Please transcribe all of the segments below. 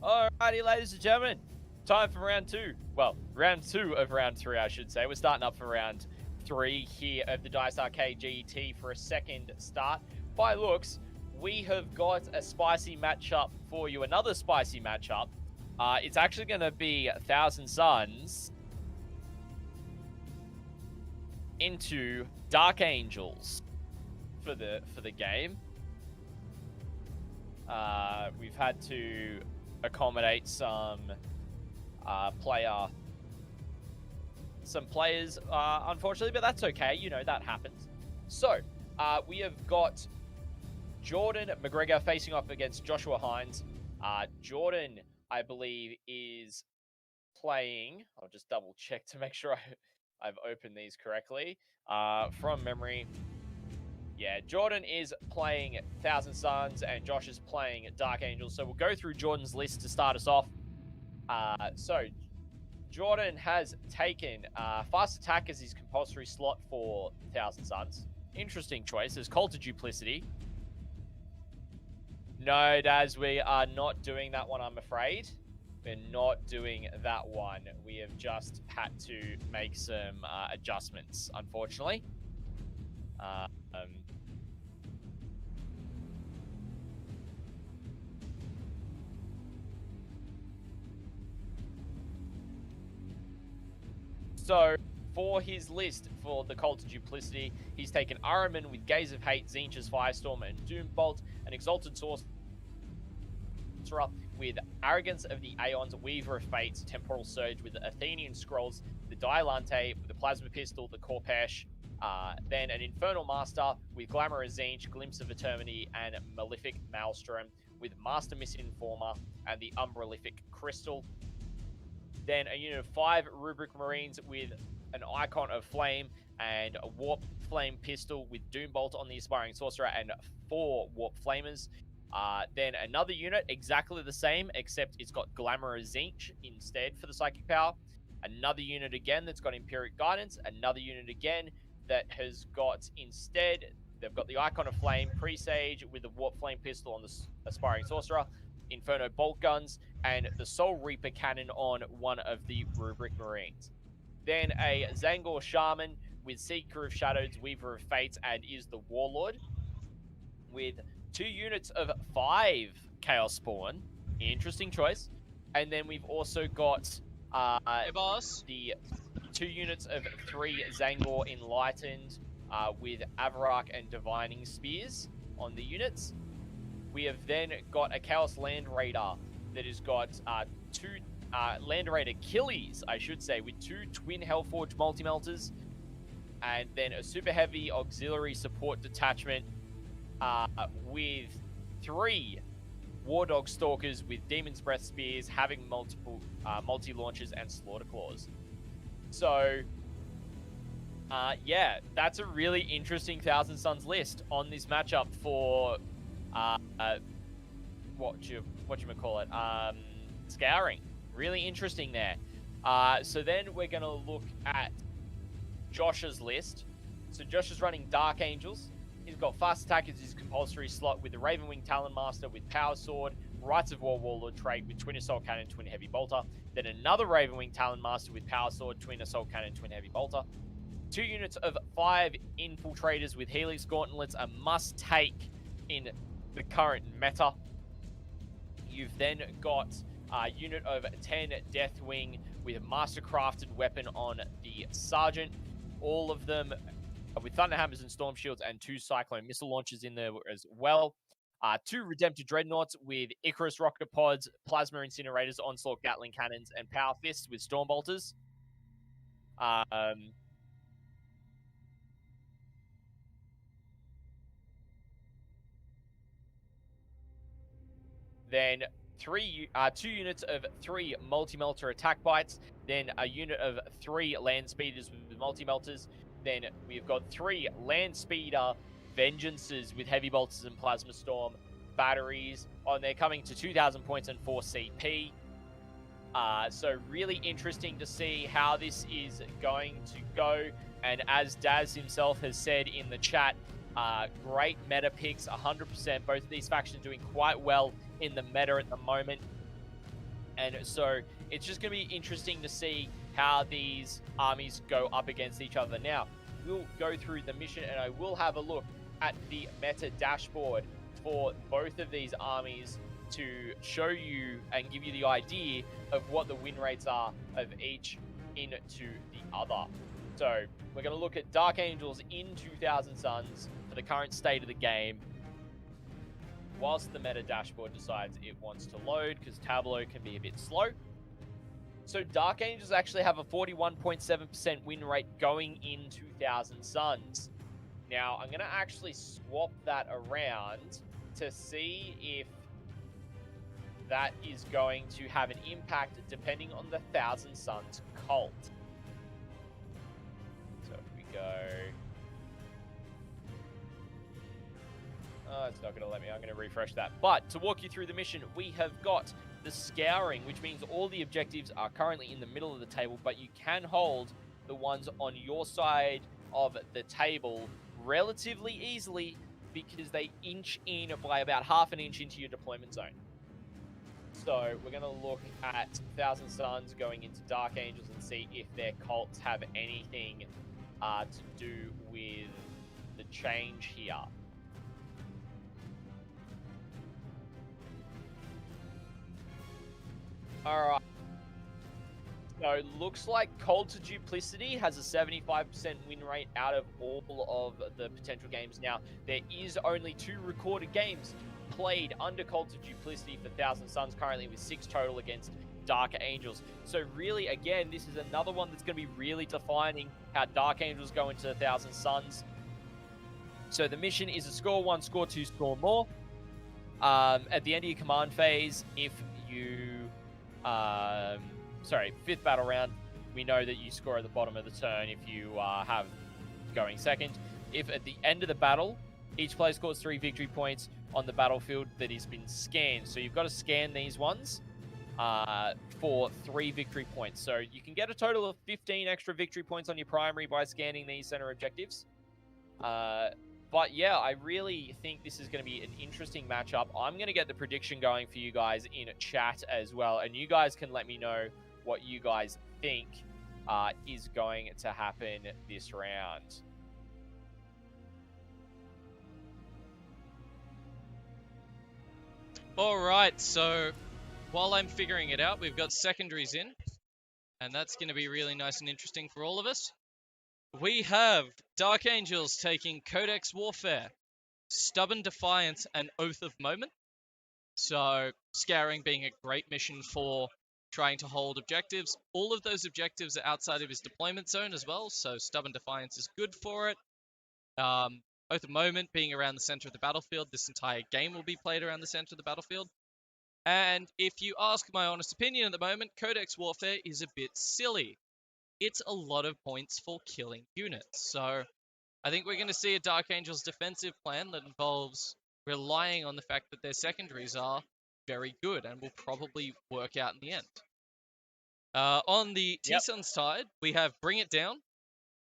Alrighty, ladies and gentlemen, time for round two. Well, round two of round three, I should say. We're starting up for round three here of the Dice Arcade GET for a second start. By looks, we have got a spicy matchup for you, another spicy matchup. It's actually going to be Thousand Suns into Dark Angels for the game. We've had to accommodate some players, unfortunately, but that's okay. You know, that happens. So, we have got Jordan Mcgregor facing off against Joshua Hynes. Jordan, I believe, is playing... I'll just double check to make sure I've opened these correctly. From memory... Yeah, Jordan is playing Thousand Suns and Josh is playing Dark Angels. So we'll go through Jordan's list to start us off. So Jordan has taken Fast Attack as his compulsory slot for Thousand Suns. Interesting choice. There's Call to Duplicity. No, Daz, we are not doing that one, I'm afraid. We're not doing that one. We have just had to make some adjustments, unfortunately. So, for his list for the Cult of Duplicity, he's taken Omen with Gaze of Hate, Zinch's Firestorm, and Doombolt, an Exalted Sorcerer with Arrogance of the Aeons, Weaver of Fates, Temporal Surge with the Athenian Scrolls, the Dialante with the Plasma Pistol, the Corpesh, then an Infernal Master with Glamour of Zinch, Glimpse of Eternity, and Malefic Maelstrom with Master Misinformer and the Umbralific Crystal. Then a unit of 5 Rubric Marines with an Icon of Flame and a Warp Flame Pistol with Doombolt on the Aspiring Sorcerer and 4 Warp Flamers. Then another unit, exactly the same, except it's got Glamour of Zinch instead for the Psychic Power. Another unit again that's got Empiric Guidance. Another unit again that has got instead, they've got the Icon of Flame, Presage with the Warp Flame Pistol on the Aspiring Sorcerer, Inferno Bolt Guns, and the Soul Reaper Cannon on one of the Rubric Marines. Then a Zangor Shaman with Seeker of Shadows, Weaver of Fates, and is the Warlord, with 2 units of 5 Chaos Spawn. Interesting choice. And then we've also got the 2 units of 3 Zangor Enlightened with Avarak and Divining Spears on the units. We have then got a Chaos Land Raider that has got 2 Land Raider Killies, I should say, with 2 Twin Hellforge Multi-Melters, and then a Super Heavy Auxiliary Support Detachment with 3 War Dog Stalkers with Demon's Breath Spears, having multiple multi-launches and Slaughter Claws. So, yeah, that's a really interesting Thousand Suns list on this matchup for what you call it, Scouring. Really interesting there. So then we're going to look at Josh's list. So Josh is running Dark Angels. He's got Fast Attack as his compulsory slot with the Ravenwing Talonmaster with Power Sword, Rights of War Warlord trait with Twin Assault Cannon, Twin Heavy Bolter. Then another Ravenwing Talonmaster with Power Sword, Twin Assault Cannon, Twin Heavy Bolter. 2 units of 5 Infiltrators with Helix Gauntlets, a must-take in the current meta. You've then got a unit of 10 Deathwing with a Mastercrafted weapon on the Sergeant. All of them with Thunderhammers and Storm Shields and 2 Cyclone Missile Launchers in there as well. 2 Redemptor Dreadnoughts with Icarus Rocket Pods, Plasma Incinerators, Onslaught Gatling Cannons, and Power Fists with Storm Bolters. Then 2 units of 3 Multi-Melter Attack Bites. Then a unit of 3 Land Speeders with Multi-Melters. Then we've got 3 Land Speeder Vengeances with Heavy Bolters and Plasma Storm batteries. They're coming to 2,000 points and 4 CP. So really interesting to see how this is going to go. And as Daz himself has said in the chat, great meta picks, 100%. Both of these factions doing quite well in the meta at the moment. And so it's just going to be interesting to see how these armies go up against each other. Now, we'll go through the mission and I will have a look at the meta dashboard for both of these armies to show you and give you the idea of what the win rates are of each into the other. So we're going to look at Dark Angels in 2000 Suns for the current state of the game, whilst the meta dashboard decides it wants to load, because Tableau can be a bit slow. So Dark Angels actually have a 41.7% win rate going in 2000 Suns. Now, I'm going to actually swap that around to see if that is going to have an impact depending on the 1000 Suns cult. So if we go... Oh, it's not going to let me. I'm going to refresh that. But to walk you through the mission, we have got the Scouring, which means all the objectives are currently in the middle of the table, but you can hold the ones on your side of the table relatively easily because they inch in by about half an inch into your deployment zone. So we're going to look at 1000 Suns going into Dark Angels and see if their cults have anything to do with the change here. Alright. So it looks like Cold to Duplicity has a 75% win rate out of all of the potential games. Now, there is only 2 recorded games played under Cold to Duplicity for 1000 Suns currently, with 6 total against Dark Angels. So really, again, this is another one that's going to be really defining how Dark Angels go into 1000 Suns. So the mission is a score 1, score 2, score more. At the end of your command phase, if you... sorry, 5th battle round, we know that you score at the bottom of the turn if you have going second. If at the end of the battle, each player scores 3 victory points on the battlefield that has been scanned. So you've got to scan these ones for 3 victory points. So you can get a total of 15 extra victory points on your primary by scanning these center objectives. But yeah, I really think this is going to be an interesting matchup. I'm going to get the prediction going for you guys in chat as well. And you guys can let me know what you guys think is going to happen this round. All right, so while I'm figuring it out, we've got secondaries in, and that's going to be really nice and interesting for all of us. We have Dark Angels taking Codex Warfare, Stubborn Defiance, and Oath of Moment. So Scouring being a great mission for trying to hold objectives. All of those objectives are outside of his deployment zone as well, so Stubborn Defiance is good for it. Oath of Moment being around the center of the battlefield. This entire game will be played around the center of the battlefield. And if you ask my honest opinion at the moment, Codex Warfare is a bit silly. It's a lot of points for killing units. So I think we're going to see a Dark Angels defensive plan that involves relying on the fact that their secondaries are very good and will probably work out in the end. On the T-Sun side, we have Bring It Down.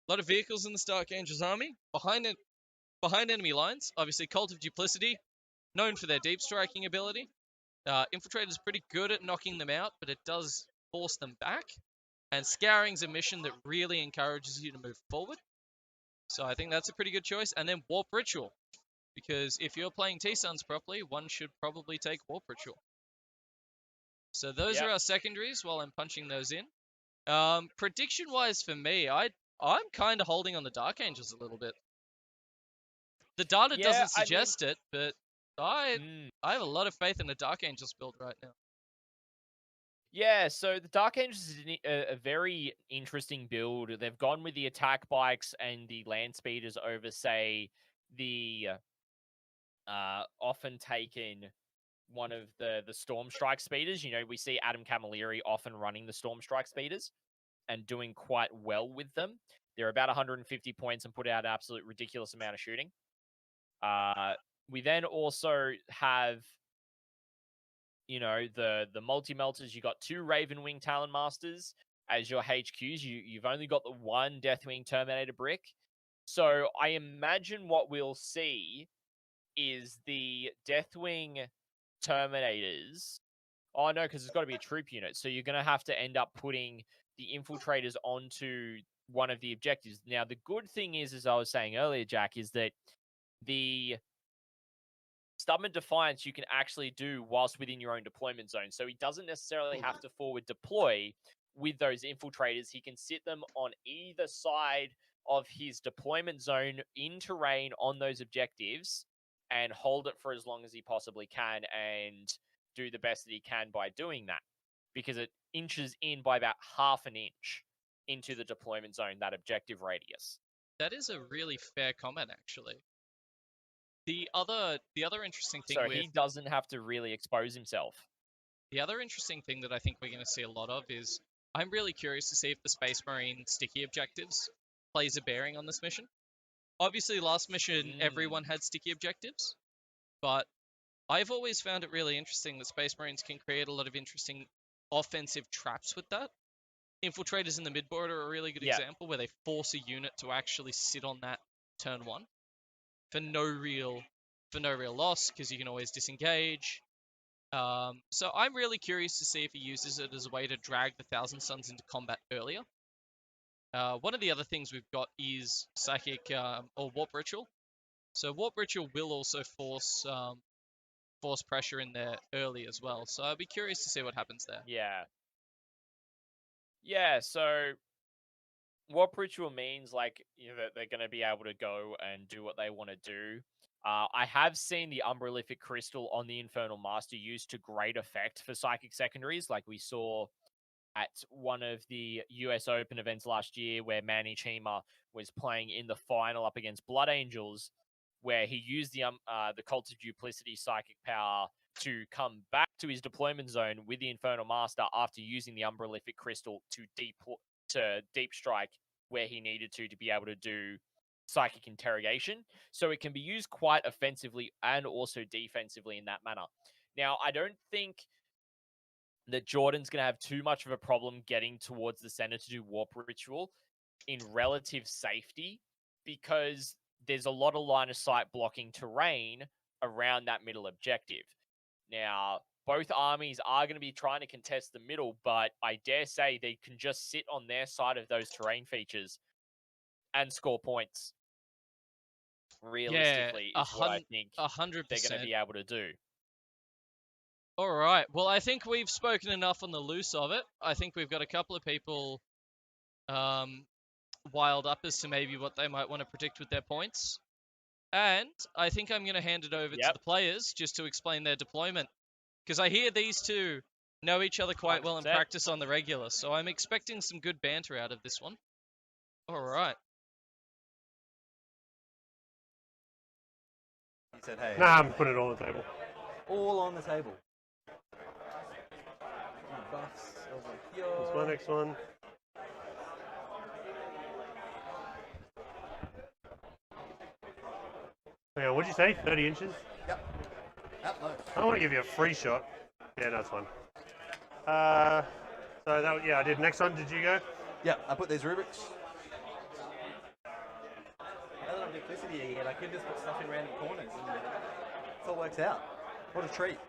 A lot of vehicles in the Dark Angels army. Behind enemy lines, obviously Cult of Duplicity, known for their deep striking ability. Infiltrator's pretty good at knocking them out, but it does force them back. And Scouring's a mission that really encourages you to move forward. So I think that's a pretty good choice. And then Warp Ritual, because if you're playing T-Suns properly, one should probably take Warp Ritual. So those are our secondaries while I'm punching those in. Prediction-wise for me, I'm kind of holding on the Dark Angels a little bit. The data doesn't suggest it, but I have a lot of faith in the Dark Angels build right now. Yeah, so the Dark Angels is a very interesting build. They've gone with the attack bikes and the land speeders over, say, the often taken one of the Storm Strike speeders. You know, we see Adam Camilleri often running the Storm Strike speeders and doing quite well with them. They're about 150 points and put out an absolute ridiculous amount of shooting. We then also have, you know, the multi-melters. You got 2 Ravenwing Talon Masters as your HQs. You've only got the 1 Deathwing Terminator brick. So I imagine what we'll see is the Deathwing Terminators Oh, no, because it's got to be a troop unit. So you're going to have to end up putting the infiltrators onto one of the objectives. Now, the good thing is, as I was saying earlier, Jack, is that the Stubborn Defiance you can actually do whilst within your own deployment zone. So he doesn't necessarily have to forward deploy with those infiltrators. He can sit them on either side of his deployment zone in terrain on those objectives and hold it for as long as he possibly can and do the best that he can by doing that, because it inches in by about half an inch into the deployment zone, that objective radius. That is a really fair comment, actually. The other interesting thing So he doesn't have to really expose himself. The other interesting thing that I think we're going to see a lot of is I'm really curious to see if the Space Marine sticky objectives plays a bearing on this mission. Obviously, last mission, everyone had sticky objectives, but I've always found it really interesting that Space Marines can create a lot of interesting offensive traps with that. Infiltrators in the mid-board are a really good example where they force a unit to actually sit on that turn 1 for no real loss, because you can always disengage. So I'm really curious to see if he uses it as a way to drag the Thousand Suns into combat earlier. One of the other things we've got is Psychic or Warp Ritual. So Warp Ritual will also force pressure in there early as well. So I'll be curious to see what happens there. Yeah, so Warp Ritual means, like, you know, that they're going to be able to go and do what they want to do. I have seen the Umbralific Crystal on the Infernal Master used to great effect for Psychic secondaries, like we saw at one of the US Open events last year where Manny Chima was playing in the final up against Blood Angels, where he used the Cult of Duplicity psychic power to come back to his deployment zone with the Infernal Master after using the Umbralific Crystal to deep strike where he needed to be able to do psychic interrogation. So it can be used quite offensively and also defensively in that manner. Now, I don't think that Jordan's going to have too much of a problem getting towards the center to do Warp Ritual in relative safety, because there's a lot of line of sight blocking terrain around that middle objective. Now, both armies are going to be trying to contest the middle, but I dare say they can just sit on their side of those terrain features and score points. Realistically, is what I think 100%. they're going to be able to do. All right. Well, I think we've spoken enough on the loose of it. I think we've got a couple of people wild up as to maybe what they might want to predict with their points. And I think I'm going to hand it over to the players just to explain their deployment. Because I hear these two know each other quite 100%. Well and practice on the regular. So I'm expecting some good banter out of this one. All right. You said, hey. Nah, I'm putting it all on the table. All on the table. Buffs over here. This one, next one. Hang on, what'd you say? 30 inches? Yep. I want to give you a free shot. Yeah, that's fine. So that, yeah, I did. Next one, did you go? Yeah, I put these rubrics. Now that I'm duplicity again, I could just put stuff in random corners and it all works out. What a treat.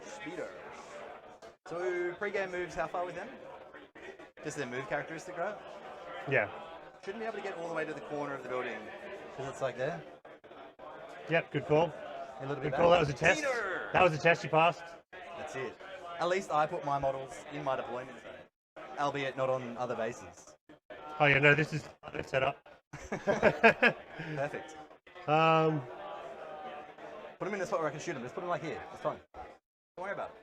Speeder. So pre-game moves, how far with them? Just their move characteristic, right? Yeah. Shouldn't be able to get all the way to the corner of the building because it's like there. Yep, good call. A little good bit call. back. That was a test. Speeder! That was a test you passed. That's it. At least I put my models in my deployment zone, albeit not on other bases. Oh yeah, no, this is set up. Perfect. Put them in a spot where I can shoot them. Just put them like here. It's fine. Don't worry about it.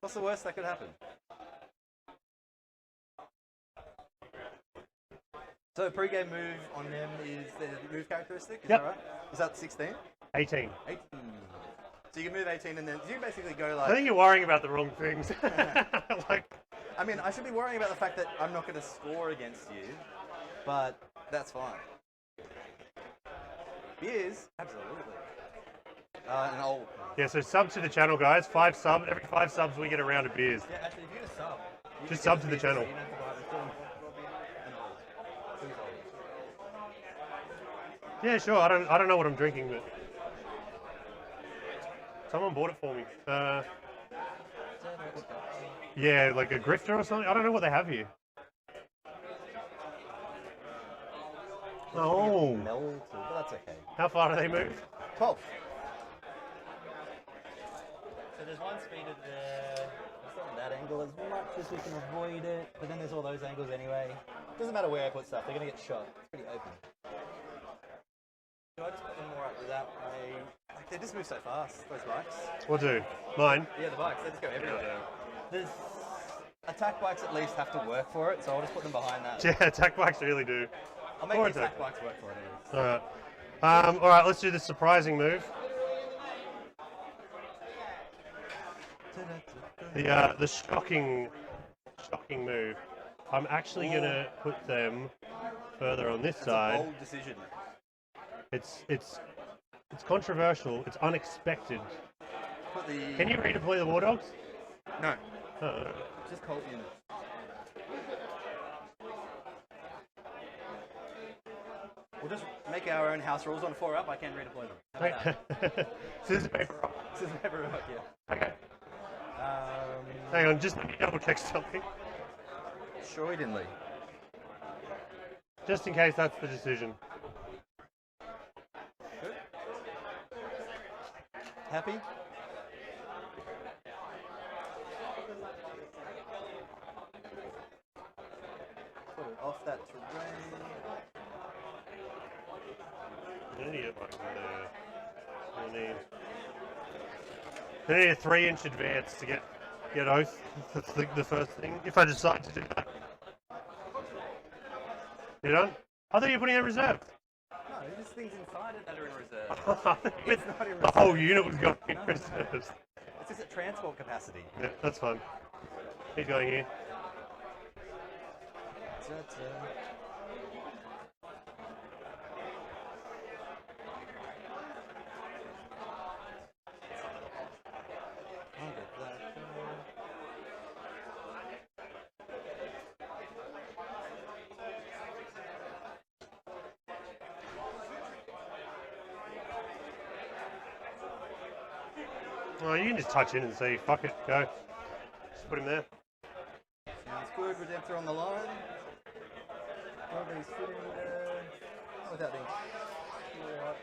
What's the worst that could happen? So pre-game move on them is the move characteristic, is that right? Is that 16? 18. 18. So you can move 18 and then you basically go like... I think you're worrying about the wrong things. I mean, I should be worrying about the fact that I'm not going to score against you, but that's fine. Beers? Absolutely. And I'll... Yeah, so sub to the channel, guys. 5 subs. Every 5 subs, we get a round of beers. Yeah, actually, if you get a sub... Just sub to the channel. So Yeah, sure. I don't know what I'm drinking, but... Someone bought it for me. Yeah, like a grifter or something. I don't know what they have here. Oh. Melted, but that's okay. How far do they move? 12. So there's one speeder there. It's not that angle as much as we can avoid it, but then there's all those angles anyway. Doesn't matter where I put stuff, they're going to get shot. It's pretty open. Do I just put them more up to that way? Like, they just move so fast, those bikes. What do? Mine? Yeah, the bikes, they just go everywhere. There's attack bikes at least have to work for it, so I'll just put them behind that. Yeah, attack bikes really do. I'll make the attack bikes work for it. Alright. Alright, let's do this surprising move. The shocking move. I'm actually gonna put them further on this side. It's a bold decision. It's controversial. It's unexpected. Put the... Can you redeploy the war dogs? No. Oh. Just cult units. We'll just make our own house rules on 4 up. I can redeploy them. How about that? Scissors, paper, rock. Scissors, paper, rock, yeah. Okay. Hang on, just let me double check something. Shoydinly. Just in case that's the decision. Good. Happy? Put it off that terrain. I need a 3-inch advance to get oath. That's the first thing. If I decide to do that. You done? I thought you were putting it in reserve. No, there's just things inside it that are in reserve. It's not in reserve. The whole unit was going in reserves. It's just at transport capacity. Yeah, that's fine. He's going here. Well, you can just touch in and see. Fuck it, go. Just put him there. Sounds good. Redemptor on the line. Nobody's sitting there without being short.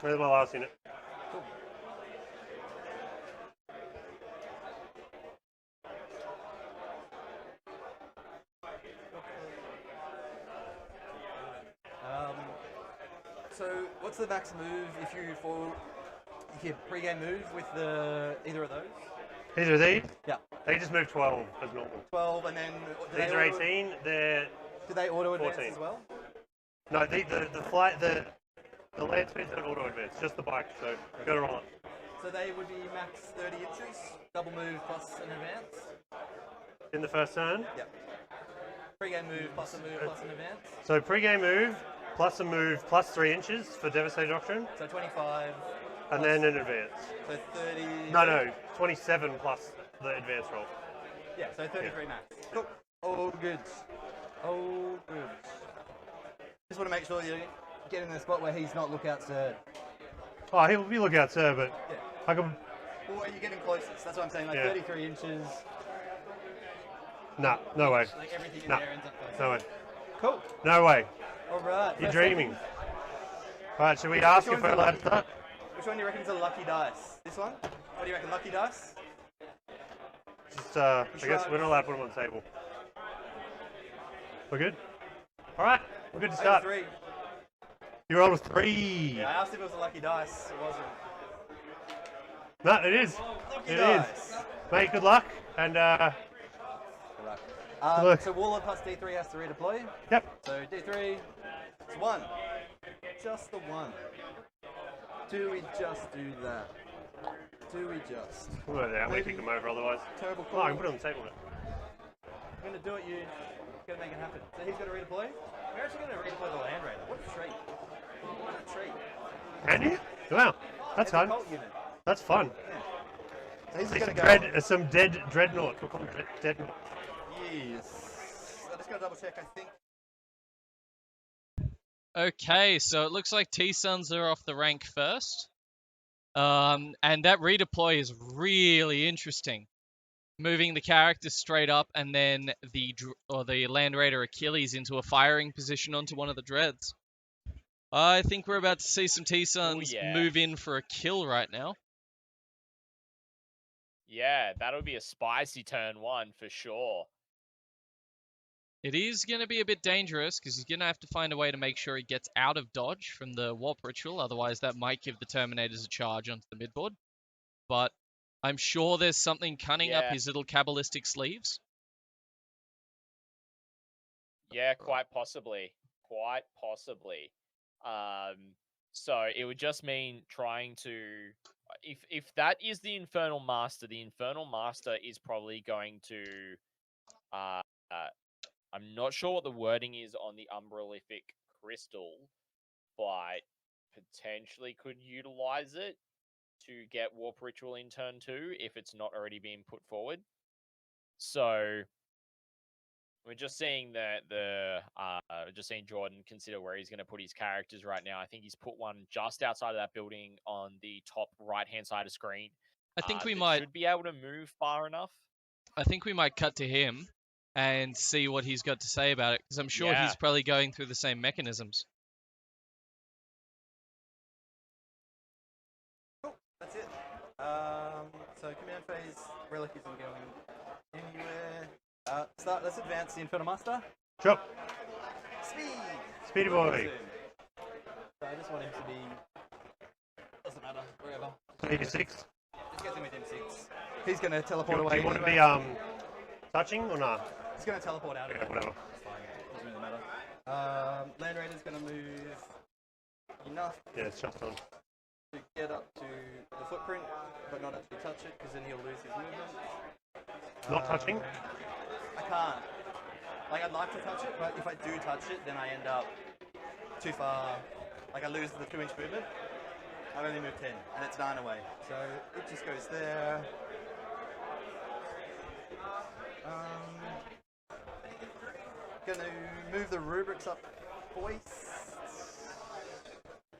Where's my last unit? Cool. So, what's the max move if you pre-game move with either of those? Either of these? Yeah. They just move 12 as normal. 12, and then These are 18. They're do they auto advance 14. as well? No, the land speeds don't auto advance, just the bike. So go to roll it. So they would be max 30 inches, double move plus an advance. In the first turn. Yep. Pre-game move plus a move plus an advance. So pre-game move plus a move plus 3 inches for Devastator Doctrine. So 25. And then an advance. So 30. No, 27 plus the advance roll. Yeah, so 33 max. Cool. All good. All good. Just want to make sure you get in the spot where he's not lookout sir. Oh, he'll be lookout, sir, but Yeah. I can. Well, you're getting closest. That's what I'm saying. Like Yeah. 33 inches. Nah, no way. Like everything in Nah, there ends up close. no way. Cool. No way. All right. You're first dreaming. second. Alright, should we ask Which if we're one's allowed the to start? Which one do you reckon is a lucky dice? This one? What do you reckon? Lucky dice? Just, I guess we're not allowed to put them on the table. We're good? Alright, we're good to start. 3. You rolled a 3. Yeah, I asked if it was a lucky dice. It wasn't. No, it is. Lucky It dice. is. Mate, good luck. And, Right. Look. So Warlord plus D3 has to redeploy. yep. So D3, it's 1. Just the 1. Do we just do that? Do we just? We'll go down. We pick them over otherwise. Terrible Oh, call. I can put it on the table now. We're going to do it, you. Going to make it happen. So he's going to redeploy. We're actually going to redeploy the Land Raider. What a treat. What a treat. Can you? Wow, that's fun. That's fun. Yeah. So he's See going some, to go. some dead dreadnought. We'll call them dreadnought. Yes. I'm just going to double check, I think. Okay, so it looks like T-Suns are off the rank first. And that redeploy is really interesting. Moving the character straight up and then the Land Raider Achilles into a firing position onto one of the dreads. I think we're about to see some T-Suns move in for a kill right now. Yeah, that'll be a spicy turn 1 for sure. It is going to be a bit dangerous because he's going to have to find a way to make sure he gets out of dodge from the Warp Ritual. Otherwise, that might give the Terminators a charge onto the midboard. But I'm sure there's something cunning up his little Kabbalistic sleeves. Yeah, quite possibly. Quite possibly. So it would just mean trying to... If that is the Infernal Master is probably going to... I'm not sure what the wording is on the Umbralific Crystal, but potentially could utilize it to get Warp Ritual in turn 2 if it's not already been put forward. So we're just seeing just seeing Jordan consider where he's going to put his characters right now. I think he's put one just outside of that building on the top right-hand side of screen. I think we should be able to move far enough. I think we might cut to him and see what he's got to say about it, because I'm sure he's probably going through the same mechanisms. Cool, that's it. So command phase, relic isn't going anywhere. Let's advance the Infernal Master. Sure. Speed! Speedy boy. So I just want him to be... Doesn't matter, wherever. 86. Just get him with M6. He's going to teleport away. Do you want anyway. to be touching or not? He's going to teleport out of it. Whatever. It's fine. Doesn't really matter. Land Raider's going to move enough Yeah, it's just on. to get up to the footprint, but not actually touch it, because then he'll lose his movement. Not touching? I can't. Like, I'd like to touch it, but if I do touch it, then I end up too far. Like, I lose the 2-inch movement. I've only moved 10, and it's 9 away. So it just goes there. Gonna move the rubrics up hoist.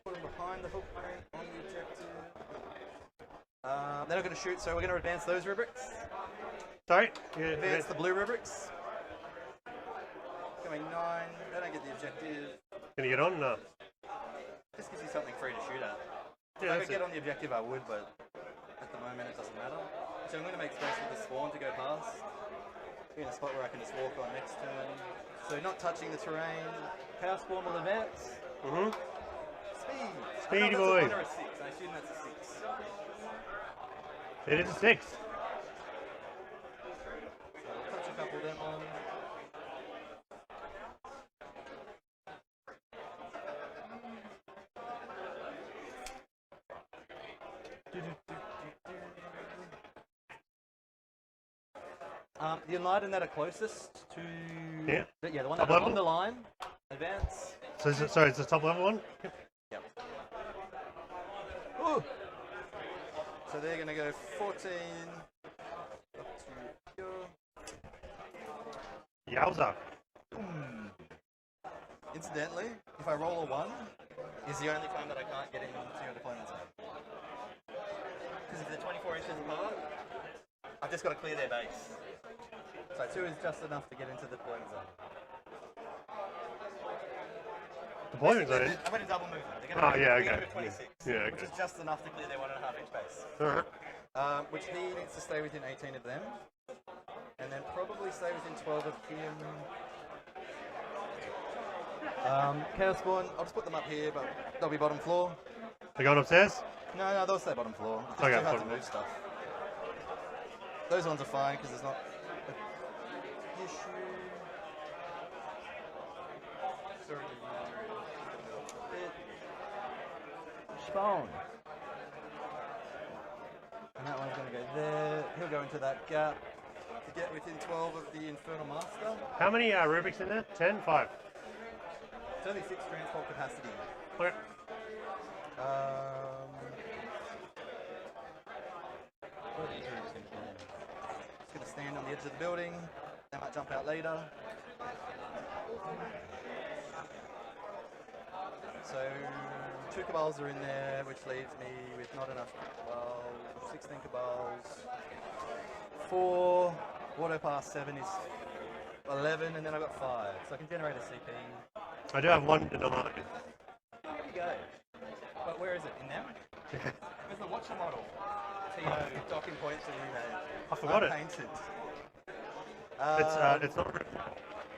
Put them behind the footprint on the objective. They're not gonna shoot, so we're gonna advance those rubrics. Sorry? Advance the blue rubrics. Going 9. They don't get the objective. Can you get on? No. This gives you something free to shoot at. Yeah, if I could get on the objective, I would, but at the moment it doesn't matter. So I'm going to make space for the spawn to go past. Be in a spot where I can just walk on next turn. So not touching the terrain. Chaos spawn will advance. Mm-hmm. Speed. Speedy boy. boy. That's a 1 or a 6. I assume that's a 6. It is a 6. So we'll touch a couple of them on. The Enlightened that are closest to... Yeah. The one that are on the line. Advance. So sorry, it's the top level one? Yep. Ooh. So they're going to go 14 up to here. Yowza. Incidentally, if I roll a 1, is the only time that I can't get into your deployment zone. Because if they're 24 inches apart, I've just got to clear their base. So 2 is just enough to get into the deployment zone. Deployment zone? I'm going to double move them. They're going to move 26, which is just enough to clear their 1.5-inch base. Alright. Which he needs to stay within 18 of them, and then probably stay within 12 of him. Chaos Spawn, I'll just put them up here, but they'll be bottom floor. They're going upstairs? No, they'll stay bottom floor. It's Okay, too hard to move stuff. Those ones are fine because there's not an issue. Sorry. Spawn. And that one's going to go there. He'll go into that gap to get within 12 of the Infernal Master. How many Rubiks in there? 10? 5? It's only 6 transport capacity. Okay. What are these Rubiks going to do? Just going to stand on the edge of the building. They might jump out later. So 2 Cabals are in there, which leaves me with not enough Cabals. 16 Cabals. 4. Auto pass 7 is 11, and then I've got 5. So I can generate a CP. I do have 1 denied. There you go. But where is it? In them? Where's the watcher model? TO, docking points and remade. I forgot it. Unpainted. It's not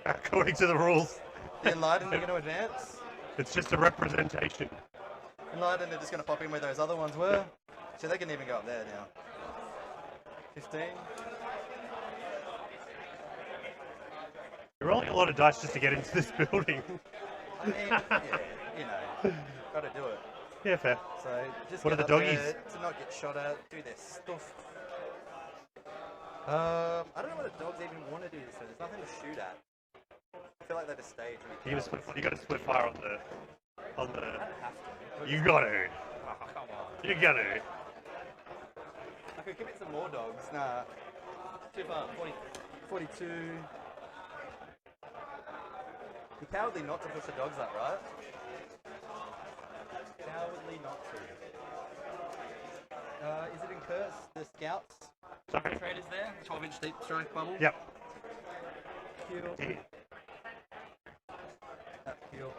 according to the rules. The Enlightened are going to advance. It's just a representation. Enlightened are just going to pop in where those other ones were. So they can even go up there now. 15. You're rolling a lot of dice just to get into this building. I mean, yeah, you know, got to do it. Yeah, fair. So just What get are the up doggies? there to not get shot at, do their stuff. I don't know what the dogs even want to do, so there's nothing to shoot at. I feel like they're just staged. You got to split fire on the. I don't have to. You got to. Oh, come on. You got to. I could give it some more dogs. Nah. Too far. 42. You're cowardly not to push the dogs up, right? Cowardly not to. Is it in Curse? The scouts? Sorry. Traders there? 12-inch deep strike bubble? Yep. Heal. Yeah. Heal.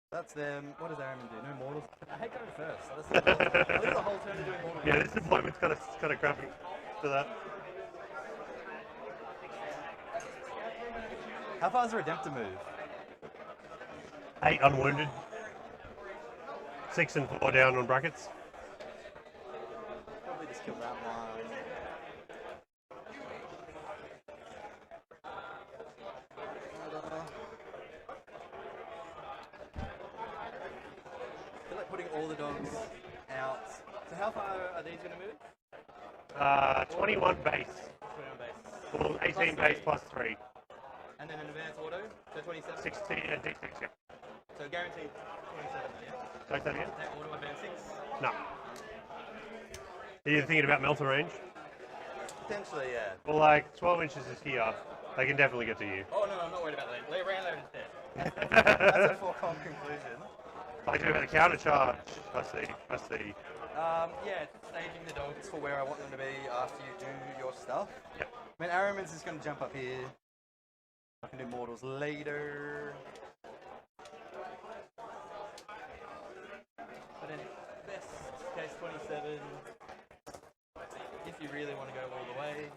That's them. What does Araman do? No mortals? I hate going first. I lose the whole turn to doing mortals. Yeah, this deployment's kind of crappy for that. How far is the Redemptor move? 8 unwounded. 6 and 4 down on brackets. Probably just kill that one. I feel like putting all the dogs out. So how far are these going to move? 21 base. 21 base. Well, 18 base plus 3. And then an advanced auto, so 27. 16 and D6, yeah. So guaranteed 27, yeah? Say that again? That auto advance 6? No. Are you thinking about melter range? Potentially, yeah. Well, like 12 inches is here. They can definitely get to you. Oh no, I'm not worried about that. Round load is dead. That's a foregone conclusion. I do have a counter charge. I see. Yeah, staging the dogs for where I want them to be after you do your stuff. Yep. I mean, Araman's is going to jump up here. I can do mortals later. But in best case 27, if you really want to go all the way.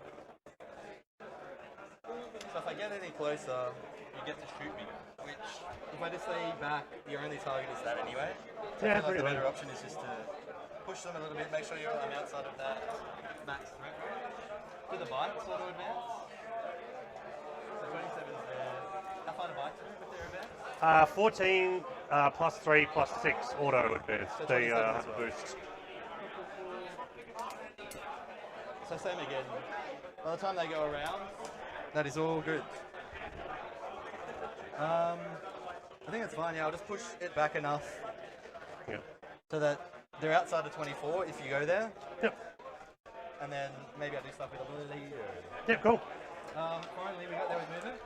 So if I get any closer, you get to shoot me. Which, if I just stay back, your only target is that anyway. So Yeah, I feel like pretty the better much. option is just to push them a little bit, make sure I'm outside of that max threat range. Do the bikes auto advance? So 27's there. How far do bikes move with their advance? 14 plus 3 plus 6 auto advance. So The 27 as well. boost. So same again. By the time they go around, that is all good. I think it's fine, yeah, I'll just push it back enough Yeah. so that they're outside of 24 if you go there. Yep. And then maybe I'll do stuff with a later. Yep, cool. Finally, we got there with movement.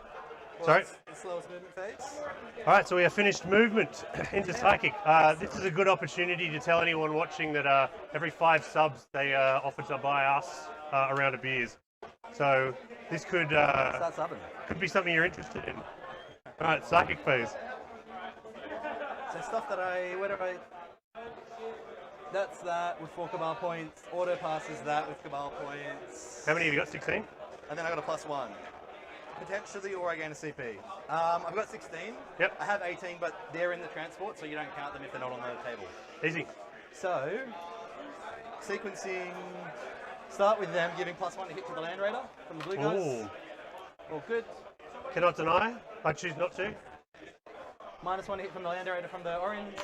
Sorry? The slowest movement phase. Alright, so we have finished movement into Psychic. This is a good opportunity to tell anyone watching that every 5 subs they offer to buy us a round of beers. So this could Start subbing. be something you're interested in. Alright, Psychic phase. So stuff that that's that with 4 Cabal points. Auto passes that with Cabal points. How many have you got? 16? And then I got a +1. Potentially, or I gain a CP. I've got 16. Yep. I have 18, but they're in the transport, so you don't count them if they're not on the table. Easy. So, sequencing, start with them giving +1 to hit to the Land Raider from the blue guys. Ooh. All good. Cannot deny. I choose not to. -1 to hit from the Land Raider from the orange.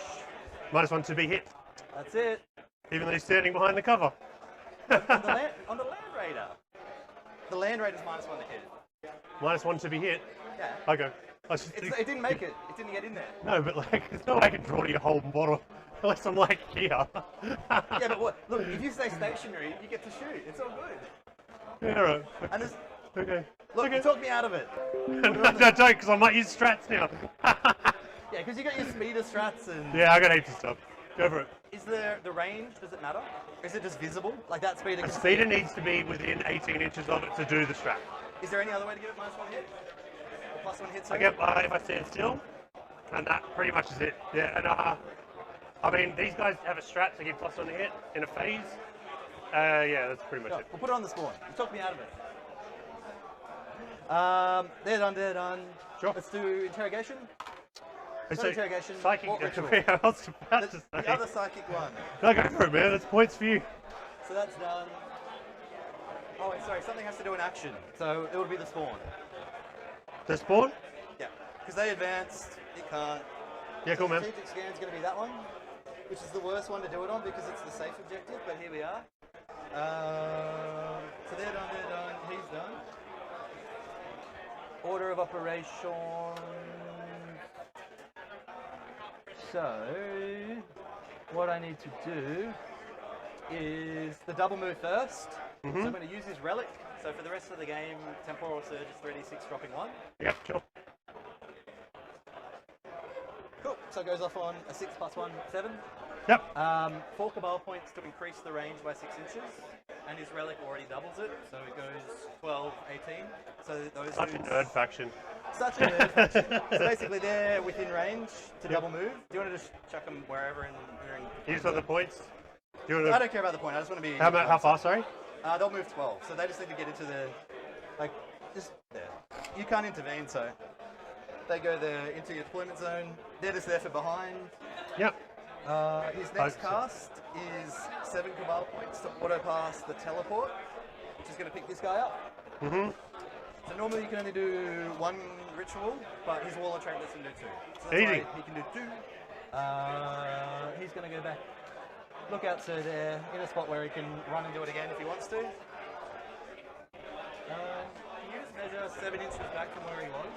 -1 to be hit. That's it. even though he's standing behind the cover. on the Land Raider. The Land Raider's -1 to hit. -1 to be hit. Yeah. Okay. It didn't make it. It didn't get in there. No, but like, it's not like I can draw your whole model unless I'm like here. Yeah, but what? Look, if you stay stationary, you get to shoot. It's all good. Yeah, right. And there's, Okay. look, Okay. you talked me out of it. No, don't, because I might use strats now. Yeah, because you got your speeder strats and. Yeah, I got heaps of stuff. Go for it. Is the range? Does it matter? Is it just visible? Like that speeder? The Can speeder needs to be within 18 inches of it to do the strap. Is there any other way to get it -1 hit? Or +1 hit? I Sorry? get if I stand still, and that pretty much is it. Yeah, and I mean these guys have a strat to get +1 hit in a phase. Yeah, that's pretty much No, it. we'll put it on the spawn. You talked me out of it. They're done. They're done. Sure. Let's do interrogation. It's Not interrogation. Psychic. Or ritual. I was about to say. The other psychic one. No, go for it, man. That's points for you. So that's done. Oh, wait, sorry. Something has to do an action. So it would be the spawn. The spawn? Yeah. Because they advanced. It can't. Yeah, cool, man. Strategic scan's going to be that one, which is the worst one to do it on because it's the safe objective. But here we are. So they're done. They're done. He's done. Order of operation. So, what I need to do is the double move first. So I'm going to use his relic. So for the rest of the game, temporal surge is 3d6 dropping 1. Yep, sure. Cool. So it goes off on a 6 + 1, 7. Yep. 4 Cabal points to increase the range by 6 inches. And his relic already doubles it. So it goes 12, 18. So those Such a dudes- nerd faction. Such a nerd faction. So basically they're within range to double move. Do you want to just chuck them wherever in... You just want the points? Do you want I to... don't care about the point. I just want to be... How far, sorry? They'll move 12, so they just need to get into the, like, just there. You can't intervene, so they go there into your deployment zone. They're just there for behind. Yep. His next cast is 7 Cabal points to auto pass the teleport, which is going to pick this guy up. Mm-hmm. So normally you can only do 1 ritual, but his wall of trait lets him do 2. So that's Easy. why he can do 2. He's going to go back. Look out to there, in a spot where he can run and do it again if he wants to. Can you just measure 7 inches back from where he was?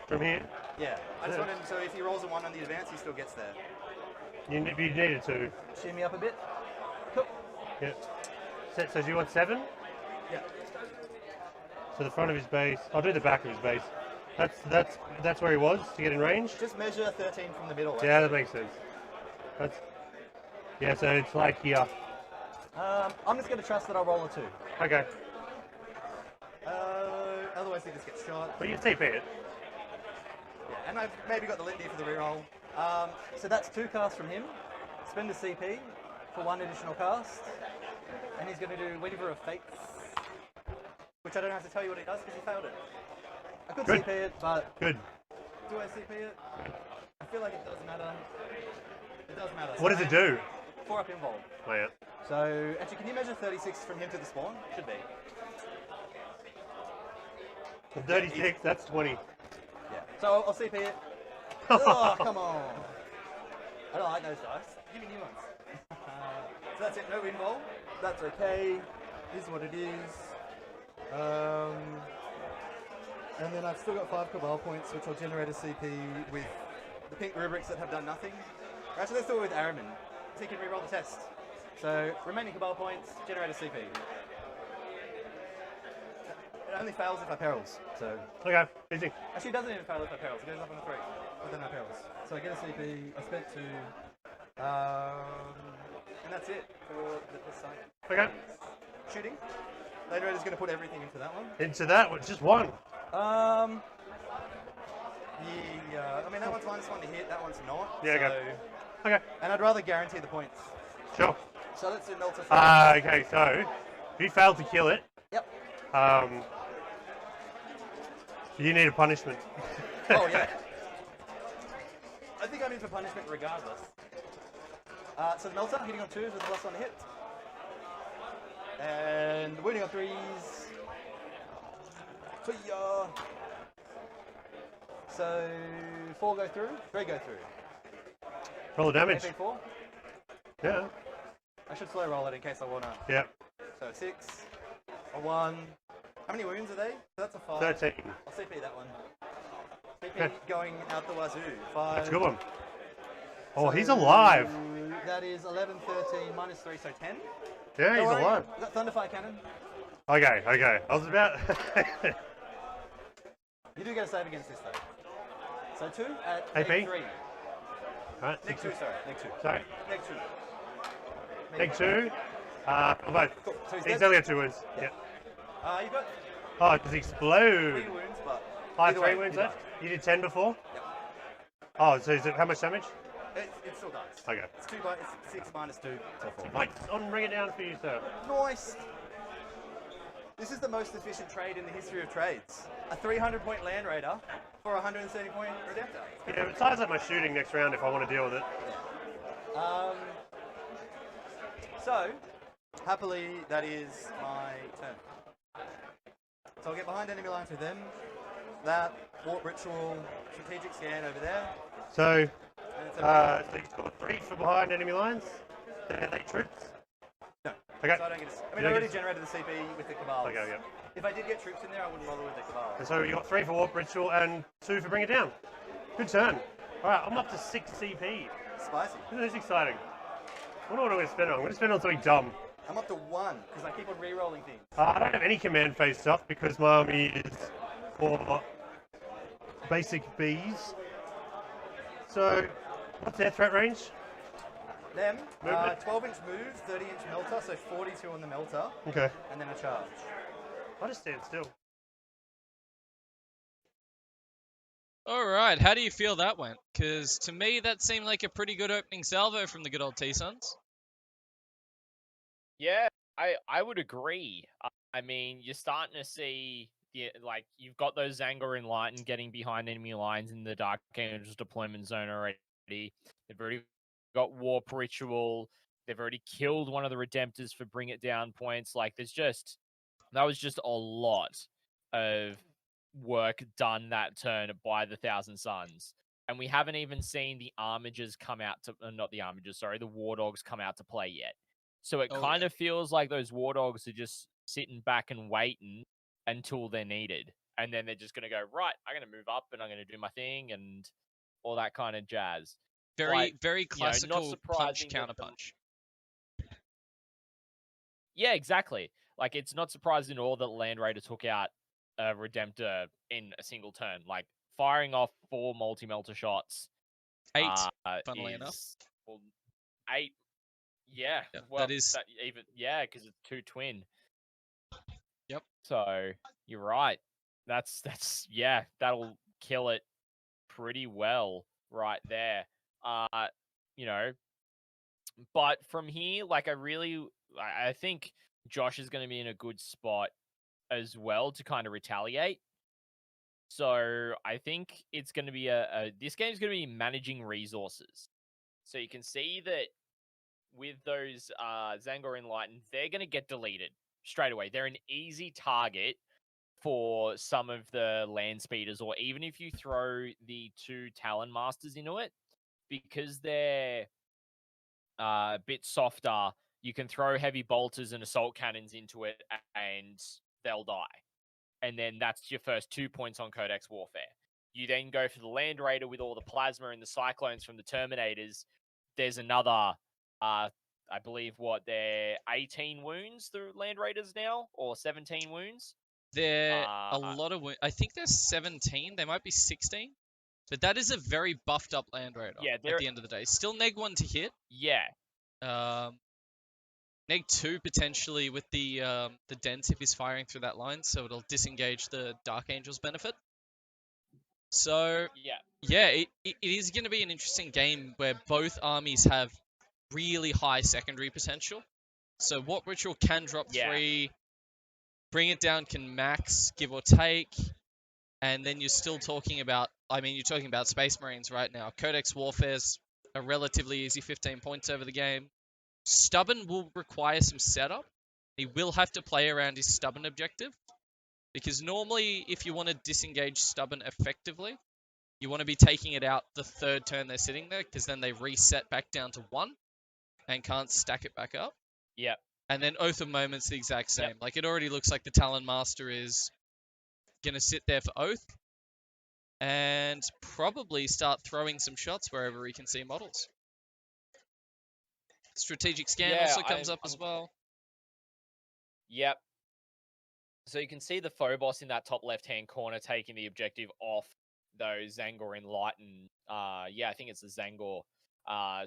From here? Yeah. I just wanted, so if he rolls a 1 on the advance, he still gets there. You needed to. Shimmy up a bit. Cool. Yeah. So do you want 7? Yeah. So the front of his base. I'll do the back of his base. That's where he was to get in range. Just measure 13 from the middle. Yeah, that makes sense. That's. Yeah, so it's like here. I'm just going to trust that I'll roll a 2. Okay. Otherwise he just gets shot. But you TP it. Yeah, and I've maybe got the litany for the reroll. So that's 2 casts from him. Spend a CP for 1 additional cast. And he's going to do Weaver of Fates. Which I don't have to tell you what he does because he failed it. I could Good. CP it, but Good. do I CP it? I feel like it does matter. It does matter. What does it do? 4 up involved. Oh, yeah. So, actually, can you measure 36 from him to the spawn? Should be. 36, that's 20. Yeah. So, I'll CP it. Oh, come on. I don't like those dice. Give me new ones. So that's it, no involved. That's okay. Is what it is. And then I've still got 5 Cabal points, which will generate a CP with the pink rubrics that have done nothing. Actually, let's do it with Araman. So he can reroll the test. So, remaining Cabal points, generate a CP. It only fails if I perils, so... Okay, easy. Actually, it doesn't even fail if I perils. It goes up on a 3. But then I perils. So I get a CP, I spent 2... and that's it for the site. Okay. Shooting. Later is going to put everything into that one. Into that one, just 1. Yeah, I mean, that one's -1 to hit, that one's not. Yeah, so... okay. Okay. And I'd rather guarantee the points. Sure. So let's do Melter first. Okay, so if you fail to kill it, Yep. you need a punishment. Oh, yeah. I think I'm in for punishment regardless. So the Melter, hitting on 2s with a +1 to hit. And wounding on 3s. Fire. So 4 go through, 3 go through. Roll the damage. AP4. Yeah. I should slow roll it in case I wanna. Yep. So 6, a 1. How many wounds are they? That's a 5. 13. I'll CP that one. CP Okay. going out the wazoo. 5. That's a good one. Oh, he's alive. That is 11, 13, minus 3, so 10. Yeah, he's alive. Is that Thunderfire Cannon? Okay, okay. I was about... You do get a save against this though. So 2 at AP? neg 3. Alright, Neg 2, sorry. Neg 2. Sorry. Neg 2. Neg 2. Both. Cool. So He's dead. only got 2 wounds. Yeah. You've got Oh, does he explode? 3 wounds, but... I have either 3 way, wounds you left? You did 10 before? Yep. Oh, so is it how much damage? It still does. Okay. It's 2 it's 6 minus 2, so 4. Mate, on bring it down for you, sir. Nice. This is the most efficient trade in the history of trades. A 300-point Land Raider for a 130-point Redemptor. Yeah, it ties up my shooting next round if I want to deal with it. So, happily, that is my turn. So I'll get behind enemy lines with them. That Warp Ritual strategic scan over there. So, And it's over so you've got 3 for behind enemy lines. Are they troops? no. Okay. So I don't get. I mean, You I don't already get- generated the CP with the Cabals. Okay, okay. If I did get troops in there, I wouldn't bother with the Cabals. And so you got 3 for Warp Ritual and 2 for Bring It Down. Good turn. Alright, I'm up to 6 CP. Spicy. This is exciting. I wonder what I'm going to spend it on. I'm going to spend it on something dumb. I'm up to 1 because I keep on re-rolling things. I don't have any command phase stuff because my army is for basic bees. So, what's their threat range? Them, Movement. 12-inch move, 30-inch melter, so 42 on the melter, Okay. and then a charge. I'll just stand still. Alright, how do you feel that went? Because to me, that seemed like a pretty good opening salvo from the good old T-Sons. Yeah, I would agree. I mean, you're starting to see, like, you've got those Zangor and Lighten getting behind enemy lines in the Dark Angels deployment zone already. They've already got Warp Ritual. They've already killed one of the Redemptors for Bring It Down points. Like, that was just a lot of work done that turn by the Thousand Suns. And we haven't even seen the Armigers come out to, not the Armigers, sorry, the War Dogs come out to play yet. So it kind of feels like those War Dogs are just sitting back and waiting until they're needed. And then they're just going to go, right, I'm going to move up and I'm going to do my thing and all that kind of jazz. Very Not classical punch, surprising that counter the- punch. Yeah, exactly. Like, it's not surprising at all that Land Raider took out a Redemptor in a single turn. Like, firing off 4 multi-melter shots. 8, funnily enough. Well, 8. Yeah, Yeah, well, that is- because it's 2 twin. Yep. So you're right. That's that'll kill it pretty well right there. You know, but from here, like, I think Josh is going to be in a good spot as well to kind of retaliate. So I think it's going to be this game's going to be managing resources. So you can see that with those Zangor Enlightened, they're going to get deleted straight away. They're an easy target for some of the land speeders, or even if you throw the 2 Talon Masters into it, because they're a bit softer, you can throw heavy bolters and assault cannons into it and they'll die. And then that's your first 2 points on Codex Warfare. You then go for the Land Raider with all the plasma and the cyclones from the Terminators. There's another, I believe, they're 18 wounds, the Land Raiders now, or 17 wounds. They're a lot of I think there's 17. They might be 16. But that is a very buffed up Land Raider at the end of the day. Still neg 1 to hit. Yeah. Neg 2 potentially with the dent if he's firing through that line, so it'll disengage the Dark Angel's benefit. So yeah, it is going to be an interesting game where both armies have really high secondary potential. So Warp Ritual can drop 3, Bring It Down can max, give or take, and then you're still talking about, you're talking about Space Marines right now. Codex Warfare's a relatively easy 15 points over the game. Stubborn will require some setup. He will have to play around his Stubborn objective, because normally if you want to disengage Stubborn effectively, you want to be taking it out the 3rd turn they're sitting there, because then they reset back down to 1 and can't stack it back up. Yep. And then Oath of Moment's the exact same. Yep. Like, it already looks like the Talon Master is going to sit there for Oath. And probably start throwing some shots wherever he can see models. Strategic Scan Yeah, also comes up as well. Yep. So you can see the Phobos in that top left-hand corner taking the objective off those Zangor in light and yeah, I think it's the Zangor.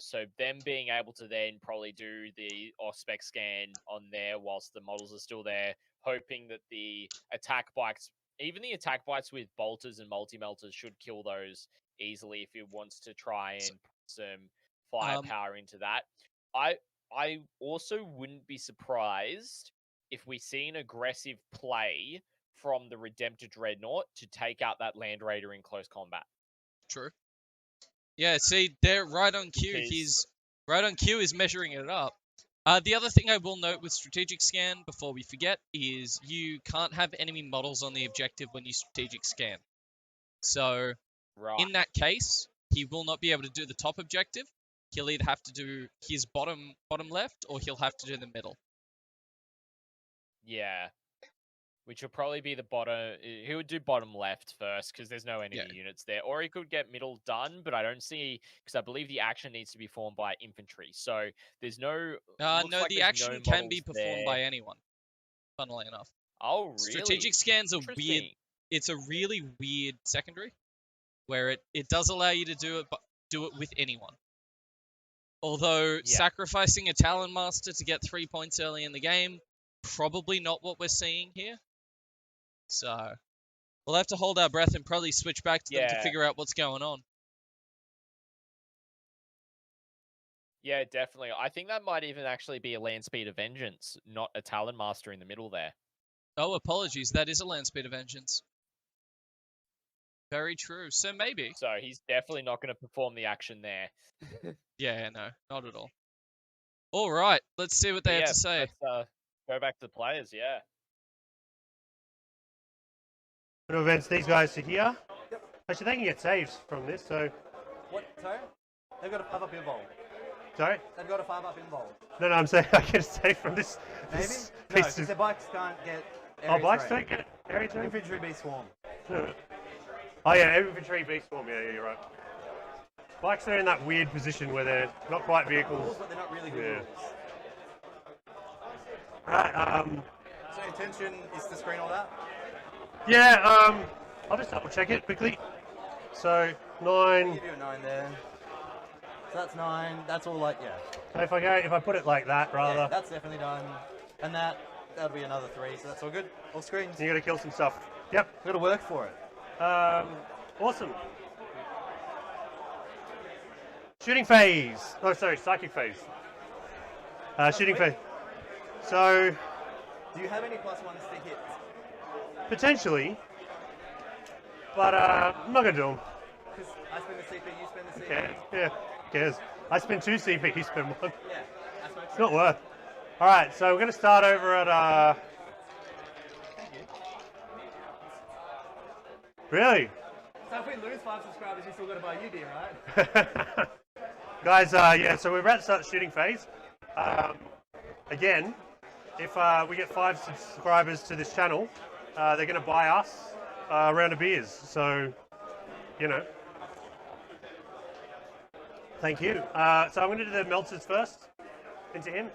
So them being able to then probably do the off-spec scan on there whilst the models are still there, hoping that the attack bikes, even the attack bikes with bolters and multi-melters, should kill those easily if he wants to try and put some firepower into that. I also wouldn't be surprised if we see an aggressive play from the Redemptor Dreadnought to take out that Land Raider in close combat. True. Yeah, see, they're right on cue. Because- He's right on cue is measuring it up. The other thing I will note with Strategic Scan, before we forget, is you can't have enemy models on the objective when you Strategic Scan. So, Right. in that case, he will not be able to do the top objective. He'll either have to do his bottom left, or he'll have to do the middle. Yeah. Which will probably be the bottom. He would do bottom left first because there's no enemy units there. Or he could get middle done, but I don't see, because I believe the action needs to be formed by infantry. So there's no. No, like the there's action no can be models performed there. by anyone, funnily enough. Oh, really? Strategic Scan's a weird. Interesting. It's a really weird secondary, where it does allow you to do it with anyone. Although sacrificing a Talon Master to get 3 points early in the game, probably not what we're seeing here. So we'll have to hold our breath and probably switch back to them to figure out what's going on. Yeah, definitely. I think that might even actually be a Land Speed of Vengeance, not a Talon Master in the middle there. Oh, apologies. That is a Land Speed of Vengeance. Very true. So maybe. So he's definitely not going to perform the action there. Yeah, no, not at all. All right, let's see what they have to say. Let's go back to the players, yeah. Good events, these guys are here. Yep. Actually, they can get saves from this, so... What? Sorry? They've got a 5-up invuln. Sorry? They've got a 5-up invuln. No, I'm saying I get a save from this. Maybe? This No, piece because of- their bikes can't get Oh, bikes terrain. don't get area terrain? Infantry be swarm. Oh yeah, infantry beast form, yeah, you're right. Bikes are in that weird position where they're not quite vehicles. Rules, but they're not really good Yeah. rules. Right, So intention is to screen all that? yeah, I'll just double check it quickly. So, 9. I'll give you a 9 there. So that's 9. That's all like, yeah. So if I put it like that, rather. Yeah, that's definitely done. And that'll be another 3, so that's all good. All screens. You gotta kill some stuff. Yep. We've got to work for it. Awesome. Shooting phase. Oh, sorry, psychic phase. Shooting phase. So, Do you have any +1s to hit? potentially, but I'm not gonna do them. Because I spend the CP, you spend the CP. Okay. Yeah, who cares? I spend 2 CP, you spend 1. Yeah, that's my It's not worth. Alright, so we're gonna start over at Thank you. Really? So if we lose 5 subscribers, you still got to buy you beer, right? Guys, yeah, so we're about to start the shooting phase. Again, if we get 5 subscribers to this channel, they're going to buy us a round of beers. So, you know. Thank you. So I'm going to do the melters first into him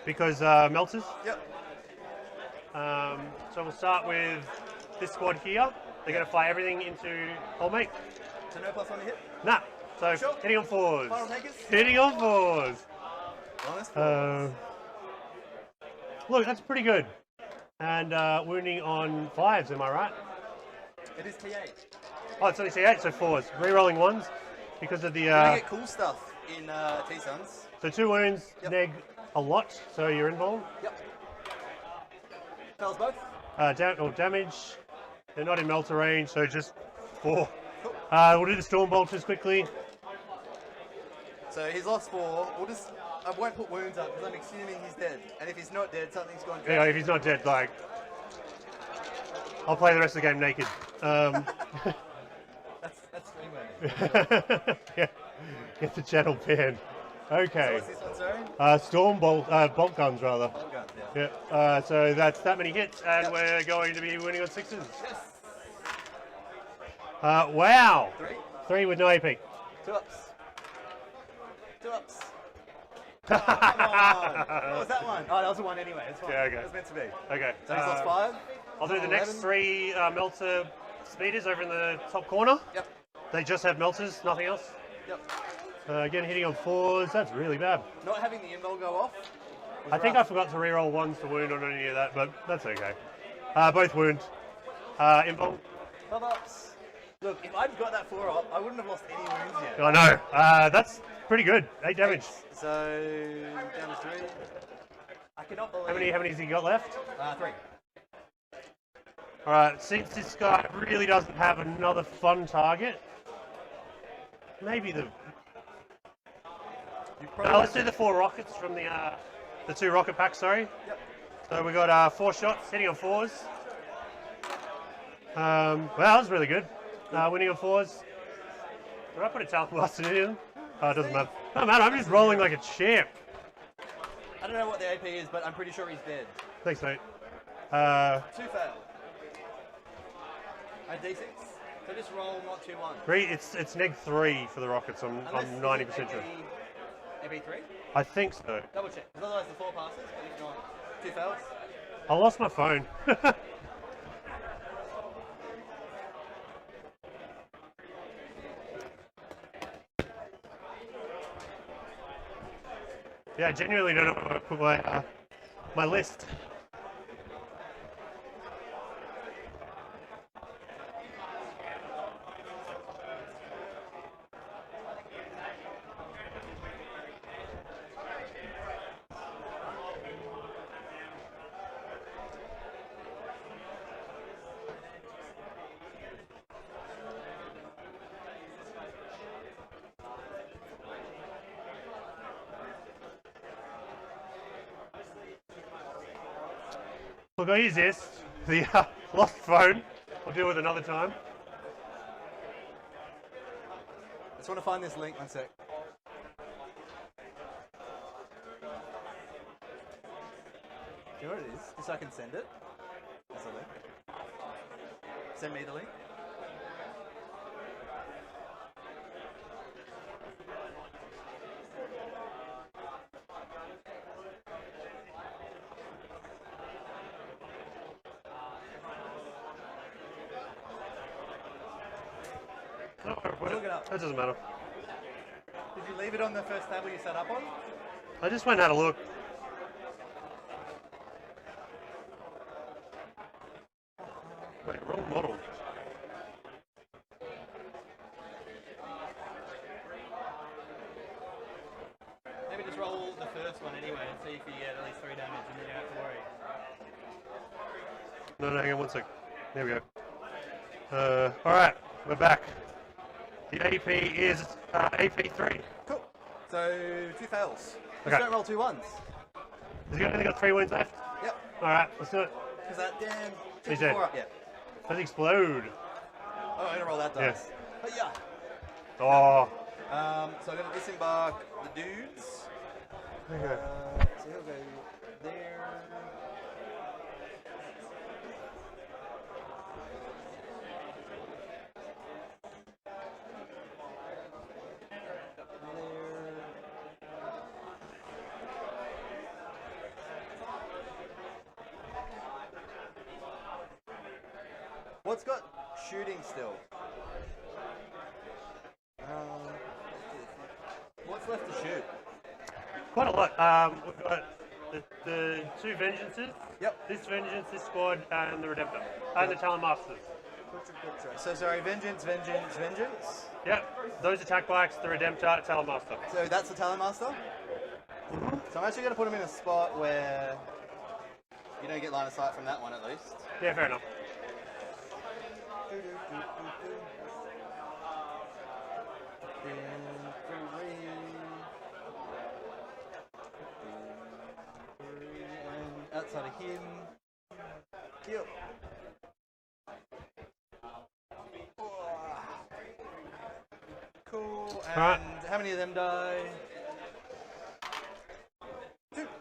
because melters. Yep. So we'll start with this squad here. They're going to fire everything into old mate. So no +1 to hit? Nah. So Sure. hitting on 4s. Final takers? Hitting on 4s. Bonus 4. Look, that's pretty good. And wounding on 5s, am I right? It is T8. Oh, it's only T8, so 4s. Rerolling 1s because of the... You're going to get cool stuff in T-Suns. So 2 wounds, Yep. neg a lot, so you're invuln. Yep. Fails both. Damage. They're not in melter range, so just 4. Cool. We'll do the storm bolters quickly. So he's lost 4. We'll just... I won't put wounds up because I'm assuming he's dead. And if he's not dead, something's gone Yeah, if he's not dead, like... I'll play the rest of the game naked. That's stream. Yeah. Get the channel banned. So Okay. what's this one, sorry? Storm bolt guns rather. Bolt guns, yeah. Yeah. So that's that many hits, and we're going to be winning on 6s. Yes. Wow. 3. 3 with no AP. 2 ups. 2 ups. Oh, come on. What was that one? Oh, that was the one anyway. It's fine. Yeah, okay. It was meant to be. Okay. So he's lost 5. I'll do the next 3 melter speeders over in the top corner. Yep. They just have melters, nothing else. Yep. Again, hitting on 4s, that's really bad. Not having the invul go off. I think I forgot to reroll 1s to wound on any of that, but that's okay. Both wound. Invul. 5 ups. Look, if I'd got that 4 up, I wouldn't have lost any wounds yet. I know. That's pretty good. 8 damage. So, down to 3. I cannot believe... How many has he got left? 3. Alright, since this guy really doesn't have another fun target, maybe the... let's do the 4 rockets from the 2 rocket packs, sorry. Yep. So we got 4 shots, hitting on 4s. Well, that was really good. Winning on 4s. Did I put a talent blaster in him? Oh, it doesn't matter. No matter, I'm just rolling like a champ. I don't know what the AP is, but I'm pretty sure he's dead. Thanks, mate. 2 fail. D6. So just roll not 2 1s. It's neg 3 for the rockets. I'm 90% sure. AP 3? I think so. Double check. Because otherwise the 4 passes, but if not, 2 fails. I lost my phone. Yeah, I genuinely don't know where to put my list. Look, I use this, the lost phone. I'll deal with another time. I just want to find this link, 1 sec. Do you know what it is? Just so I can send it. As a link. Send me the link. Look it up. That doesn't matter. Did you leave it on the first table you set up on? I just went and had a look. Wait, wrong model. Maybe just roll the first one anyway and see if you get at least 3 damage and then you don't have to worry. No, hang on 1 sec. There we go. Alright, we're back. The AP is AP3. Cool. So 2 fails. Okay. Just don't roll 2 1s. Has he only got 3 wounds left? Yep. Alright, let's do it. Because that damn He's 2 dead. 4 up yet. Let's explode. Oh, I'm gonna roll that dice. But yeah. Oh. So I'm gonna disembark the dudes. Okay. So he'll go there. What's got shooting still? What's left to shoot? Quite a lot. We've got the 2 Vengeances. Yep. This Vengeance, this squad, and the Redemptor. And the Talon Masters. So sorry, vengeance. Yep. Those attack bikes, the Redemptor, Talon Master. So that's the Talon Master? So I'm actually going to put him in a spot where you don't get line of sight from that one at least. Yeah, fair enough. And outside of him. Yep. Cool. And Alright. how many of them die?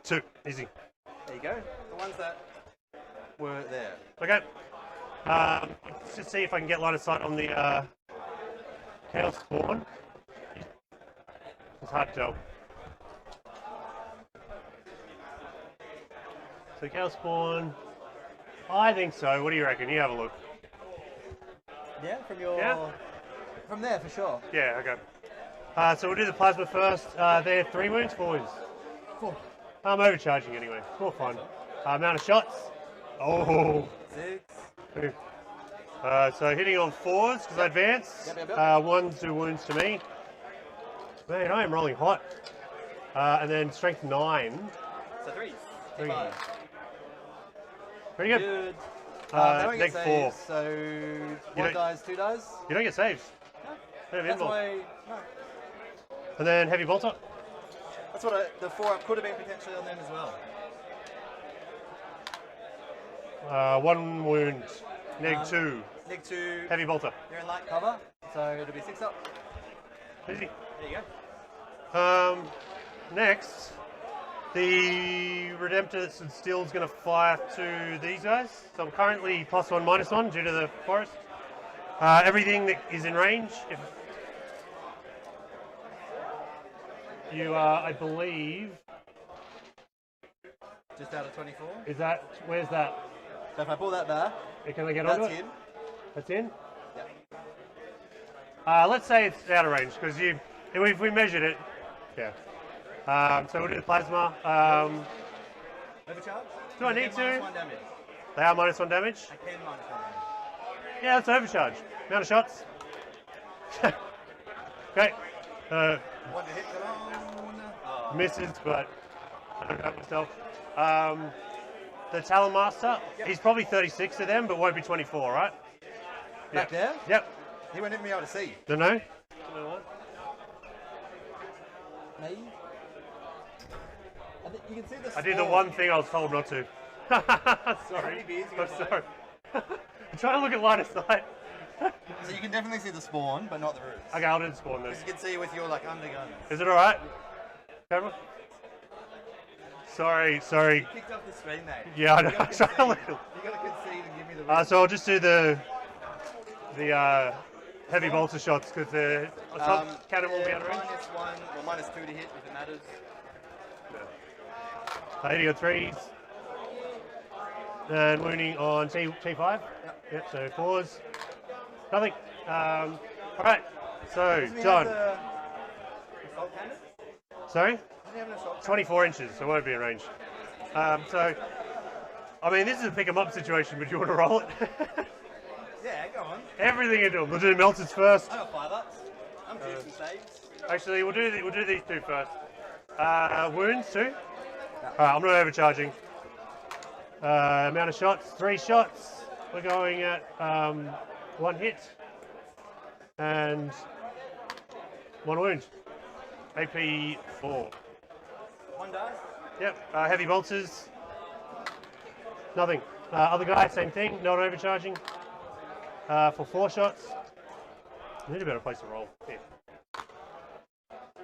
2. Easy. There you go. The ones that were there. Okay. Let's just see if I can get line of sight on the chaos spawn. It's hard to tell. So chaos spawn. I think so. What do you reckon? You have a look. Yeah, from your... Yeah? From there, for sure. Yeah, okay. So we'll do the plasma first. They're 3 wounds, 4 wounds. 4. I'm overcharging anyway. More fun. Amount of shots. Oh. 6. 2. So hitting on 4s because I advance. Yep. 1, 2 wounds to me. Man, I am rolling hot. And then strength 9. So 3s. 3. 5. Pretty good. Good. They don't neg get 4. saves, so You 1 don't- dies, 2 dies. You don't get saves. No. Don't have That's invul. why... No. And then heavy bolter. That's what the 4-up could have been potentially on them as well. 1 wound. Neg 2. Neg 2. Heavy bolter. They're in light cover, so it'll be 6 up. Easy. There you go. Next, the Redemptor still is going to fire to these guys. So I'm currently +1, -1 due to the forest. Everything that is in range, if you are, I believe, Just out of 24. is that, where's that? So if I pull that back, Can I get that's onto it? in. That's in? Yeah. Let's say it's out of range, because if we measured it, yeah. So we'll do the plasma. Overcharge? Do I need Minus to? 1 damage. They are -1 damage. I can minus 1 damage. Yeah, that's overcharge. Amount of shots. Okay. 1 to hit, come on. Oh. Misses, but I don't have myself. The Talon Master, he's probably 36 of them, but won't be 24, right? Back there? Yep. He won't even be able to see. Don't know. Maybe? I think you can see the I did the spawn. one thing I was told not to. How Sorry. many beers you I'm got sorry. I'm trying to look at line of sight. So you can definitely see the spawn, but not the roots. Okay, I'll do the spawn then. Because you can see with your like undergun. Is it alright? Camera? Sorry. You kicked off the screen, mate. Yeah, I know. You I'm trying to look. gotta concede and give me the roots. So I'll just do the heavy bolter shots because the cannon will be out of range. -1 or -2 to hit if it matters. Hitting on 3s. And wounding on T5. Yep, so 4s. Nothing. Alright, so Doesn't he John. have the assault cannon? Sorry? Doesn't he have an assault cannon? 24 inches, so it won't be in range. So, I mean, this is a pick 'em up situation, but do you want to roll it? Yeah, go on. Everything into them. We'll do melters first. I got 5 ups. I'm due some saves. Actually, we'll do these two first. Wounds too. Alright, I'm not overcharging. Amount of shots, 3 shots. We're going at 1 hit and 1 wound. AP 4. 1 dice. Yep. Heavy bolters. Nothing. Other guy, same thing. Not overcharging. For 4 shots. I need a better place to roll. Here.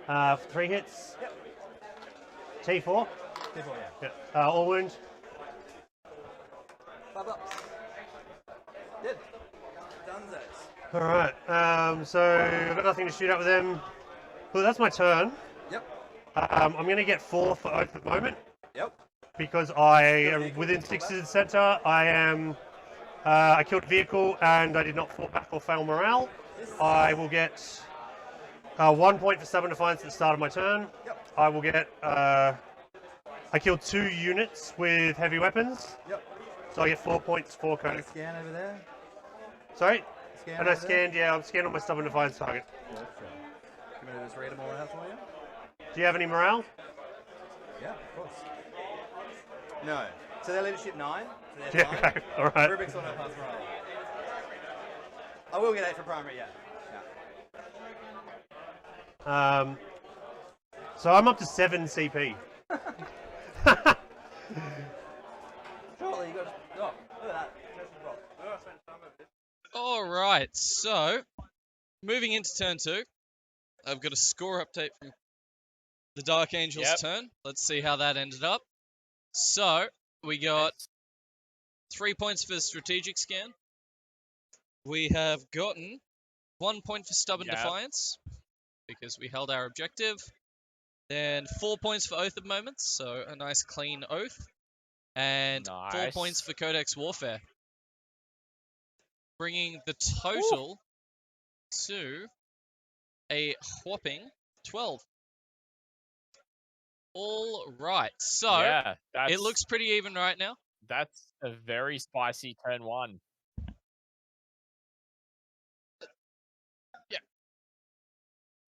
For 3 hits. Yep. T4. T4, yeah. Yep. All wound. 5 ups. Good. Dunzos. Alright. So I've got nothing to shoot at with them. Well, that's my turn. Yep. I'm going to get 4 for Oath at the moment. Yep. Because I am within 6 of the center. I am. I killed a vehicle and I did not fall back or fail morale. I will get 1 point for stubborn defiance at the start of my turn. Yep. I will get. I killed 2 units with heavy weapons, Yep. so I get 4 points for Got a coding. scan over there. Sorry? Scan And I over there. scanned, yeah, I'm scanned on my stubborn defiance target. Can we just read them all out for you? Do you have any morale? Yeah, of course. No. So they're leadership 9. So they're Yeah, 9. okay, alright. Rubik's on no pass morale. I will get 8 for primary, yeah. So I'm up to 7 CP. Surely you got. Oh, look at that. All right, so moving into turn 2, I've got a score update from the Dark Angels' Yep. turn. Let's see how that ended up. So we got Nice. 3 points for strategic scan. We have gotten 1 point for stubborn Yep. defiance because we held our objective. Then 4 points for oath of moments, so a nice clean oath, and 4 Nice. points for codex warfare, bringing the total to a whopping 12. All right, so Yeah, it looks pretty even right now. that's a very spicy turn 1.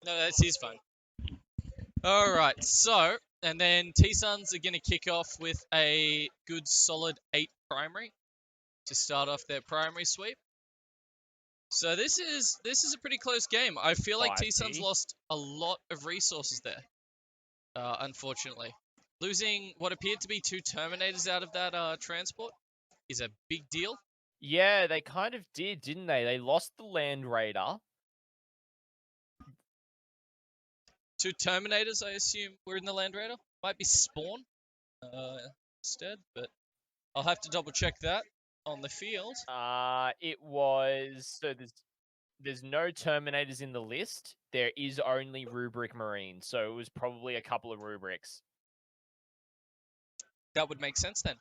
No, that's his phone. All right, so, and then T-Suns are going to kick off with a good solid 8 primary to start off their primary sweep. So this is a pretty close game. I feel like T-Suns Spicy. lost a lot of resources there, unfortunately. Losing what appeared to be 2 Terminators out of that transport is a big deal. Yeah, they kind of did, didn't they? They lost the Land Raider. 2 Terminators, I assume, were in the Land Raider. Might be Spawn instead, but I'll have to double check that on the field. It was so there's no Terminators in the list. There is only Rubric Marine, so it was probably a couple of Rubrics. That would make sense then.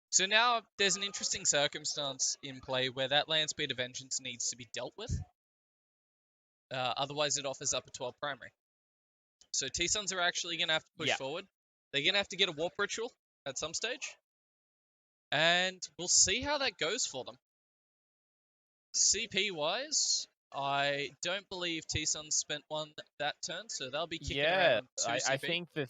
So now there's an interesting circumstance in play where that land speed of vengeance needs to be dealt with. Otherwise, it offers up a 12 primary. So T-Suns are actually going to have to push forward. They're going to have to get a warp ritual at some stage. And we'll see how that goes for them. CP-wise, I don't believe T-Suns spent one that turn, so they'll be kicking around 2 CP. I think the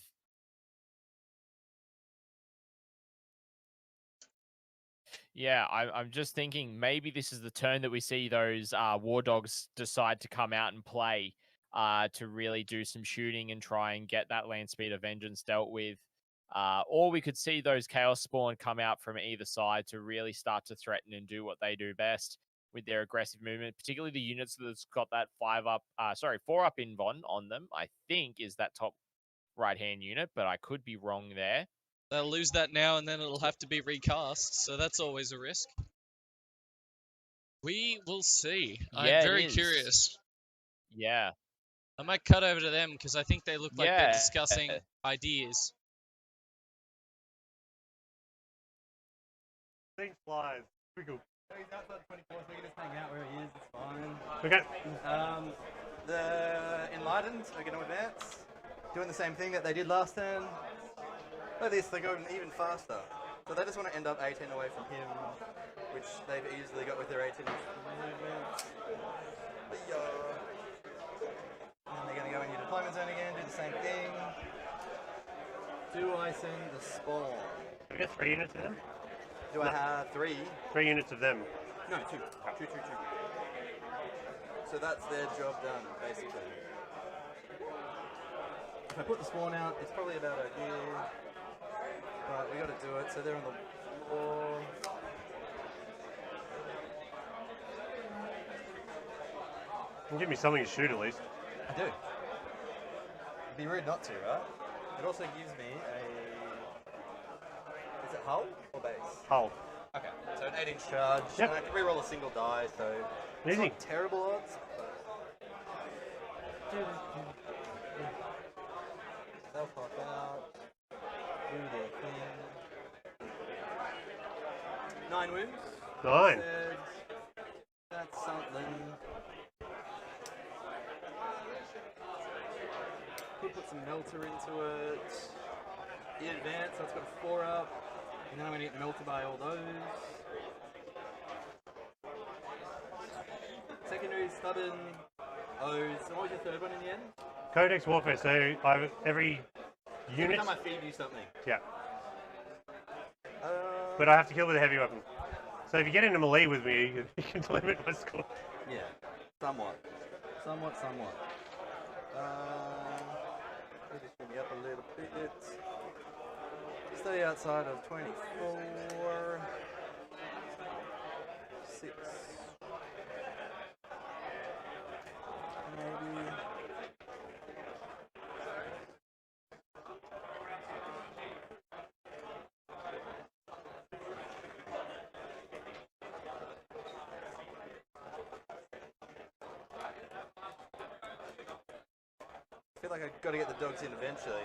Yeah, I'm just thinking maybe this is the turn that we see those War Dogs decide to come out and play to really do some shooting and try and get that land speed of vengeance dealt with. Or we could see those Chaos Spawn come out from either side to really start to threaten and do what they do best with their aggressive movement, particularly the units that's got that 4-up invon on them, I think is that top right-hand unit, but I could be wrong there. They'll lose that now, and then it'll have to be recast, so that's always a risk. We will see. Yeah, I'm very curious. Yeah. I might cut over to them, because I think they look like they're discussing ideas. Things flies. Pretty cool. He's outside 24, so we can just hang out where he is, it's fine. Okay. The Enlightened are going to advance, doing the same thing that they did last turn. Look at this, they're going even faster. So they just want to end up 18 away from him, which they've easily got with their 18 movement. And they're going to go in your deployment zone again, do the same thing. Do I send the spawn? I got 3 units of them? Do I have 3? 3 units of them. No, 2. 2. So that's their job done, basically. If I put the spawn out, it's probably about here. But we got to do it, so they're on the floor. You can give me something to shoot at least. I do. It'd be rude not to, right? It also gives me a... Is it hull or base? Hull. Okay, so an 8-inch charge. Yep. And I can reroll a single die, so... It's Easy. not terrible odds, but... They'll pop out. Do their thing. 9 wounds. 9. Said, that's something. Could put some melter into it. In advance, so it's got a 4-up. And then I'm going to get melted by all those. Secondary, stubborn, O's. And what was your third one in the end? Codex Warfare, so every unit... Every time I feed you something. Yeah. But I have to kill with a heavy weapon. So if you get into melee with me, you can limit my score. Yeah, somewhat. Somewhat. Just bring me up a little bit. Stay outside of 24. 6. Maybe. I feel like I've got to get the dogs in eventually.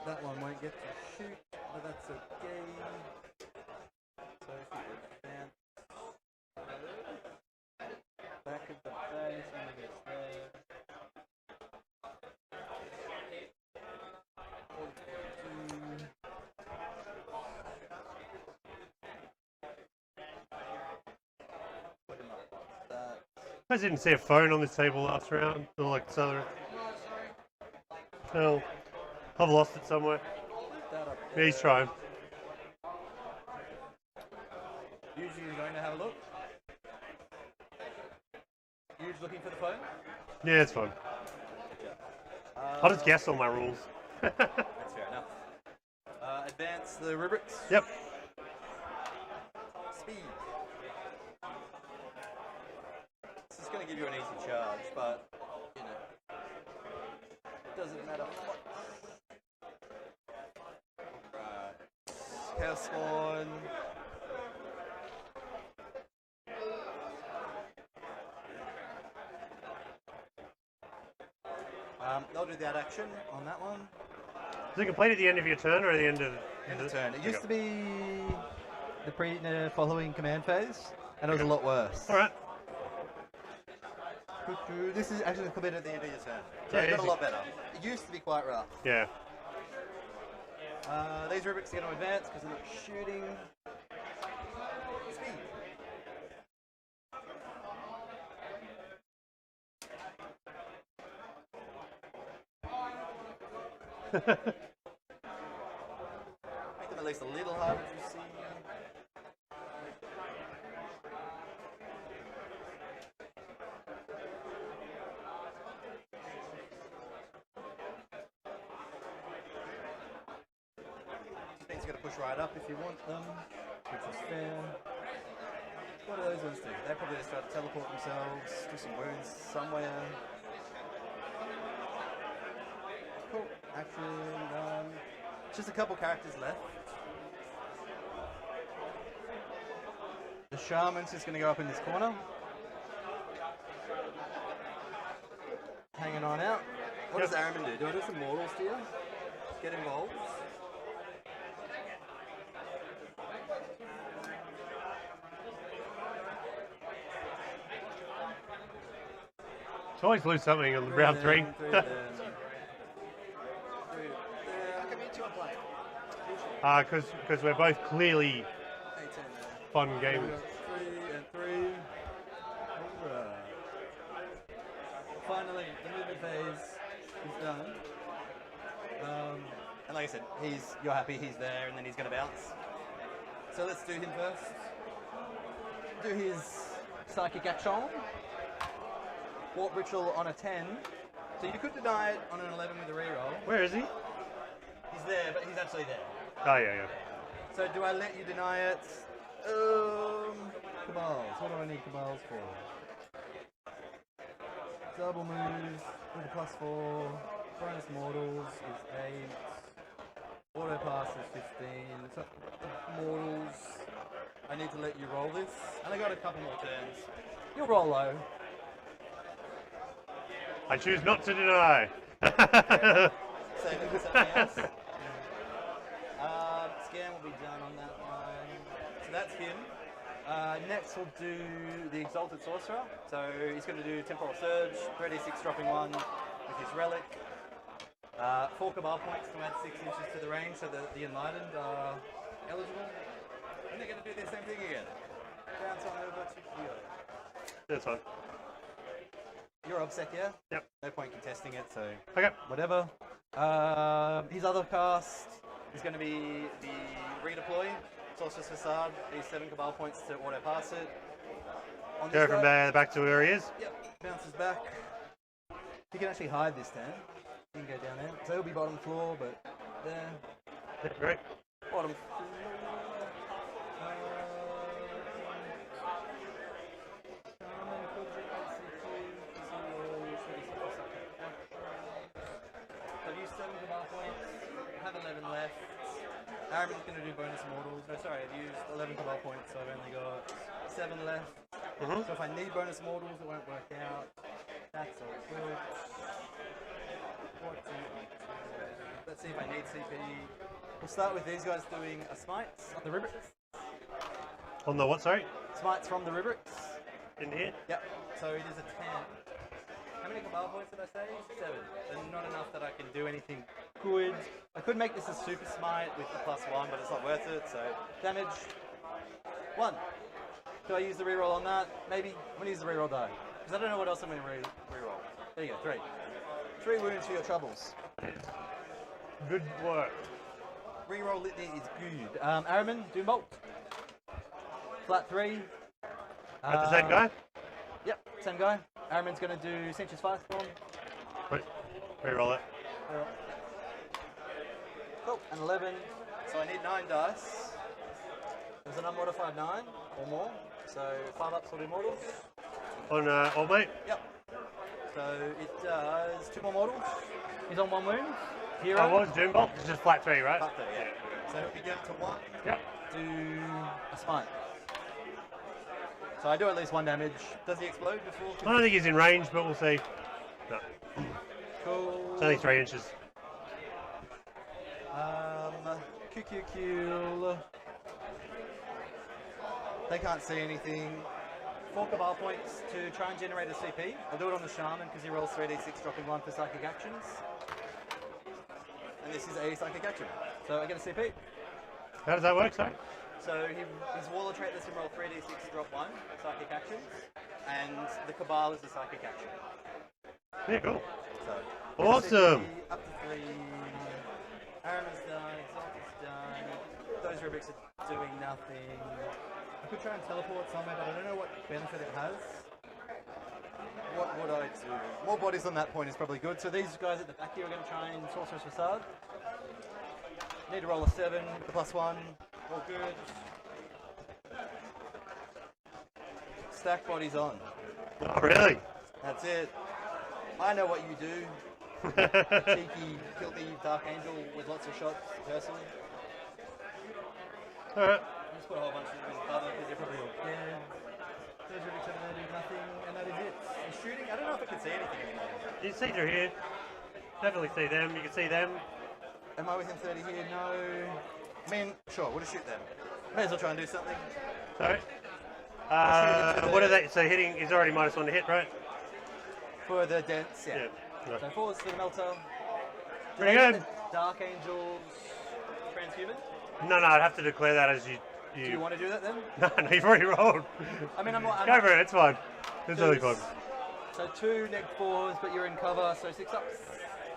That one won't get to shoot, but that's okay. So if you advance back of the base, and it gets there. Put him up like that. I didn't see a phone on this table last round. Or like this other. Hell, I've lost it somewhere. That up Yeah, he's trying. Usually you're going to have a look. Usually looking for the phone. Yeah, it's fine. I'll just guess all my rules. That's fair enough. Advance the rubrics. Yep. Speed. This is going to give you an easy charge, but you know, it doesn't matter much. Right. Chaos Spawn. They'll do that action on that one. Is it complete at the end of your turn or at the end of End of turn. It used to be the following command phase, and it was a lot worse. Alright. This is actually completed at the end of your turn. So Yeah, it got a easy. lot better. It used to be quite rough. Yeah. These rubrics are going to advance because they're not shooting. Speed. Make them at least a little harder to see. Things are going to push right up if you want them, which is fair. What do those ones do? They probably just try to teleport themselves, do some wounds somewhere. Cool. Action done. Just a couple characters left. The Shaman's just going to go up in this corner. Hanging on out. What does Armour do? Do I do some mortals here? Get involved? You always lose something in round three. Because we're both clearly fun games. 3 and 3. Alright. Finally, the movement phase is done. And like I said, you're happy he's there, and then he's going to bounce. So let's do him first. Do his psychic action. Warp ritual on a 10. So you could deny it on an 11 with a reroll. Where is he? He's there, but he's actually there. Oh, yeah. So do I let you deny it? Cabals. What do I need cabals for? Double moves with a +4. Bonus mortals is 8. Auto pass is 15. So mortals, I need to let you roll this. And I got a couple more turns. You'll roll low. I choose not to deny. Save it for something else. Scan will be done on that one. So that's him. Next we'll do the Exalted Sorcerer. So he's going to do Temporal Surge, 3d6 dropping 1 with his Relic. 4 Cabal points to add 6 inches to the range so that the Enlightened are eligible. And they're going to do the same thing again. Bounce on over to Kyo. That's fine. You're Obsec, yeah? Yep. No point contesting it, so Okay. whatever. His other cast is going to be the Redeploy, Sorcerer's Facade, these 7 Cabal points to auto pass it. On Go this from guy- there back to where he is. Yep, bounces back. He can actually hide this turn. He can go down there. So he'll be bottom floor, but there. Yeah, great. Bottom floor. I've used 7 Cabal points. Have have 11 left. Armon's going to do bonus mortals. No, sorry, I've used 11 cabal points, so I've only got 7 left. So if I need bonus mortals, it won't work out. That's all good. What do I do? Let's see if I need CP. We'll start with these guys doing a smites on the Rubrics. On the what, sorry? Smites from the Rubrics. In here? Yep. So it is a 10. How many cabal points did I say? 7. So not enough that I can do anything good. I could make this a super smite with the +1, but it's not worth it. So damage 1. Do I use the reroll on that? Maybe. I'm going to use the reroll die. Because I don't know what else I'm going to reroll. There you go, 3. 3 wounds for your troubles. Good work. Reroll litany is good. Araman, do bolt. Flat 3. At the same guy? Yep, same guy. Araman's going to do Cinch's Firestorm. Wait, reroll it. Cool, and 11. So I need 9 dice. There's an unmodified 9 or more. So 5 ups will do mortals. On old mate? Yep. So it does 2 more mortals. He's on 1 wound. Hero. Oh, what was Doom Bolt? It's just flat 3, right? Flat 3, yeah. So if we get to 1, Yep. do a smite. So I do at least 1 damage. Does he explode before? I don't think he's in range, but we'll see. No. Cool. It's only 3 inches. QQQ. They can't see anything. 4 cabal points to try and generate a CP. I'll do it on the Shaman because he rolls 3d6, dropping 1 for psychic actions. And this is a psychic action. So I get a CP. How does that work, sorry? So his Waller trait lets him roll 3d6, drop 1 psychic actions. And the Cabal is the psychic action. Yeah, cool. So Awesome. CP up to 3. Araman's done, Exalted's done. Those rubrics are doing nothing. I could try and teleport somewhere, but I don't know what benefit it has. What would I do? More bodies on that point is probably good. So these guys at the back here are going to try and Sorcerer's Facade. Need to roll a 7 with the +1. All good. Stack bodies on. Oh, really? That's it. I know what you do. Cheeky, guilty Dark Angel with lots of shots, personally. Alright. Just put a whole bunch of them in cover because they're probably all dead. Those rubrics over there do nothing, and that is it. The shooting, I don't know if I can see anything anymore. You can see through here. Definitely see them. You can see them. Am I within 30 here? No. I mean, sure, we'll just shoot them. May as well try and do something. Sorry? What are they? So hitting is already -1 to hit, right? For the dents, yeah. Yeah. So 4s for the melter. Pretty good. Dark Angels transhuman. No, I'd have to declare that as you. Do you want to do that then? No, you've already rolled. I mean, I'm Go for it. It's fine. It's totally fine. So 2 -4s, but you're in cover, so 6 ups.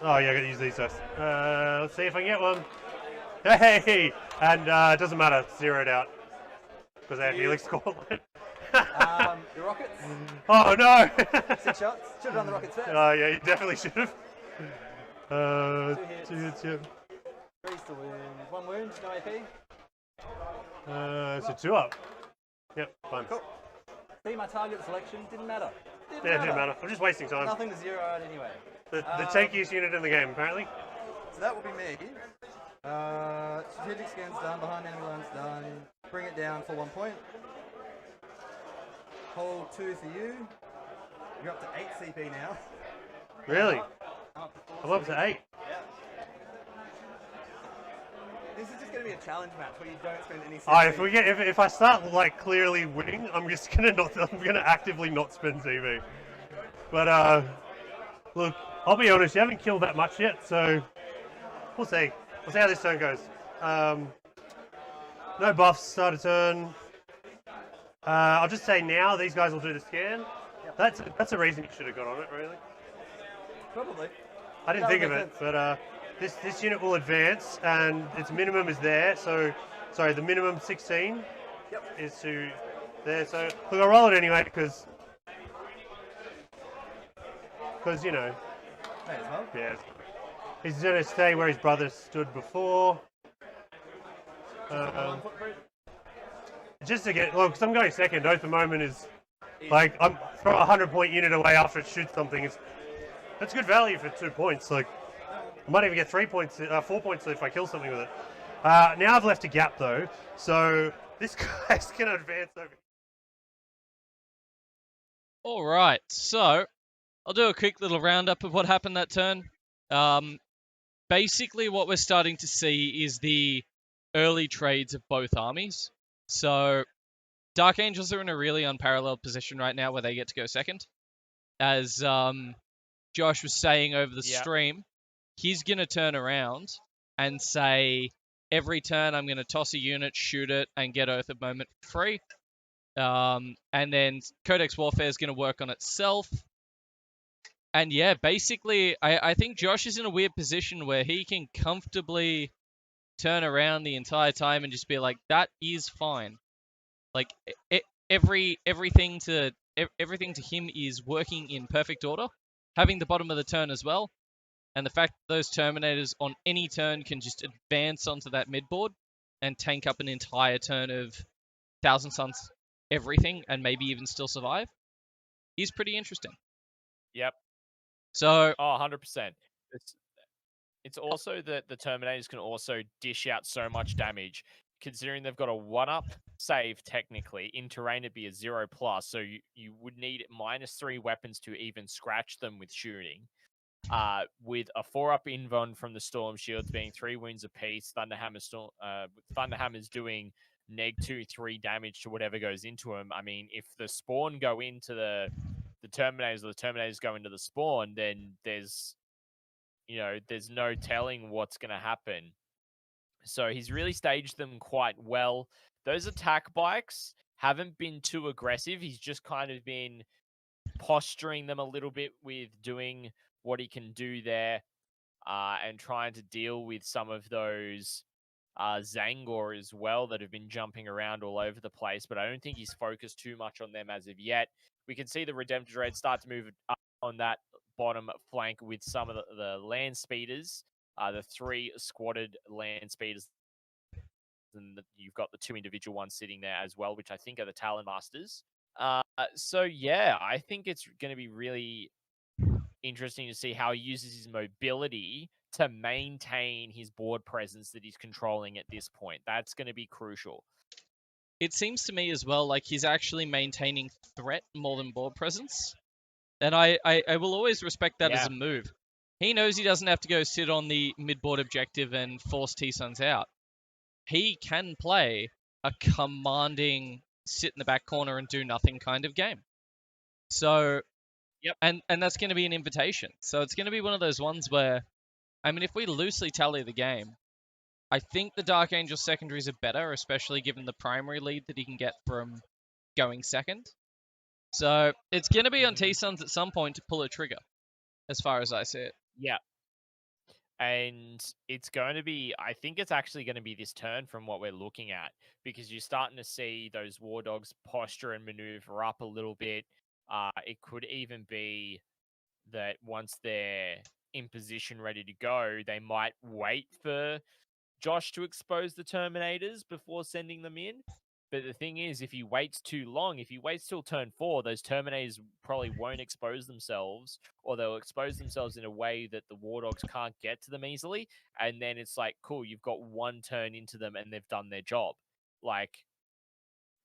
Oh yeah, I gotta use these dice. Let's see if I can get one. Hey, and it doesn't matter. Zeroed out because they have Helix Gauntlet. The rockets. Oh no! 6 shots. Should have done the rockets first. Oh yeah, you definitely should have. 2 hits. Yeah. 3's to wound. 1 wound, no AP. So 2 up. Yep, fine. Cool. See, my target selection didn't matter. Yeah, it didn't matter. I'm just wasting time. Nothing to zero out anyway. The tankiest unit in the game, apparently. So that will be me. Strategic scan's done, behind enemy lines done. Bring it down for 1 point. Hold 2 for you. You're up to 8 CP now. Really? I'm up to 4 I'm up to 8. Yeah. This is just going to be a challenge match where you don't spend any CP. Alright, if I start like clearly winning, I'm just gonna actively not spend CV. But look, I'll be honest, you haven't killed that much yet, so we'll see. We'll see how this turn goes. No buffs, start a turn. I'll just say now these guys will do the scan. Yep. That's a reason you should have got on it, really. Probably. I didn't think of it, but this unit will advance, and its minimum is there. So, sorry, the minimum 16 is to there. So, look, I'll roll it anyway because you know. May as well. Yeah. He's going to stay where his brother stood before. Just to get, well, because I'm going second. Oath of Moment is like I'm from a 100-point unit away after it shoots something. That's good value for 2 points. Like, I might even get 3 points, 4 points if I kill something with it. Now I've left a gap though, so this guy's going to advance over. All right, so I'll do a quick little roundup of what happened that turn. Basically, what we're starting to see is the early trades of both armies. So Dark Angels are in a really unparalleled position right now where they get to go second. As Josh was saying over the stream, he's going to turn around and say, every turn I'm going to toss a unit, shoot it, and get Oath of Moment for free. And then Codex Warfare is going to work on itself. And yeah, basically, I think Josh is in a weird position where he can comfortably turn around the entire time and just be like, that is fine. Like, everything to him is working in perfect order. Having the bottom of the turn as well. And the fact that those Terminators on any turn can just advance onto that midboard and tank up an entire turn of Thousand Suns everything and maybe even still survive is pretty interesting. Yep. So... Oh, 100%. It's also that the Terminators can also dish out so much damage, considering they've got a 1-up save technically. In terrain, it'd be a 0+, so you would need -3 weapons to even scratch them with shooting. With a 4-up invuln from the Storm Shields being 3 wounds apiece, Thunderhammer's doing -2/3 damage to whatever goes into them. I mean, if the spawn go into the Terminators or the Terminators go into the spawn, then there's no telling what's going to happen. So he's really staged them quite well. Those attack bikes haven't been too aggressive. He's just kind of been posturing them a little bit with doing what he can do there and trying to deal with some of those Zangor as well that have been jumping around all over the place. But I don't think he's focused too much on them as of yet. We can see the Redemptor Dread start to move up on that bottom flank with some of the land speeders, the 3 squatted land speeders, and you've got the 2 individual ones sitting there as well, which I think are the Talon Masters. So yeah, I think it's going to be really interesting to see how he uses his mobility to maintain his board presence that he's controlling at this point. That's going to be crucial. It seems to me as well like he's actually maintaining threat more than board presence. And I will always respect that as a move. He knows he doesn't have to go sit on the mid-board objective and force T-Suns out. He can play a commanding sit in the back corner and do nothing kind of game. So, and that's going to be an invitation. So it's going to be one of those ones where, I mean, if we loosely tally the game, I think the Dark Angel secondaries are better, especially given the primary lead that he can get from going second. So it's going to be on T-Suns at some point to pull a trigger, as far as I see it. Yeah. And it's going to be, I think it's actually going to be this turn from what we're looking at, because you're starting to see those War Dogs posture and maneuver up a little bit. It could even be that once they're in position ready to go, they might wait for Josh to expose the Terminators before sending them in. But the thing is, if he waits too long, if he waits till turn 4, those Terminators probably won't expose themselves, or they'll expose themselves in a way that the War Dogs can't get to them easily. And then it's like, cool, you've got 1 turn into them and they've done their job. Like,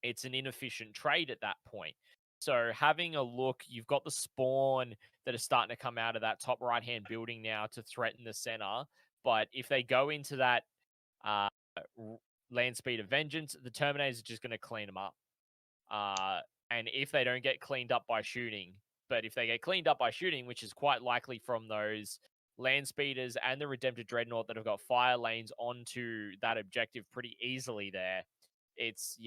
it's an inefficient trade at that point. So having a look, you've got the spawn that are starting to come out of that top right-hand building now to threaten the center. But if they go into that land speed of vengeance, the Terminators are just going to clean them up. And if they don't get cleaned up by shooting, but if they get cleaned up by shooting, which is quite likely from those land speeders and the Redemptor Dreadnought that have got fire lanes onto that objective pretty easily there, it's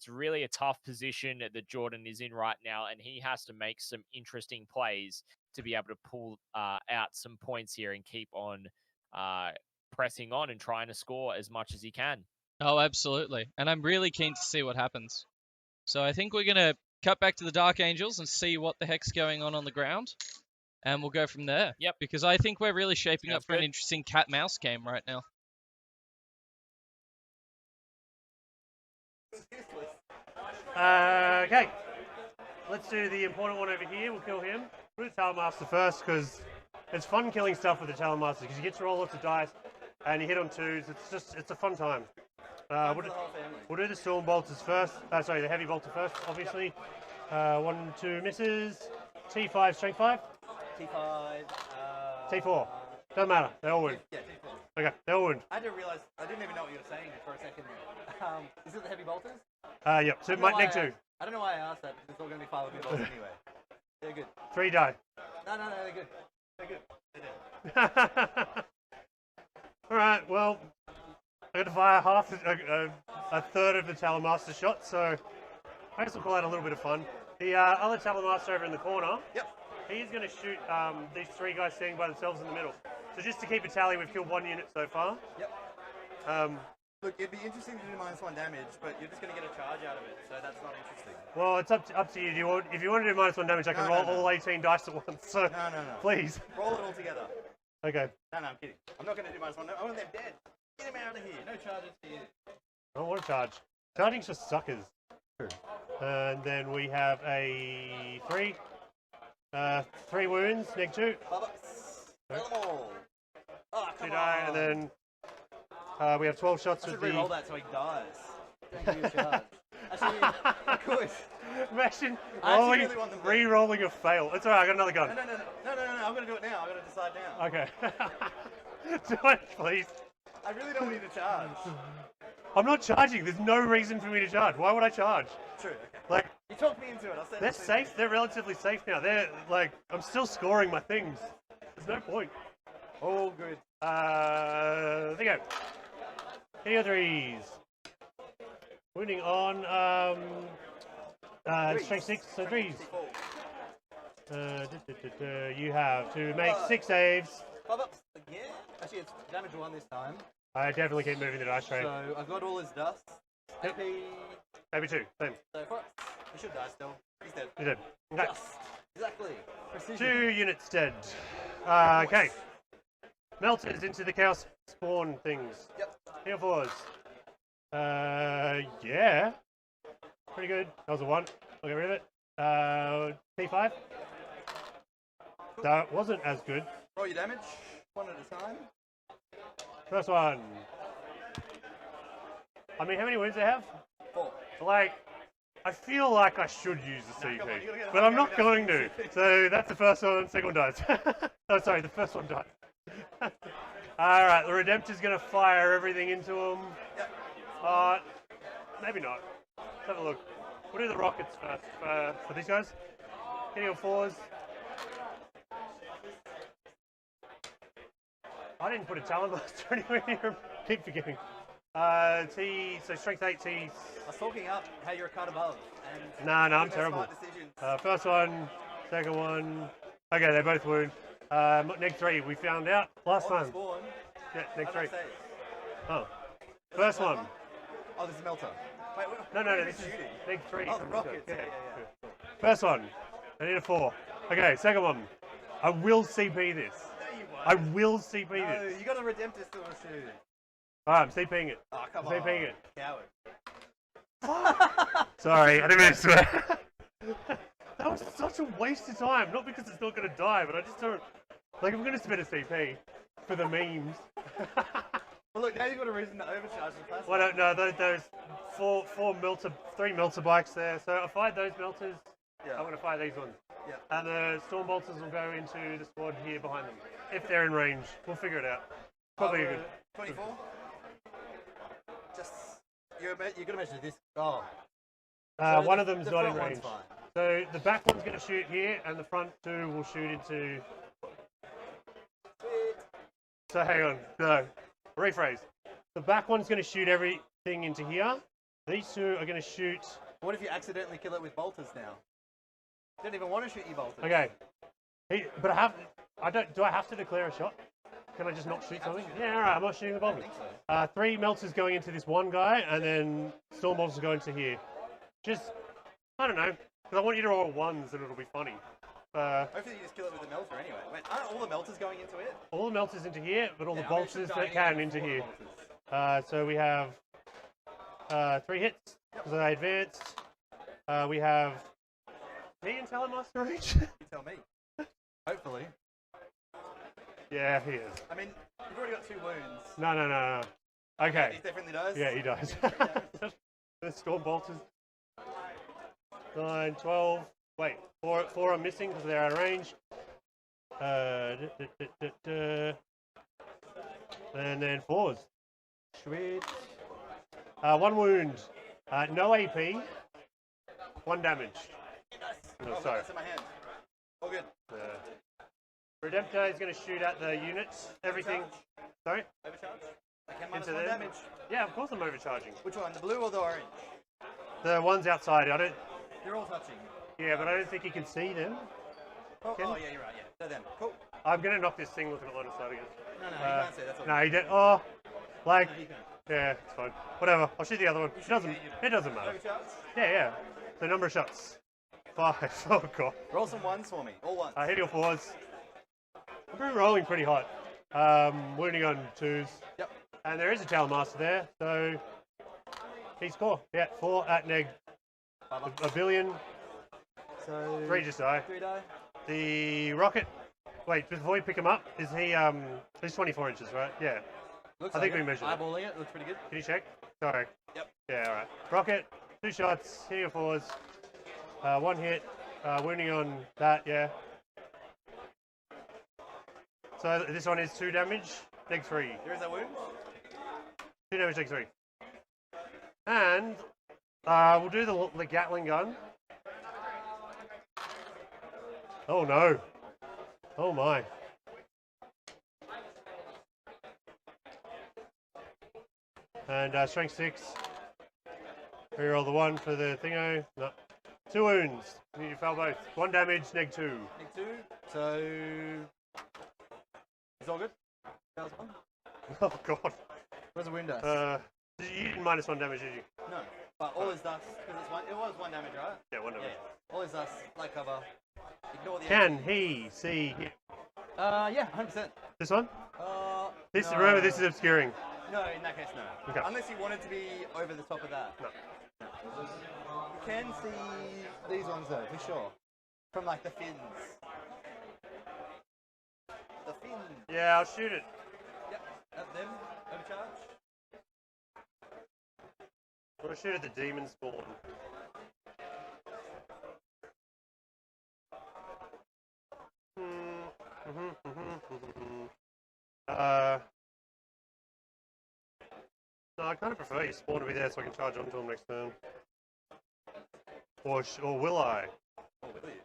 really a tough position that Jordan is in right now, and he has to make some interesting plays to be able to pull out some points here and keep on pressing on and trying to score as much as he can. Oh, absolutely. And I'm really keen to see what happens. So I think we're going to cut back to the Dark Angels and see what the heck's going on the ground. And we'll go from there. Yep. Because I think we're really shaping up for an interesting cat-mouse game right now. Okay. Let's do the important one over here. We'll kill him. We'll do Talmaster first, because it's fun killing stuff with the Talonmasters because you get to roll lots of dice and you hit on 2s. It's a fun time. We'll do the Storm Bolters first. Sorry, the Heavy Bolter first, obviously. 1, 2 misses. T5, Strength 5? T5. T4. Doesn't matter. They all wound. Yeah, T4. Okay, they all wound. I didn't realise. I didn't even know what you were saying for a second there. Is it the Heavy Bolters? Yep. So my next 2. I don't know why I asked that because it's all going to be 5 Heavy Bolters anyway. They're good. 3 die. No, they're good. They're good. They're dead. Alright, well, I got to fire a third of the Talonmaster shot, so I guess we'll call that a little bit of fun. The other Talonmaster over in the corner, he's going to shoot these 3 guys standing by themselves in the middle. So just to keep a tally, we've killed 1 unit so far. Yep. Look, it'd be interesting to do -1 damage, but you're just going to get a charge out of it, so that's not interesting. Well, it's up to you. If you want to do -1 damage, I can roll all 18 dice at once. So No. Please. Roll it all together. Okay. No, I'm kidding. I'm not going to do -1. I want them dead. Get him out of here. No charges for you. I don't want to charge. Charging's just suckers. And then we have a 3. 3 wounds, -2. Bubba. Kill them all. Oh, come 2 die, on. and then we have 12 shots I with should the... re-roll that so he dies. Don't give you a charge. Actually, I could. Imagine I actually really want them dead. re-rolling a fail. It's alright, I got another gun. No. I'm going to do it now. I'm going to decide now. Okay. Do it, please. I really don't need to charge. I'm not charging. There's no reason for me to charge. Why would I charge? True, okay. Like, You talked me into it. I'll say they're safe. They're relatively safe now. They're, like, I'm still scoring my things. There's no point. All good. There you go. Any other threes? Wounding on, strength 6, so 3s. You have to make 6 saves. 5 ups again. Actually, it's damage 1 this time. I definitely keep moving the dice tray. So I got all his dust. Yep. AP. Maybe 2, same. So 4 ups. He should die still. He's dead. You did. Okay. Just. Exactly. Precision. 2 units dead. Okay. Melters into the chaos spawn things. Yep. Here 4s. Yeah. Pretty good. That was a 1. I'll get rid of it. P5. That wasn't as good. Roll your damage. 1 at a time. First one. I mean, how many wounds do they have? 4. Like, I feel like I should use the No, come on, CP, you gotta get but I'm a not high going damage to. CP. So that's the first one, second one dies. Oh, sorry, the first one died. Alright, the Redemptor's going to fire everything into him. Yep. Maybe not. Let's have a look. We'll do the rockets first for these guys. Hitting on 4s. I didn't put a Talonmaster anywhere near him. Keep forgetting. So strength 8 T. I was talking up how you're a cut above. And No, I'm doing terrible. smart decisions. First one, second one. Okay, they both wound. Neg 3, we found out last On the time. spawn. Yeah, Neg How 3. did I say? Oh. Is First it that one. Oh, this is Melter. Wait, No, what are this is shooting? Neg 3. Oh, the rockets. Yeah. First one. I need a 4. Okay, second one. I will CP this. No, you won't. I will CP No, this. you got a Redemptor still to shoot. Alright, I'm CPing it. Oh, come on. CPing it. Coward. Sorry, I didn't mean to swear. That was such a waste of time. Not because it's not going to die, but I just don't... Like, I'm going to spend a CP for the memes. Well, look, now you've got a reason to overcharge the plastic. Well, no, those three melter bikes there. So I fired those melters. Yeah. I'm going to fire these ones. Yeah. And the storm bolters will go into the squad here behind them. If they're in range. We'll figure it out. Probably a good. 24? Just... You're going to measure this. Oh. So one the- of them's the not in front range. one's fine. So the back one's going to shoot here, and the front 2 will shoot into... Sweet. So hang on. No. Rephrase. The back one's going to shoot everything into here. These 2 are going to shoot... What if you accidentally kill it with bolters now? You don't even want to shoot your bolters. Okay. But do I have to declare a shot? Can I just not shoot something? Yeah, alright, I'm not shooting the I bolters. think so. 3 melters going into this one guy, and then storm bolters go into here. Just, I don't know, because I want you to roll 1s and it'll be funny. Hopefully you just kill it with the melter anyway. Wait, aren't all the melters going into it? All the melters into here, but all the Yeah, I mean, it should bolters die that can anyway into before here. the bolters. So we have 3 hits, because I advanced. We have me and Talonmaster range. You tell me. Hopefully. Yeah, he is. I mean, you've already got 2 wounds. No. Okay. He definitely does. Yeah, he does. The storm bolters. 9, 12. Wait, 4 are missing because they're out of range. And then 4s. Sweet. 1 wound. No AP. 1 damage. No, Oh, sorry. that's in my hand. All good. Redemptor is going to shoot at the units. Everything. Sorry? Overcharge? I can minus Into 1 them? damage. Yeah, of course I'm overcharging. Which one? The blue or the orange? The ones outside, I don't. They're all touching. Yeah, but I don't think you can see them. Oh, Can- yeah, you're right. Yeah, they're them. Cool. I'm going to knock this thing looking at line of sight again. No, you can't see. That's all. No, he did. Oh, like, No, you can't. yeah, it's fine. Whatever. I'll shoot the other one. It doesn't. It doesn't matter. Overcharge? Yeah. So number of shots. 5. Oh god. Roll some 1s for me. All 1s. Hit your 4s. I'm pretty rolling pretty hot. Wounding on 2s. Yep. And there is a Talonmaster there, so he score. Yeah, 4 at neg. 5 A billion. So 3 just die. 3 die. The rocket. Wait, before we pick him up, is he he's 24 inches, right? Yeah. Looks I think like we measured it. Eyeballing it. Looks pretty good. Can you check? Sorry. Yep. Yeah, alright. Rocket, 2 shots, hitting your 4s. 1 hit, wounding on that, yeah. So this one is 2 damage, neg 3. There is a wound. 2 damage, neg 3. And we'll do the Gatling gun. Oh no. Oh my. And strength 6. Reroll the 1 for the thingo. No. 2 wounds. You fell both. 1 damage, neg 2. Neg 2. So it's all good. That was 1. Oh god. Where's the wound dice? You didn't minus 1 damage, did you? No. But all his dust, because it's 1. It was 1 damage, right? Yeah, 1 damage. Yeah. All his dust, light cover. Ignore the. Can he see him? Yeah, 100%. This one? No. Remember, this is obscuring. No, in that case, no. Okay. Unless you wanted to be over the top of that. No. You can see these ones though, for sure. From like the fins. The fins. Yeah, I'll shoot it. Yep, at them. Overcharge. I'll shoot at the demon spawn. No, I kind of prefer you spawn to be there so I can charge onto him next turn. Or will I? Oh, will you?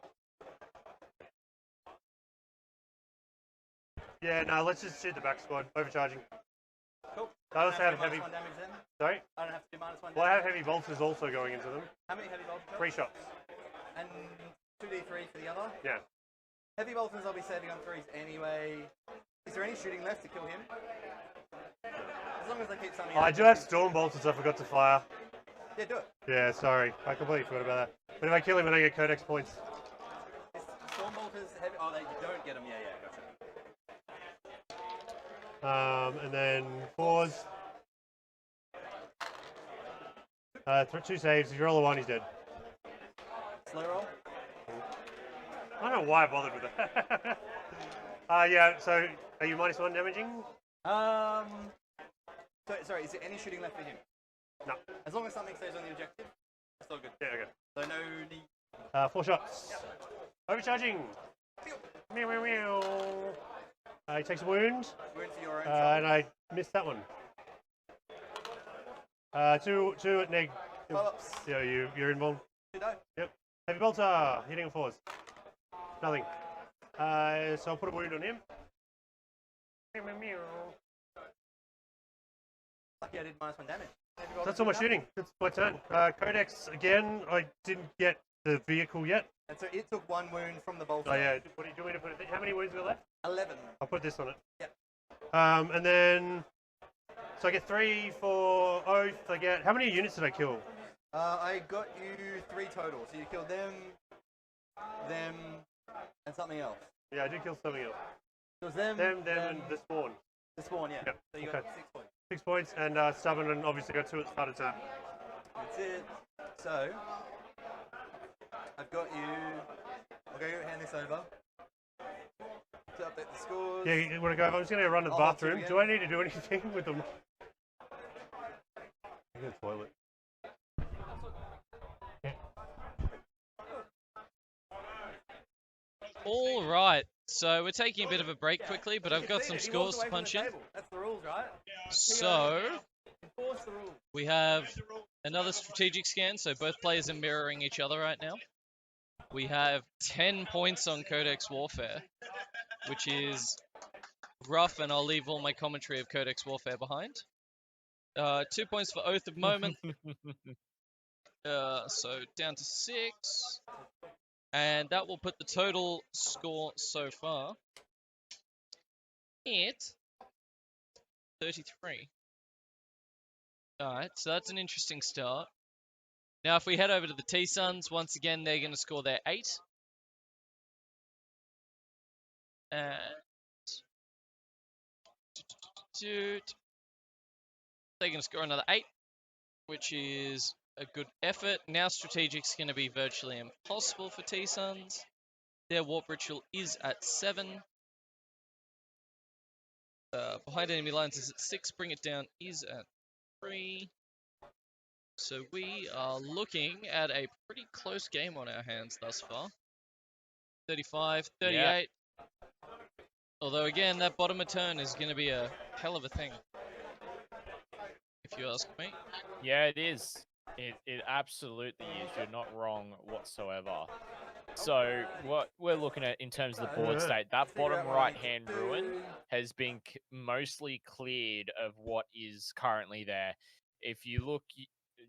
Yeah, no, let's just shoot the back squad. Overcharging. Cool. I also have heavy. -1 damage then. Sorry? I don't have to do -1 damage. Well, I have heavy bolters also going into them. How many heavy bolters? 3 shots. And 2d3 for the other? Yeah. Heavy bolters I'll be saving on 3s anyway. Is there any shooting left to kill him? As long as I keep something I out. do have storm bolters I forgot to fire. Yeah, do it. Yeah, sorry. I completely forgot about that. But if I kill him, I don't get codex points. Is storm bolters heavy? Oh, you don't get them. Yeah, gotcha. And then 4s. 2 saves. If you roll a 1, he's dead. Slow roll. I don't know why I bothered with that. Yeah, so are you -1 damaging? So, sorry, is there any shooting left for him? No. As long as something stays on the objective, that's all good. Yeah, okay. So no need. 4 shots. Yep. Overcharging. Meow, meow, meow. He takes a wound. Wound for your own And I missed that one. 2 at neg. Follow-ups. Yeah, you're involved. 2 die. Yep. Heavy bolter. Hitting on 4s. Nothing. So I'll put a wound on him. Meow, meow, meow. Lucky I did -1 damage. That's all my shooting. That's my turn. Codex again. I didn't get the vehicle yet. And so it took 1 wound from the bolter. Oh yeah. What do you do? To put it? How many wounds are left? 11. I'll put this on it. Yep. And then so I get 3 for oath. I get how many units did I kill? I got you 3 total. So you killed them, and something else. Yeah, I did kill something else. It was them, Them, and the spawn. the spawn, yeah. Yep, So you okay. got 6 points. 6 points, and stubborn, and obviously got 2 at the start of turn. That's it. So, I've got you. I'll go hand this over to update the scores. Yeah, you want to go? I'm just going to run to the I'll hold two bathroom. again. Do I need to do anything with them? I go to the toilet. All right, so we're taking a bit of a break quickly, but I've got some He walks scores away to from punch the in. table. That's the rules, right? So Enforce the rules. we have another strategic scan, so both players are mirroring each other right now. We have 10 points on Codex Warfare, which is rough, and I'll leave all my commentary of Codex Warfare behind. 2 points for Oath of Moment, so down to 6. And that will put the total score so far at 33. Alright, so that's an interesting start. Now, if we head over to the T-Suns, once again, they're going to score their 8. And they're going to score another 8, which is a good effort. Now, Strategic's going to be virtually impossible for T-Suns. Their Warp Ritual is at 7. Behind enemy lines is at 6. Bring it down is at 3. So we are looking at a pretty close game on our hands thus far. 35, 38. Yeah. Although again, that bottom of turn is going to be a hell of a thing, if you ask me. Yeah, it is. It absolutely is. You're not wrong whatsoever. So what we're looking at in terms of the board state, that bottom right-hand ruin has been mostly cleared of what is currently there. If you look,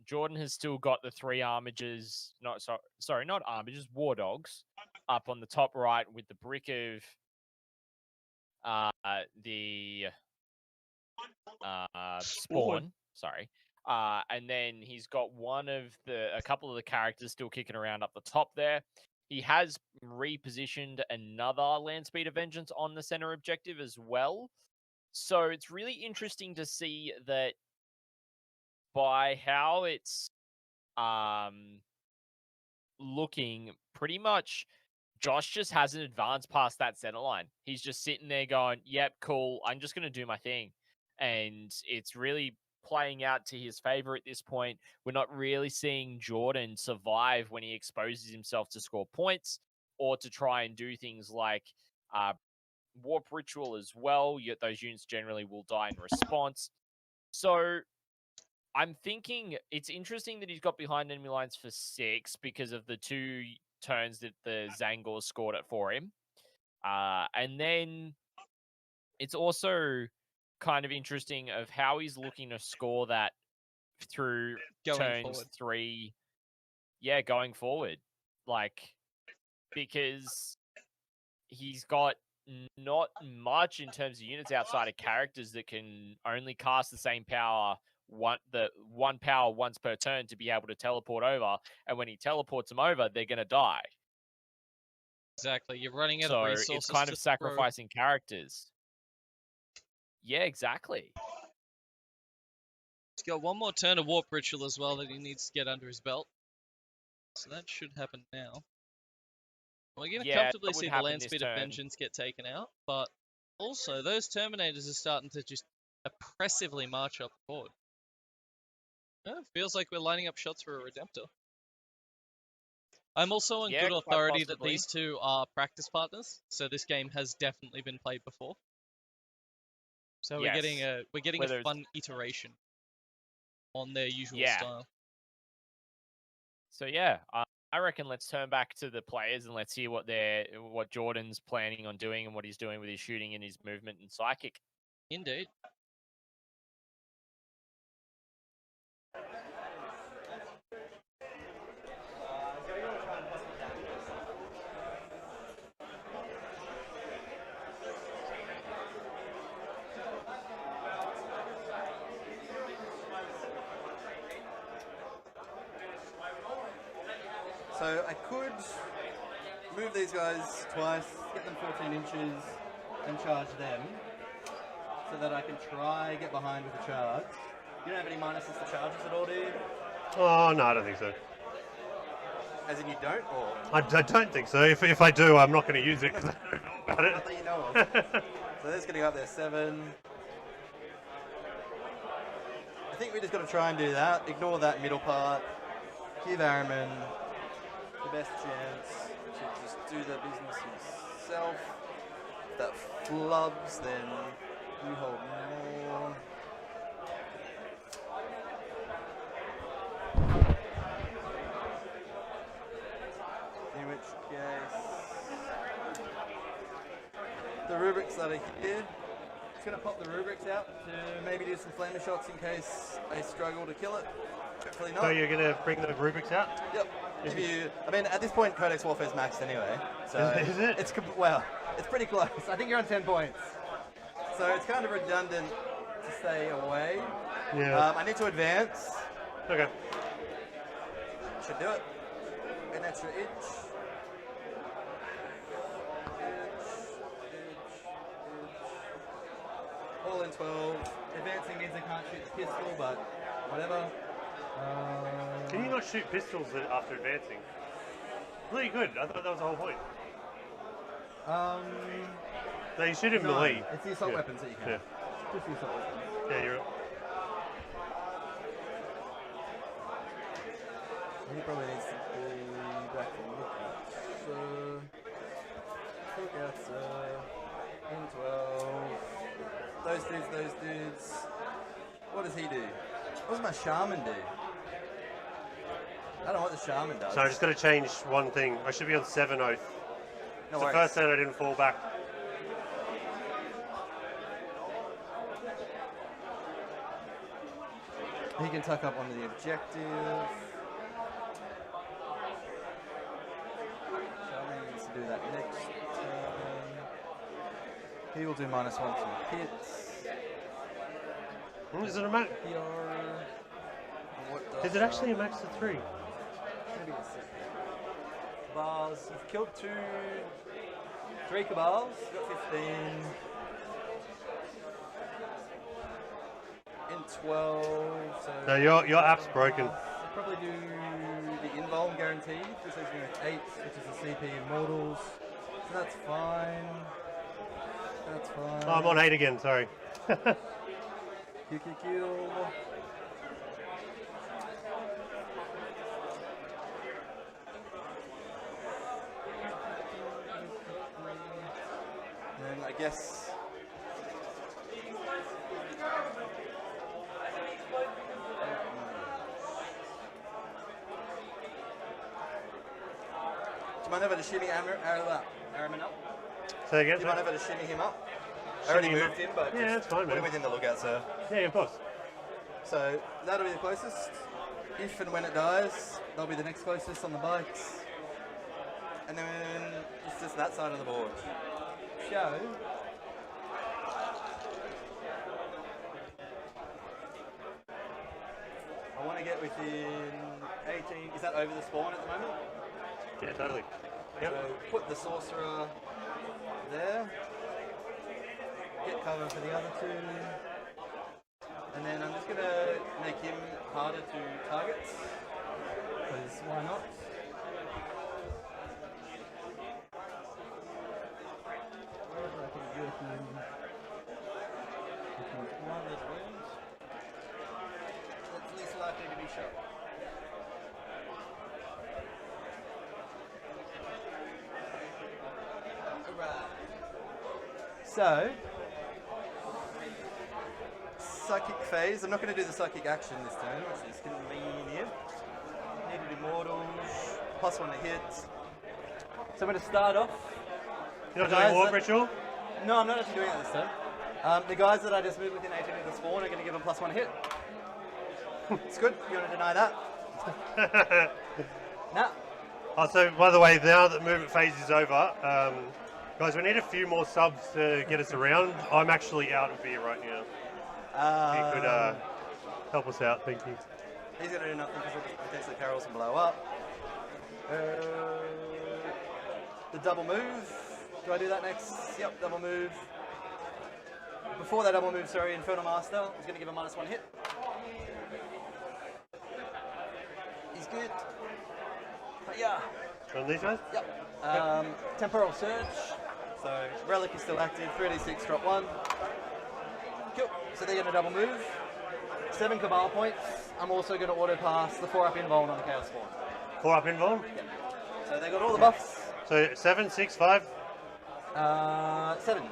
Jordan has still got the 3 armigers, not armigers, war dogs, up on the top right with the brick of the spawn. Sorry. And then he's got a couple of the characters still kicking around up the top there. He has repositioned another Landspeeder Vengeance on the center objective as well. So it's really interesting to see that by how it's looking, pretty much Josh just hasn't advanced past that center line. He's just sitting there going, yep, cool, I'm just going to do my thing. And it's really playing out to his favor at this point. We're not really seeing Jordan survive when he exposes himself to score points or to try and do things like Warp Ritual as well. Yet those units generally will die in response. So I'm thinking it's interesting that he's got behind enemy lines for 6 because of the 2 turns that the Zangor scored it for him. And then it's also kind of interesting of how he's looking to score that through turns Forward. 3. Yeah, going forward. Because he's got not much in terms of units outside of characters that can only cast the same power, one power once per turn to be able to teleport over. And when he teleports them over, they're going to die. Exactly. You're running out So of resources. it's kind of sacrificing characters. Yeah, exactly. He's got one more turn of Warp Ritual as well that he needs to get under his belt. So that should happen now. We're going to comfortably see the Landspeed of Vengeance get taken out, but also those Terminators are starting to just oppressively march up the board. It feels like we're lining up shots for a Redemptor. I'm also on good authority that these two are practice partners, so this game has definitely been played before. So we're getting a fun iteration on their usual style. So yeah, I reckon let's turn back to the players and let's hear what Jordan's planning on doing and what he's doing with his shooting and his movement and psychic. Indeed. So I could move these guys twice, get them 14 inches, and charge them, so that I can try get behind with a charge. You don't have any minuses to charges at all, do you? Oh, no, I don't think so. As in you don't, or? I don't think so. If I do, I'm not going to use it. about it. Not that you know of. So that's going to go up there 7. I think we just got to try and do that. Ignore that middle part. Give Armour the best chance to just do the business himself. If that flubs, then you hold more. In which case, the rubrics that are here, just going to pop the rubrics out to maybe do some flamer shots in case I struggle to kill it. Hopefully not. So you're going to bring the rubrics out? Yep. If you, I mean, at this point, Codex Warfare's maxed anyway. So is it? It's well, it's pretty close. I think you're on 10 points. So it's kind of redundant to stay away. Yeah. I need to advance. Okay. Should do it. An extra inch. All in 12. Advancing means I can't shoot the pistol, but whatever. Can you not shoot pistols after advancing? Really good. I thought that was the whole point. No, you shoot in No, melee. it's the assault Yeah. weapons that you can. Yeah. Just the assault weapons. Yeah, you're. He probably needs to be back and look at. So, look at in 12. Those dudes. What does he do? What does my shaman do? I don't know what the shaman does. So I just got to change one thing. I should be on 7 oath. No It's the worries. first time I didn't fall back. He can tuck up onto the objective. Shaman needs to do that next turn. He will do -1 to hits. Is it a max? Is it actually a max of 3? Maybe a 6. Bars. You've killed 3 cabals. Got 15. In 12. So No, your app's broken. I'll probably do the invuln guaranteed, which leaves me with 8, which is the CP Immortals. So that's fine. That's fine. Oh, I'm on 8 again, sorry. Kill. And I guess do you mind if I just shimmy Armour up? Say again, Do you mind sorry? if I just shimmy him up? I already Shimmy him moved him, but Yeah, that's fine, put him man. within the lookout, sir. Yeah, of course. So that'll be the closest. If and when it dies, they'll be the next closest on the bikes. And then it's just that side of the board. Show. I want to get within 18. Is that over the spawn at the moment? Yeah, totally. Yep. So put the sorcerer there. Get cover for the other 2. And then I'm just going to make him harder to target. Because why not? Wherever I can get him. If he's one of those wounds, that's least likely to be shot. Alright. So, psychic phase. I'm not going to do the psychic action this turn, which is convenient. Needed immortals, +1 to hit. So I'm going to start off. You're not Guys, doing warp ritual? No, I'm not actually doing it this turn. The guys that I just moved within 18 of the spawn are going to give them +1 hit. It's good. You want to deny that? Nah. Oh, so, by the way, now that movement phase is over, guys, we need a few more subs to get us around. I'm actually out of beer right now. If you could help us out, thank you. He's going to do nothing because potentially Carol's and blow up. The double move. Do I do that next? Yep, double move. Before that double move, sorry, Infernal Master is going to give a -1 hit. He's good. Yeah. On these guys? Yep. Temporal Surge. So So relic is still active. 3d6, drop 1. Cool. So they're going to double move. 7 Cabal points. I'm also going to auto pass the 4-up invuln on Chaos Spawn. 4-up invuln? Yeah. So they got all the buffs. So 7, 6, 5? 7.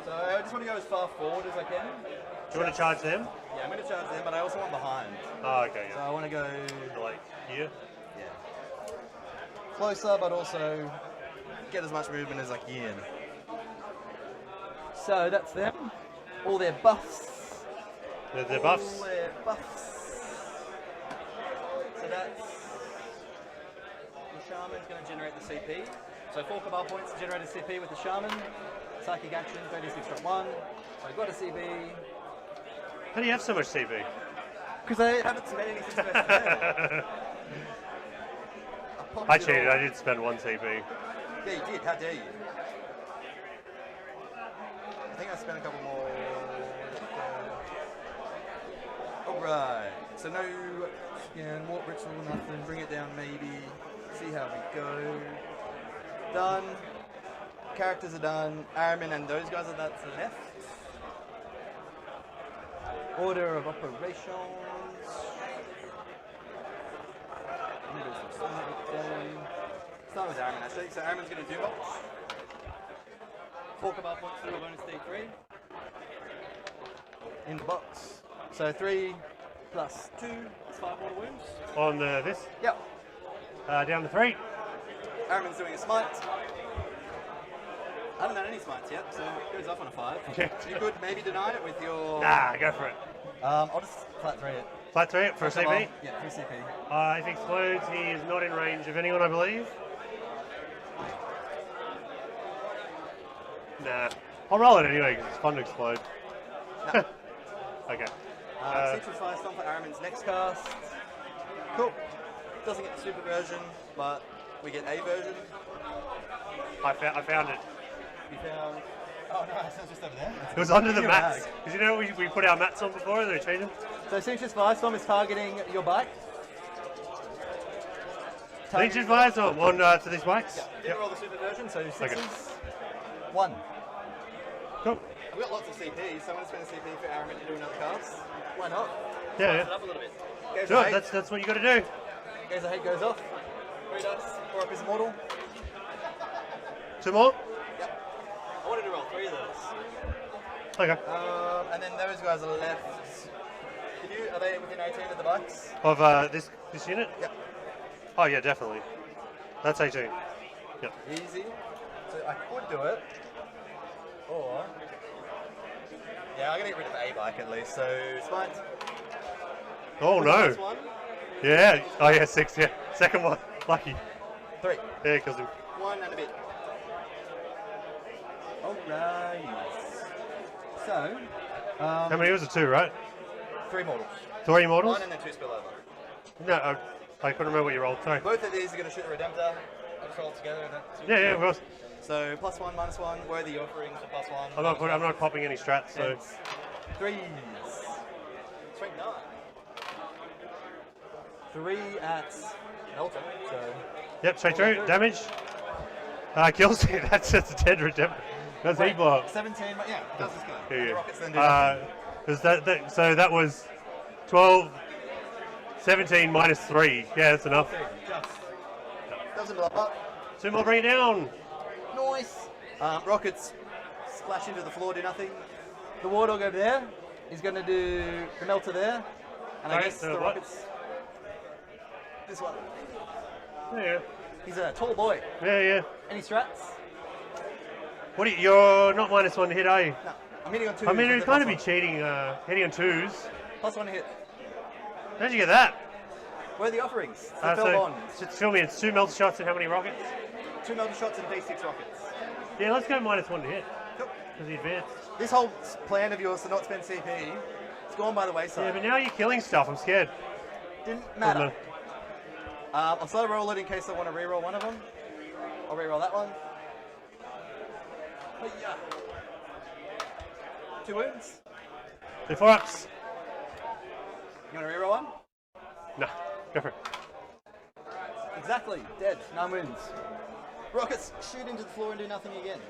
So I just want to go as far forward as I can. Do you want to charge them? Yeah, I'm going to charge them, but I also want behind. Oh, okay, So yeah. I want to go Like here? yeah, closer, but also get as much movement as I can. So that's them. All their buffs. Their buffs? All their buffs. So that's... The Shaman's going to generate the CP. So 4 Cabal points to generate a CP with the Shaman. Psychic action, 36.1. So I've got a CP. How do you have so much CP? Because I haven't spent any since the best day. I cheated, I did spend 1 CP. Yeah, you did. How dare you? I think I spent a couple more. Alright. So no scan, warp ritual, nothing. Bring it down maybe. See how we go. Done. Characters are done. Armin and those guys are that's left. Order of operations. Start with Armin actually. So Armin's going to do box. 4 Cabal points through a bonus D3. In the box. So 3 plus 2 is 5 mortal wounds. On this? Yep. Down to 3. Armin's doing a smite. I haven't done any smites yet, so it goes off on a 5. You could maybe deny it with your... Nah, go for it. I'll just flat 3 it. Flat 3 it for a CP? Yeah, 3 CP. If he explodes, he is not in range of anyone, I believe. Nah. I'll roll it anyway because it's fun to explode. No. Okay. Central Firestorm for Armin's next cast. Cool. Doesn't get the super version, but we get a version. I found it. We found... Oh no, it's just over there. It was under the Your mats. bag. Because you know we put our mats on before and they changed them? So Central Firestorm is targeting your bike. Legion fires on to these bikes? Yeah. Didn't roll the super version, so 6s. Okay. 1. Cool. I've got lots of CP, so I'm going to spend a CP for Armin to do another cast. Why not? Yeah, Spice it yeah. up a little bit. Goes Sure, to hate. that's what you got to do. Goes to hate, goes off. 3 dice. 4 up is immortal. 2 more? Yep. I wanted to roll 3 of those. Okay. And then those guys are left. Are they within 18 of the bikes? Of this unit? Yep. Oh yeah, definitely. That's 18. Yep. Easy. So I could do it. Or... Yeah, I'm going to get rid of A bike at least. So, Smite. Oh no. This one. Yeah. Oh yeah, 6. Yeah. Second one. Lucky. 3. Yeah, because 1 and a bit. Alright. So... how many was it? 2, right? 3 mortals. 3 mortals? 1 and then 2 spillover. No, I couldn't remember what you rolled. Sorry. Both of these are going to shoot the Redemptor. I'll just roll together. And that's Yeah, of course. So +1, -1. Worthy offerings for +1. I'm not popping any strats, so. 3s. Strength 9. 3 at Alter. So. Yep, straight through. Damage. Kills you. That's just a 10 redemption. That's heat blow. 17. Yeah, how's this go? Yeah, The yeah. rockets then do nothing. Because so that was 12, 17 minus 3. Yeah, that's enough. Just. Doesn't blow up. 2 more, bring it down. Nice. Rockets splash into the floor, do nothing. The Warthog over there is going to do the Melter there. And I Right, guess so the what? rockets... This one. Yeah, He's a tall boy. yeah. Any strats? What? You're not -1 to hit, are you? No. I'm hitting on 2s. I mean, with it'd the kind of be +1. cheating, hitting on 2s. +1 hit. How'd you get that? Where are the offerings? So fell So, bonds. just fill me, it's 2 melter shots and how many rockets? 2 melter shots and D6 rockets. Yeah, let's go -1 to hit. Cool. Because he advanced. This whole plan of yours to not spend CP, it's gone by the Yeah, wayside. but now you're killing stuff, I'm scared. Didn't matter. Doesn't I'll slow roll it in case I want to reroll one of them. I'll reroll that one. Yeah. 2 wounds. 2 4-ups. You want to reroll one? No, go for it. Exactly. Dead. 9 wounds. Rockets shoot into the floor and do nothing again.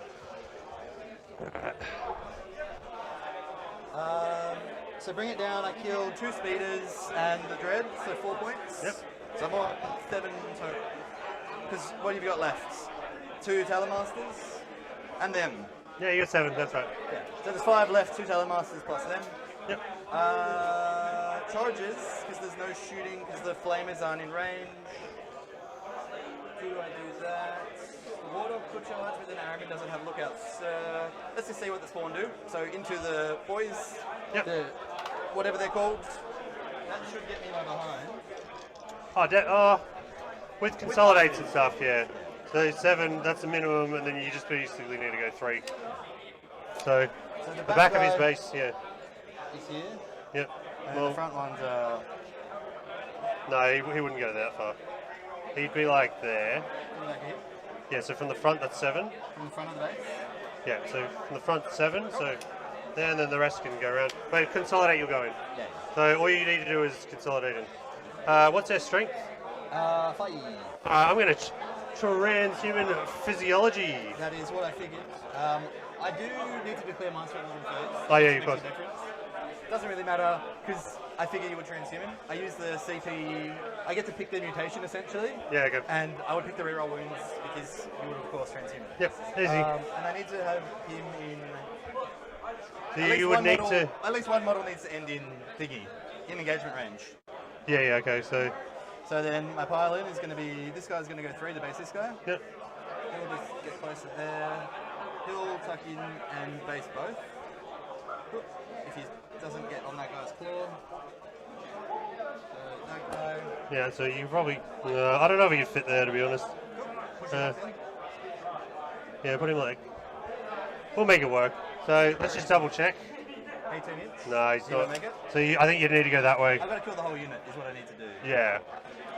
So bring it down. I killed 2 speeders and the dread, so 4 points. Yep. So I'm on 7 total. Because what have you got left? 2 Talamasters and them. Yeah, you got 7. That's right. Yeah. So there's 5 left. 2 Talamasters plus them. Yep. Charges, because there's no shooting, because the flamers aren't in range. Do I do that? The Warlock could charge, but then Aramin doesn't have lookouts. Let's just see what the spawn do. So into the boys, Yep. Whatever they're called. That should get me my behind. Oh, with consolidates and stuff, yeah. So 7, that's the minimum, and then you just basically need to go 3. So the back of his base, yeah. Is here. Yep. And the front ones are... No, he wouldn't go that far. He'd be like there. Like here. Yeah, so from the front, that's 7. From the front of the base. Yeah, so from the front, 7. So there, and then the rest can go around. But consolidate, you'll go in. Yeah. So all you need to do is consolidate in. What's their strength? 5. I'm going to transhuman physiology. That is what I figured. I do need to declare monster at level first. Oh, yeah, Makes of course. a difference. Doesn't really matter, because I figure you would transhuman. I use the CP... I get to pick their mutation, essentially. Yeah, good. And I would pick the reroll wounds, because you would, of course, transhuman. Yep, easy. And I need to have him in... So you would need to... At least one model needs to end in thingy, in engagement range. Yeah, okay, so... So then my pile-in is going to be... This guy's going to go 3 to base this guy. Yep. He'll just get closer there. He'll tuck in and base both. If he doesn't get on that guy's claw. So that guy. Yeah, so you probably... I don't know if you'd fit there, to be honest. Push him up in. Yeah, put him like... We'll make it work. So let's just double check. 18 hits. No, he's You not. don't make it? So I think you need to go that way. I've got to kill the whole unit is what I need to do. Yeah.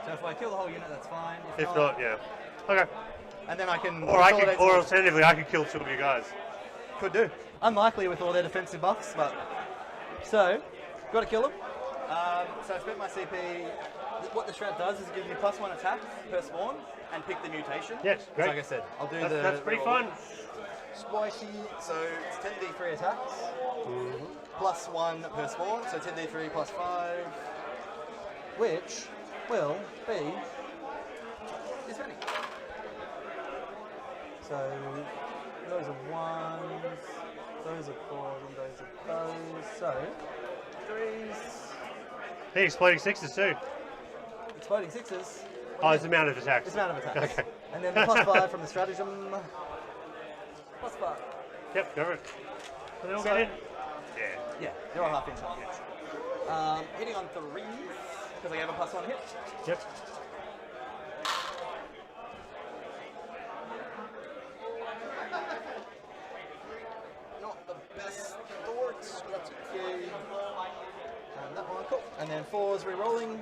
So if I kill the whole unit, that's fine. If not, yeah. Okay. And then I can... Or consolidate some- alternatively, I could kill 2 of you guys. Could do. Unlikely with all their defensive buffs, but... So, got to kill them. So I spent my CP... What the strat does is it gives me +1 attack per spawn and pick the mutation. Yes, great. So like I said, I'll do That's pretty fun. Spicy. So it's 10d3 attacks. +1 per spawn, so 10d3 +5. Which will be this many. So those are 1s, those are 4s, and those are those. So 3s. Hey, exploding 6s too. Exploding 6s. Oh, it's the amount of attacks. It's amount of attacks. Okay. And then the +5 from the stratagem. +5. Yep, go for it. So they all So- get in? Yeah. Yeah, they're all half inch. Hitting on 3s, because I gave a +1 hit. Yep. Not the best thoughts, but that's okay. And that one, cool. And then 4s re-rolling.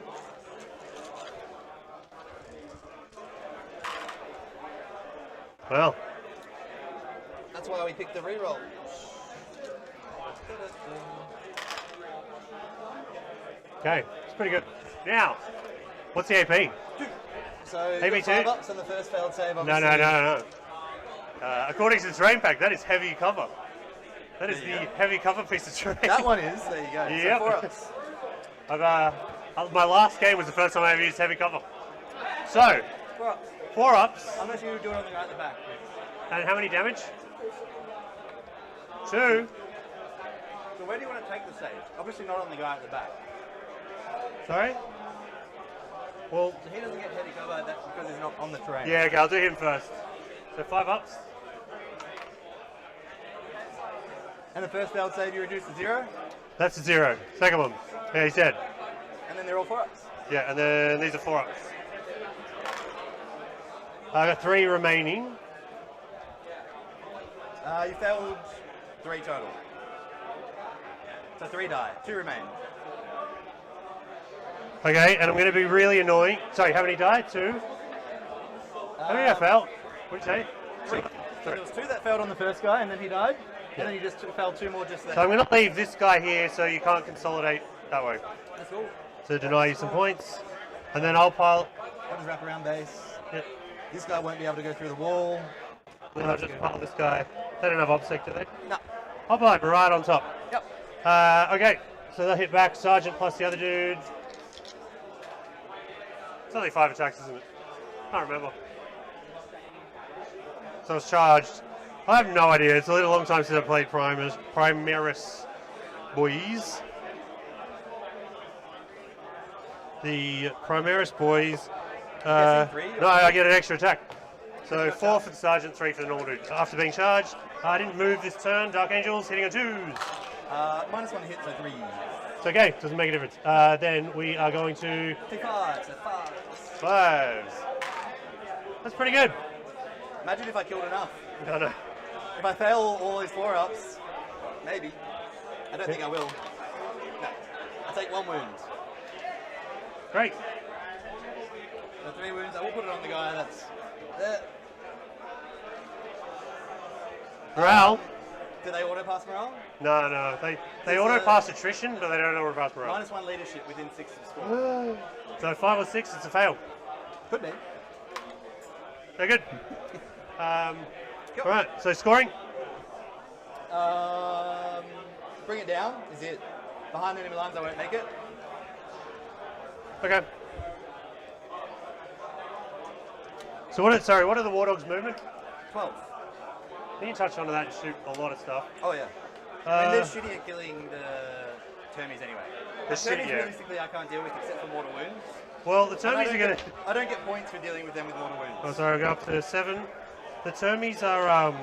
Well, That's why we picked the re-roll. okay. It's pretty good. Now, what's the AP? So, Hey, you me got 5 too. ups on the first failed save, No, obviously. no. According to the terrain pack, that is heavy cover. That is There you the go. heavy cover piece of terrain. That one is, there you go. Yep. So 4 ups. My last game was the first time I ever used heavy cover. So, 4 ups. 4 ups. Unless you do it on the guy at the back. And how many damage? 2. So where do you want to take the save? Obviously not on the guy at the back. Sorry? Well, So he doesn't get heavy cover, that's because he's not on the terrain. yeah, okay, I'll do him first. So 5 ups. And the first failed save you reduce to 0, That's a 0. Second one. Yeah, he's dead. and then they're all 4 ups. Yeah, and then these are 4 ups. I got 3 remaining. You failed 3 total. So 3 die, 2 remain. Okay, and I'm going to be really annoying. Sorry, how many died? 2? How many I failed? What did you say? 3. So there was 2 that failed on the first guy, and then he died. And then you just failed 2 more just there. So I'm going to leave this guy here so you can't consolidate that way. That's cool. To deny you some points. And then I'll pile... I'll just wrap around base. Yep. This guy won't be able to go through the wall. then I'll just pile this guy. They don't have OBSEC, do they? No. I'll pile him right on top. Yep. Okay, so they'll hit back Sergeant plus the other dude. It's only 5 attacks, isn't it? I can't remember. So it's charged. I have no idea. It's a little long time since I played Primaris boys. The Primaris boys. No, I get an extra attack. So 4 for the Sergeant, 3 for the normal dude. After being charged, I didn't move this turn. Dark Angels hitting on 2s. -1 hit, so 3. It's okay, doesn't make a difference. Then we are going to... Take 5, so 5s. That's pretty good. Imagine if I killed enough. No, no. If I fail all those 4-ups, maybe. I don't think I will. No. I take 1 wound. Great. So 3 wounds, I will put it on the guy that's there. Morale? Do they auto-pass morale? No, no. They auto-pass attrition, but they don't auto-pass morale. -1 leadership within 6 of score. So 5 or 6, it's a fail. Could be. They're good. Alright, so scoring? Bring it down. Is it behind enemy lines? I won't make it. Okay. So what are the War Dogs' movement? 12. Can you touch onto that and shoot a lot of stuff? Oh yeah. I mean, they're shooting at killing the Termies anyway. The Termies realistically I can't deal with except for mortal wounds. Well, the Termies are going to... I don't get points for dealing with them with mortal wounds. Oh, sorry, I'll go up to 7. The Termies are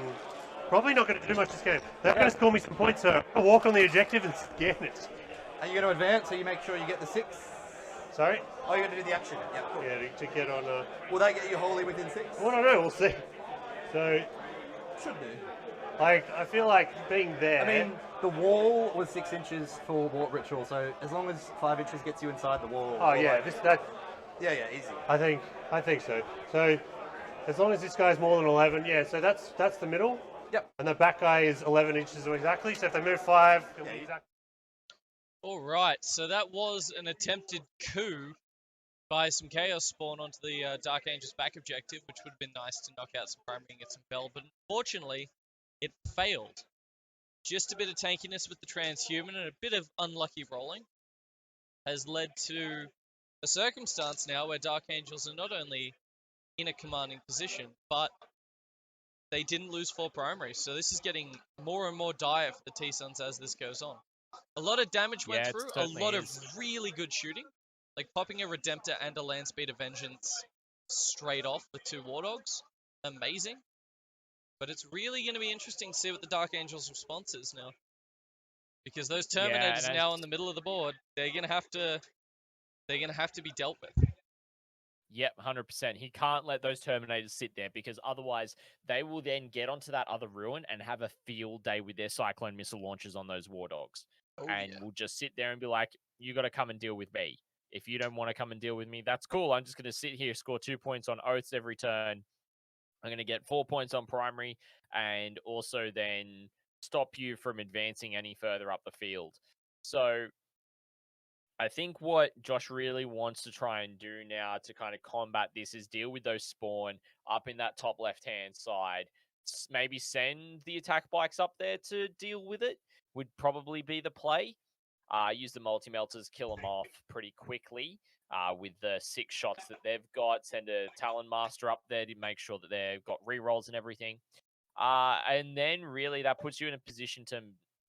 probably not going to do much this game. They're going to score me some points, so I'll walk on the objective and scan it. Are you going to advance so you make sure you get the 6? Sorry? Oh, you're going to do the action. Yeah, cool. Yeah, to get on... Will that get you wholly within 6? Well, I don't know, we'll see. So... Should do. Like, I feel like being there... I mean, the wall was 6 inches for Warp Ritual, so as long as 5 inches gets you inside the wall... Oh, yeah, like, Yeah, easy. I think so. So, as long as this guy's more than 11, yeah, so that's the middle. Yep. And the back guy is 11 inches exactly, so if they move 5, it'll be exactly... Alright, so that was an attempted coup by some Chaos Spawn onto the Dark Angels back objective, which would have been nice to knock out some primary and get some Bell, but unfortunately, it failed. Just a bit of tankiness with the Transhuman and a bit of unlucky rolling has led to a circumstance now where Dark Angels are not only in a commanding position, but they didn't lose 4 primaries. So this is getting more and more dire for the T-Suns as this goes on. A lot of damage went through, a lot of really good shooting, like popping a Redemptor and a Landspeed of Vengeance straight off with 2 War Dogs. Amazing. But it's really going to be interesting to see what the Dark Angels' response is now. Because those Terminators now in the middle of the board, they're going to have to be dealt with. Yep, 100%. He can't let those Terminators sit there because otherwise they will then get onto that other ruin and have a field day with their Cyclone missile launchers on those War Dogs. We'll just sit there and be like, you got to come and deal with me. If you don't want to come and deal with me, that's cool. I'm just going to sit here, score 2 points on Oaths every turn. I'm going to get 4 points on primary and also then stop you from advancing any further up the field. So I think what Josh really wants to try and do now to kind of combat this is deal with those spawn up in that top left-hand side. Maybe send the attack bikes up there to deal with it would probably be the play. Use the multi-melters, kill them off pretty quickly with the 6 shots that they've got. Send a Talon Master up there to make sure that they've got rerolls and everything. And then really that puts you in a position to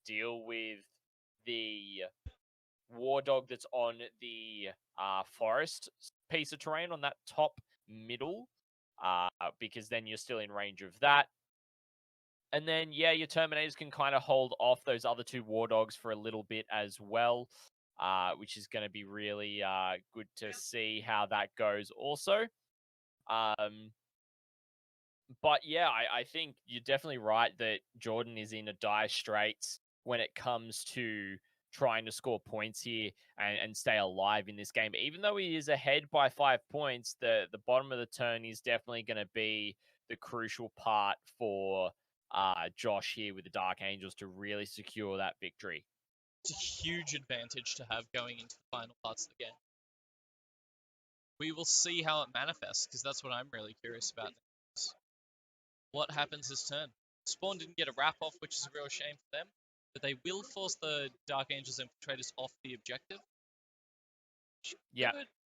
deal with the War Dog that's on the forest piece of terrain on that top middle, because then you're still in range of that. And then, yeah, your Terminators can kind of hold off those other 2 War Dogs for a little bit as well, which is going to be really good to see how that goes also. But yeah, I think you're definitely right that Jordan is in a dire straits when it comes to trying to score points here and stay alive in this game. Even though he is ahead by 5 points, the bottom of the turn is definitely going to be the crucial part for Josh here with the Dark Angels to really secure that victory. It's a huge advantage to have going into the final parts of the game. We will see how it manifests, because that's what I'm really curious about. what happens this turn. Spawn didn't get a wrap off, which is a real shame for them, but they will force the Dark Angels Infiltrators off the objective. Yeah.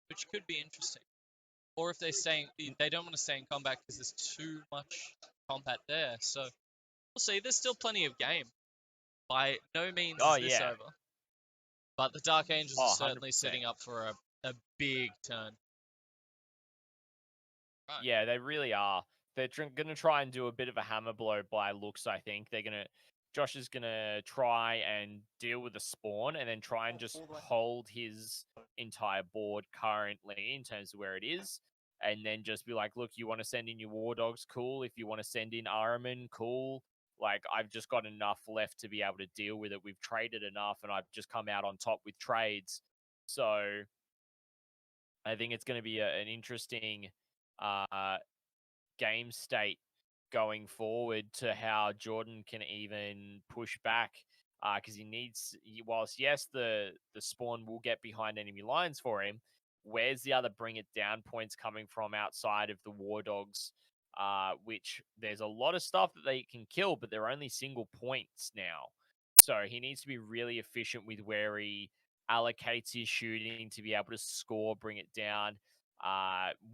Which could be interesting. Or if they don't want to stay in combat because there's too much combat there. So we'll see. There's still plenty of game. By no means is this over. But the Dark Angels are certainly 100%. setting up for a big turn. Right. Yeah, they really are. They're going to try and do a bit of a hammer blow by looks, I think. Josh is going to try and deal with the spawn and then try and just hold his entire board currently in terms of where it is. And then just be like, look, you want to send in your War Dogs? Cool. If you want to send in Armour, cool. Like, I've just got enough left to be able to deal with it. We've traded enough, and I've just come out on top with trades. So I think it's going to be an interesting game state going forward to how Jordan can even push back, because whilst yes, the spawn will get behind enemy lines for him, where's the other bring it down points coming from outside of the War Dogs, which there's a lot of stuff that they can kill, but they're only single points now. So he needs to be really efficient with where he allocates his shooting to be able to score, bring it down.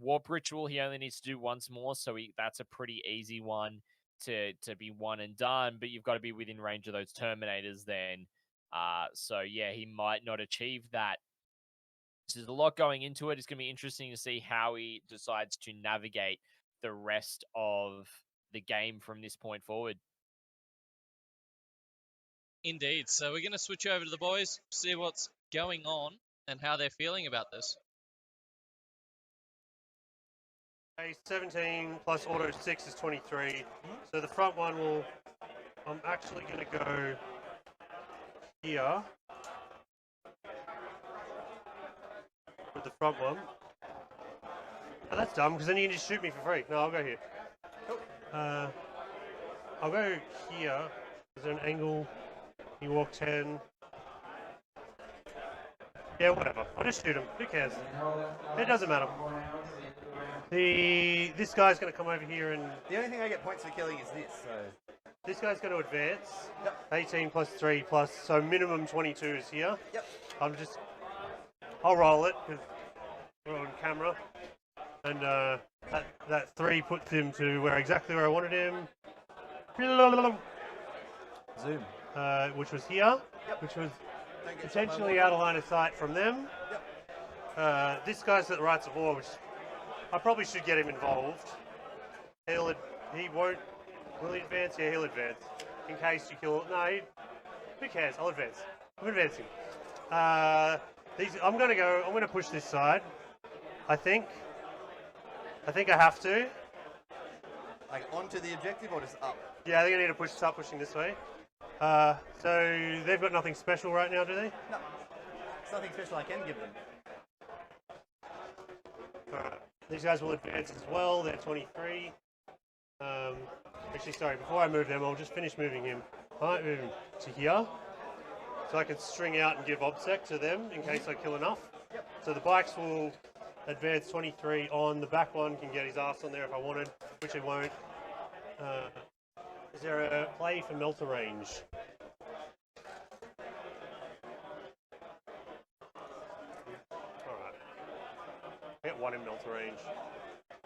Warp Ritual, he only needs to do once more, so that's a pretty easy one to be one and done, but you've got to be within range of those Terminators then. So yeah, he might not achieve that. There's a lot going into it. It's going to be interesting to see how he decides to navigate the rest of the game from this point forward. Indeed. So we're going to switch over to the boys, see what's going on and how they're feeling about this. 17 plus auto 6 is 23. So the front one I'm actually going to go here with the front one. Oh, that's dumb, because then you can just shoot me for free. No, I'll go here. I'll go here. Is there an angle? You walk 10. Yeah, whatever. I'll just shoot him. Who cares? It doesn't matter. This guy's going to come over here and... The only thing I get points for killing is this, so... This guy's going to advance. Yep. 18 plus 3 plus... So minimum 22 is here. Yep. I'll roll it, because we're on camera. And that 3 puts him to exactly where I wanted him. Zoom. Which was here. Yep. Which was potentially out of line of sight from them. Yep. This guy's at the Rights of War, which... I probably should get him involved. He won't. Will he advance? Yeah, he'll advance. In case you kill... No, who cares? I'll advance. I'm advancing. I'm going to push this side. I think I have to. Like onto the objective or just up? Yeah, I think I need to start pushing this way. So they've got nothing special right now, do they? No. There's nothing special I can give them. Alright. These guys will advance as well. They're 23. Actually, sorry, before I move them, I'll just finish moving him. I might move him to here, so I can string out and give OBSEC to them in case I kill enough. Yep. So the bikes will advance 23 on. The back one can get his ass on there if I wanted, which it won't. Is there a play for melter range? Alright. I get one in melter range.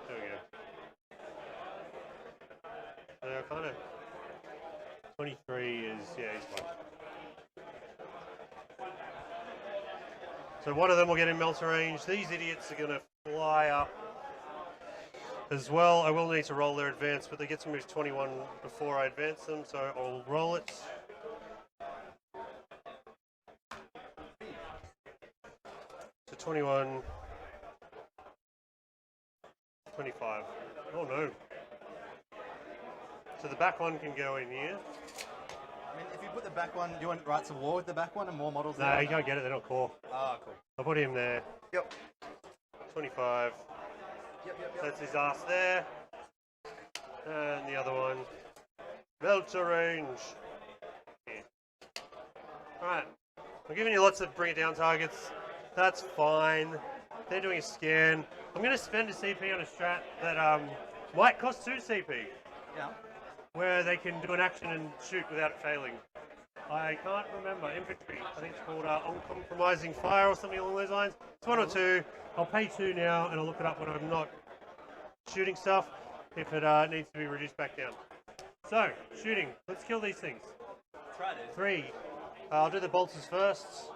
There we go. So kind of 23 is, yeah, he's fine. So one of them will get in melter range. These idiots are going to fly up as well. I will need to roll their advance, but they get to move 21 before I advance them, so I'll roll it. So 21, 25. Oh no. So the back one can go in here. I mean, if you put the back one, do you want Rights of War with the back one and more models? No, you can't get it, they're not core. Ah, cool. I'll put him there. Yep. 25. Yep. That's his ass there. And the other one. Melter range. Yeah. Alright. I'm giving you lots of bring it down targets. That's fine. They're doing a scan. I'm going to spend a CP on a strat that might cost 2 CP. Yeah. where they can do an action and shoot without it failing. I can't remember. Infantry. I think it's called uncompromising fire or something along those lines. It's 1 or 2. I'll pay 2 now, and I'll look it up when I'm not shooting stuff. If it needs to be reduced back down. So shooting. Let's kill these things. Try this. 3. I'll do the bolters first.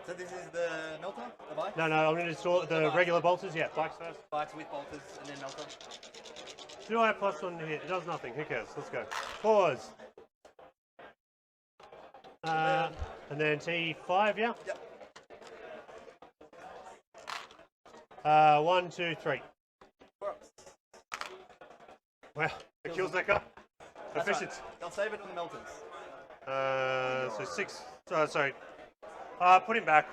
So this is the melter, the bike? No, I'm going to install the regular bolters. Yeah, bikes first. Bikes with bolters and then melter. Do I plus 1 hit? It does nothing. Who cares? Let's go. Pause. And then T5, yeah? Yep. 1, 2, 3. 4 ups. Well, it kills that guy. That's Efficient. right. They'll save it on the melters. So 6. Sorry. Put him back.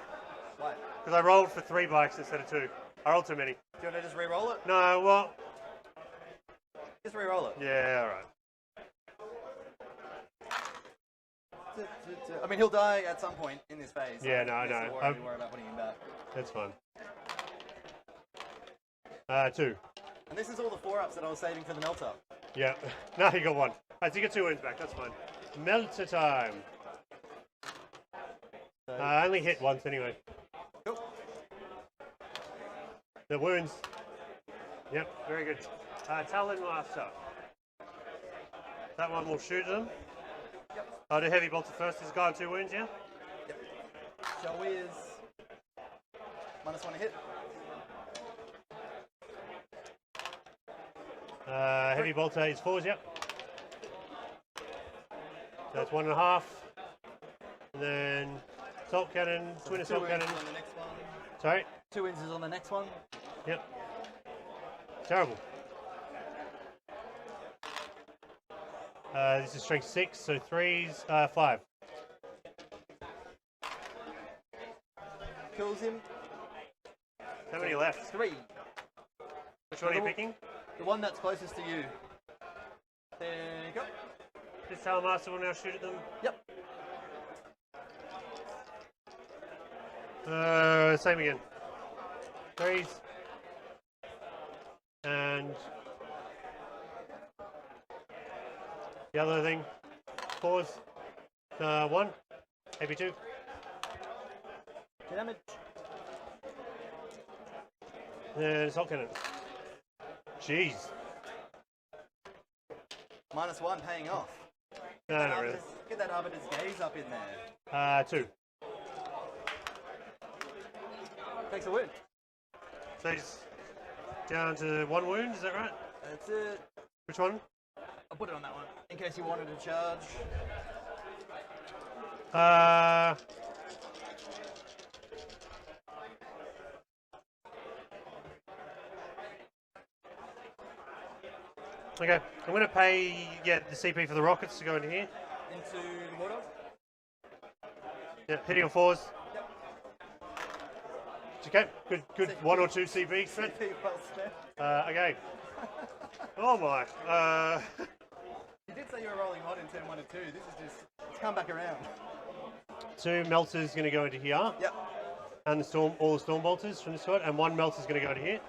Why? Because I rolled for 3 bikes instead of 2. I rolled too many. Do you want to just re-roll it? No, well. Just re-roll it. Yeah, alright. I mean, he'll die at some point in this phase. Yeah, no, I know. Don't worry about putting him back. That's fine. 2. And this is all the 4-ups that I was saving for the melter. Yeah. No, you got 1. Alright, so you get 2 wins back. That's fine. Melter time. So, I only hit once anyway. cool. The wounds. Yep, very good. Talon Master. That one will shoot them. Yep. I'll do heavy bolter first. This guy on 2 wounds, yeah? Yep. Shall we is -1 to hit. Heavy bolter is 4s, yep. So that's 1.5. And then assault cannon, twin assault 2 cannon. inches on the next one. Sorry? 2 inches on the next one. Yep. Terrible. This is strength 6, so 3s, 5. Kills him. How many left? 3. Which one are you picking? The one that's closest to you. There you go. This Talon Master will now shoot at them. Yep. Same again. 3s. And the other thing. 4s. 1. Maybe 2. Damage. And assault cannon. Jeez. -1 paying off. No, not really. Get that Arbiter's Gaze up in there. 2. Takes a wound. So he's down to 1 wound, is that right? That's it. Which one? I'll put it on that one in case you wanted to charge. Okay, I'm going to pay the CP for the rockets to go into here. Into the water. Yeah, hitting on 4s. Yep. Okay, good 1 or 2 CP spent. CP well spent. Okay. Oh my. You did say you were rolling hot in turn 1 and 2. This is just, it's come back around. 2 melters going to go into here. Yep. And all the storm bolters from this side, and 1 melter's going to go into here.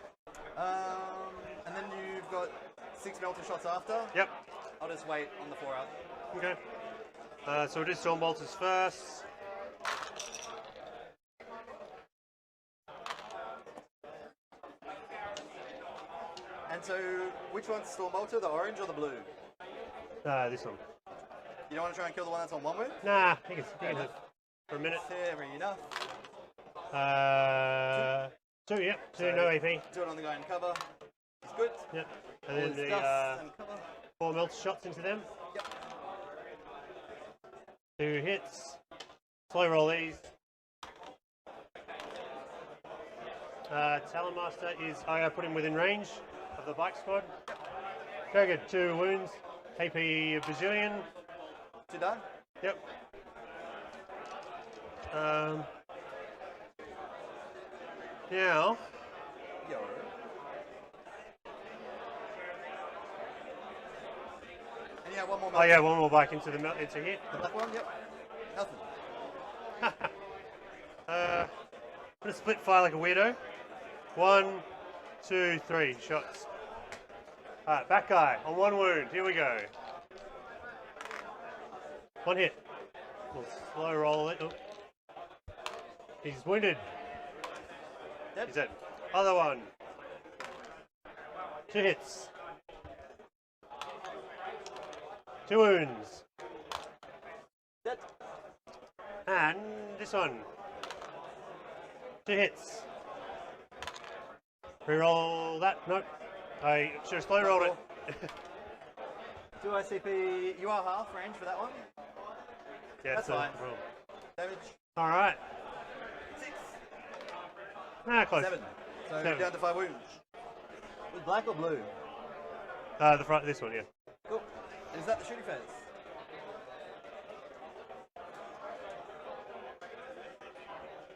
And then you've got 6 melter shots after. Yep. I'll just wait on the 4-up. Okay. So we'll do storm bolters first. And so, which one's storm bolter, the orange or the blue? This one. You don't want to try and kill the one that's on 1 wound? Nah, you can live for a minute. Fair enough. 2, yep. 2, So, no AP. Do it on the guy in cover. It's good. Yep. And All then his the dust and cover. 4 melter shots into them. Yep. 2 hits. Slow roll these. Talon Master is, I put him within range of the bike squad. Very good, 2 wounds. AP a bazillion. 2 done? Yep. Now, Yo. And yeah, one more. oh yeah, 1 more bike into here. The black one, yep. Nothing. I'm gonna split fire like a weirdo. 1, 2, 3 shots. Alright, back guy on 1 wound. Here we go. 1 hit. We'll slow roll it. Oh. He's wounded. Dead. He's dead. Other one. 2 hits. 2 wounds. Dead. And this one. 2 hits. Reroll that. Nope. I should have slow rolled it. Do I CP? You are half range for that one. Yeah, That's so fine. roll. Damage. Alright. 6. Ah, close. 7. So 7. down to 5 wounds. With black or blue? The front, this one, yeah. Cool. Is that the shooting phase?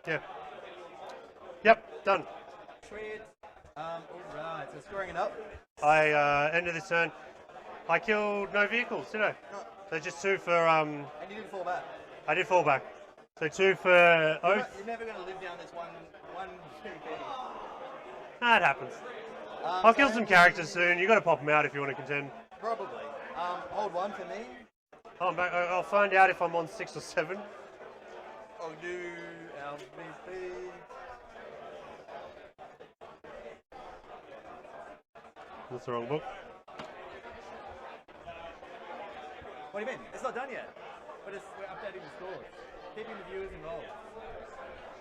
Yeah. Yep, done. Sweet. Alright, so scoring it up. I ended this turn. I killed no vehicles, did I? No. So just 2 for And you didn't fall back. I did fall back. So 2 for Oath. You're never going to live down this one PvP. That happens. I'll kill some characters soon. You got to pop them out if you want to contend. Probably. Hold 1 for me. Oh, I'm back. I'll find out if I'm on 6 or 7. I'll do LVP. That's the wrong book. What do you mean? It's not done yet. We're updating the scores. Keeping the viewers involved.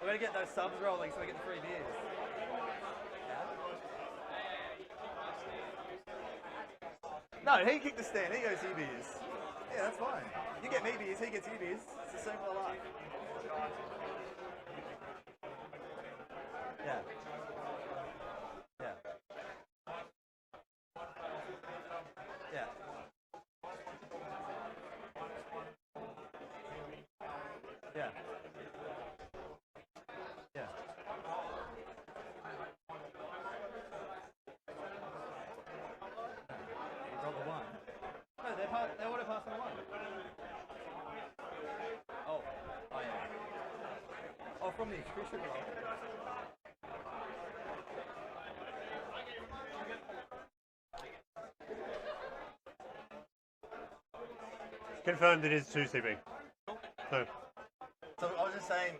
We're going to get those subs rolling so we get the free beers. No, he kicked the stand. He goes beers. Yeah, that's fine. You get me beers, he gets you beers. It's the circle of life. Yeah. Yeah. Yeah. Yeah. Yeah. You rolled the 1. No, they would have passed on 1. Oh. Oh, yeah. Oh, from the attrition roll. Confirmed it is 2 CB. So, I was just saying,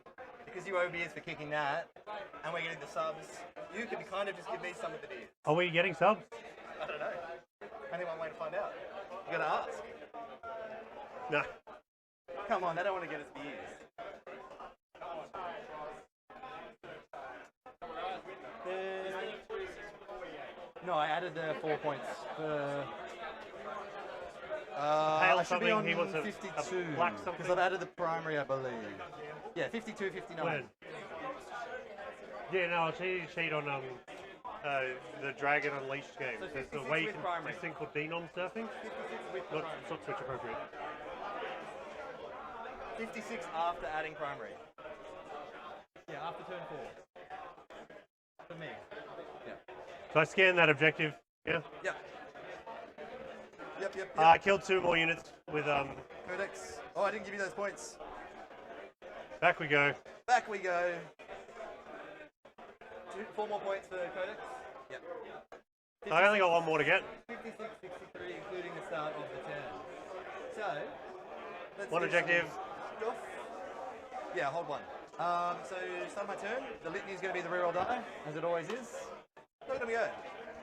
because you owe beers for kicking that, and we're getting the subs, you could kind of just give me some of the beers. are we getting subs? I don't know. Only one way to find out. You gotta ask. No. Come on, they don't want to get us beers. No, I added the 4 points for. Hail I should be something, on he wants a 52 black something. because I've added the primary, I believe. Yeah, 52, 59. When? Yeah, no, I'll cheat on the Dragon Unleashed game. So There's 56 a way with primary. this thing called denom surfing. 56 with Not, primary. it's not Switch appropriate. 56 after adding primary. Yeah, after turn 4. For me. Yeah. So I scanned that objective. Yeah. Yep. Yep. I killed 2 more units with Codex. Oh, I didn't give you those points. Back we go. Back we go. 4 more points for Codex. Yep. I only got 1 more to get. 56, 63, including the start of the turn. So, let's 1 do objective. some stuff. Yeah, hold 1. So, start my turn. The litany is going to be the reroll die, as it always is. Look at me go.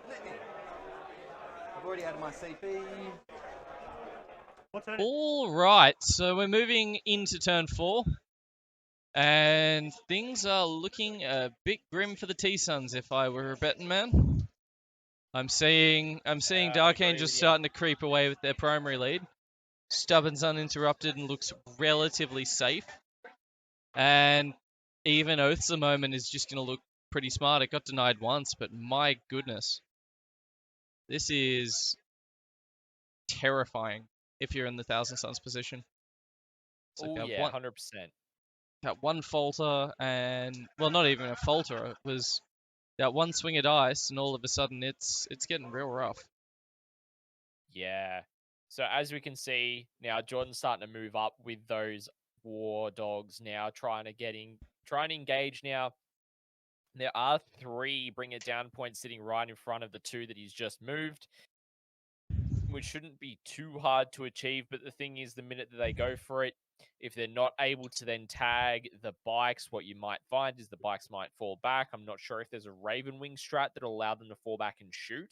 Litany. I've already added my CP. What's that? All right, so we're moving into turn 4. And things are looking a bit grim for the T-Suns if I were a betting man. I'm seeing Dark Angels starting to creep away with their primary lead. Stubborn's uninterrupted and looks relatively safe. And even Oath's a moment is just going to look pretty smart. It got denied once, but my goodness. This is terrifying if you're in the Thousand Suns position. It's like Oh, yeah, 100%. that 1 falter and, well, not even a falter. It was that 1 swing of dice, and all of a sudden it's getting real rough. Yeah. So as we can see now, Jordan's starting to move up with those war dogs now, trying to engage now. There are 3 bring it down points sitting right in front of the 2 that he's just moved. which shouldn't be too hard to achieve. But the thing is, the minute that they go for it, if they're not able to then tag the bikes, what you might find is the bikes might fall back. I'm not sure if there's a Raven Wing strat that'll allow them to fall back and shoot.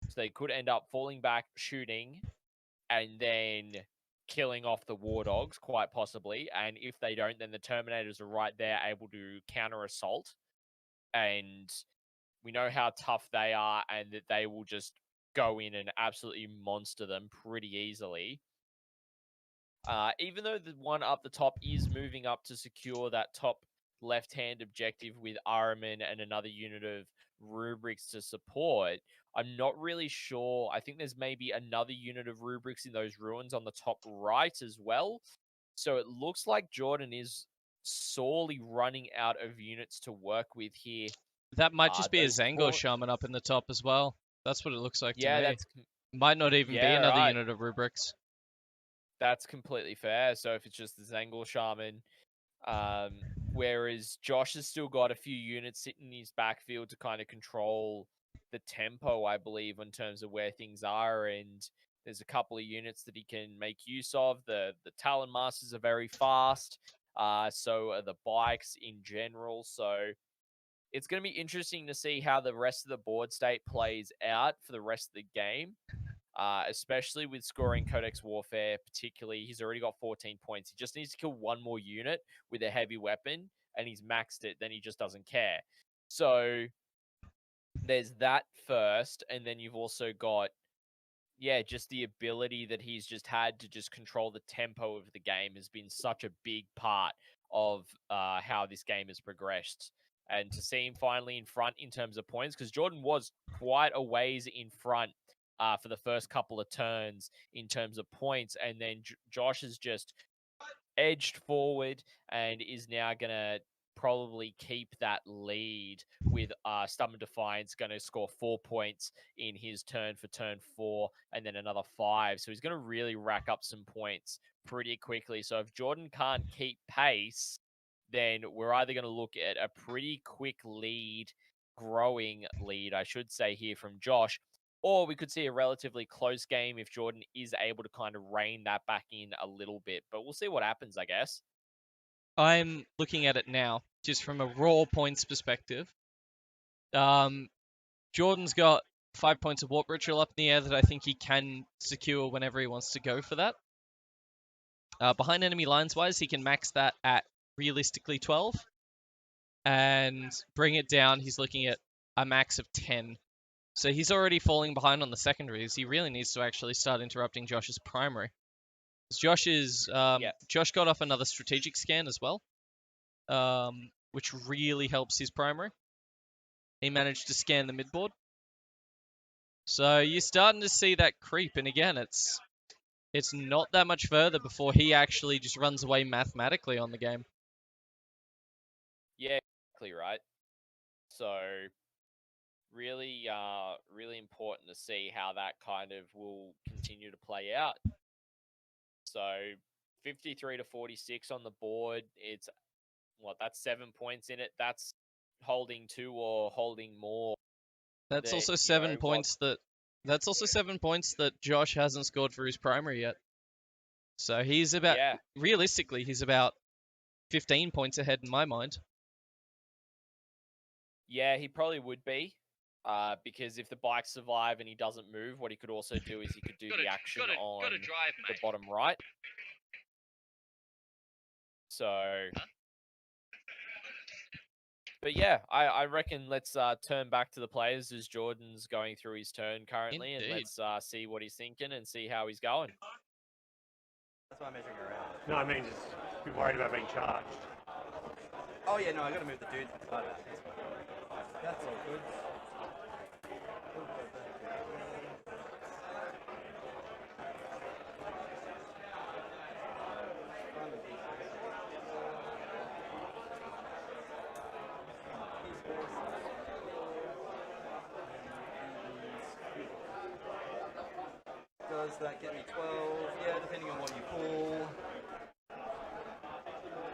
So they could end up falling back, shooting, and then killing off the War Dogs, quite possibly. And if they don't, then the Terminators are right there able to counter assault. And we know how tough they are and that they will just go in and absolutely monster them pretty easily. Even though the one up the top is moving up to secure that top left-hand objective with Armour and another unit of rubrics to support, I'm not really sure. I think there's maybe another unit of rubrics in those ruins on the top right as well. So it looks like Jordan is sorely running out of units to work with here. That might just be a those Zangor Shaman up in the top as well. That's what it looks like to me. that's Might not even be yeah, another right. unit of rubrics. That's completely fair. So if it's just the Zangor Shaman, whereas Josh has still got a few units sitting in his backfield to kind of control the tempo, I believe, in terms of where things are, and there's a couple of units that he can make use of. The Talon Masters are very fast, so are the bikes in general. So it's going to be interesting to see how the rest of the board state plays out for the rest of the game. Especially with scoring Codex Warfare, particularly. He's already got 14 points. He just needs to kill one more unit with a heavy weapon, and he's maxed it. Then he just doesn't care. So there's that first, and then you've also got, just the ability that he's just had to just control the tempo of the game has been such a big part of how this game has progressed. And to see him finally in front in terms of points, because Jordan was quite a ways in front for the first couple of turns in terms of points, and then Josh has just edged forward and is now going to probably keep that lead with Stubborn Defiance going to score 4 points in his turn for turn 4 and then another 5. So he's going to really rack up some points pretty quickly. So if Jordan can't keep pace, then we're either going to look at a pretty quick lead, growing lead, I should say, here from Josh, or we could see a relatively close game if Jordan is able to kind of rein that back in a little bit. But we'll see what happens, I guess. I'm looking at it now, just from a raw points perspective. Jordan's got 5 points of Warp Ritual up in the air that I think he can secure whenever he wants to go for that. Behind enemy lines-wise, he can max that at realistically 12. And bring it down, he's looking at a max of 10. So he's already falling behind on the secondaries. He really needs to actually start interrupting Josh's primary. Josh got off another strategic scan as well, which really helps his primary. He managed to scan the midboard. So you're starting to see that creep, and again, it's not that much further before he actually just runs away mathematically on the game. Yeah, exactly right. So really, really important to see how that kind of will continue to play out. So 53 to 46 on the board. It's that's 7 points in it. That's holding 2 or holding more. That's also 7 points that's also 7 points that Josh hasn't scored for his primary yet. So he's about realistically he's about 15 points ahead in my mind. Yeah, he probably would be. Because if the bikes survive and he doesn't move, what he could also do is he could do the action on the bottom right. So, but yeah, I reckon let's turn back to the players as Jordan's going through his turn currently. Indeed. And let's see what he's thinking and see how he's going. That's why I'm measuring around. No, I mean, just be worried about being charged. Oh yeah, no, I gotta move the dudes beside that. That's all good. Does that get me 12? Yeah, depending on what you pull.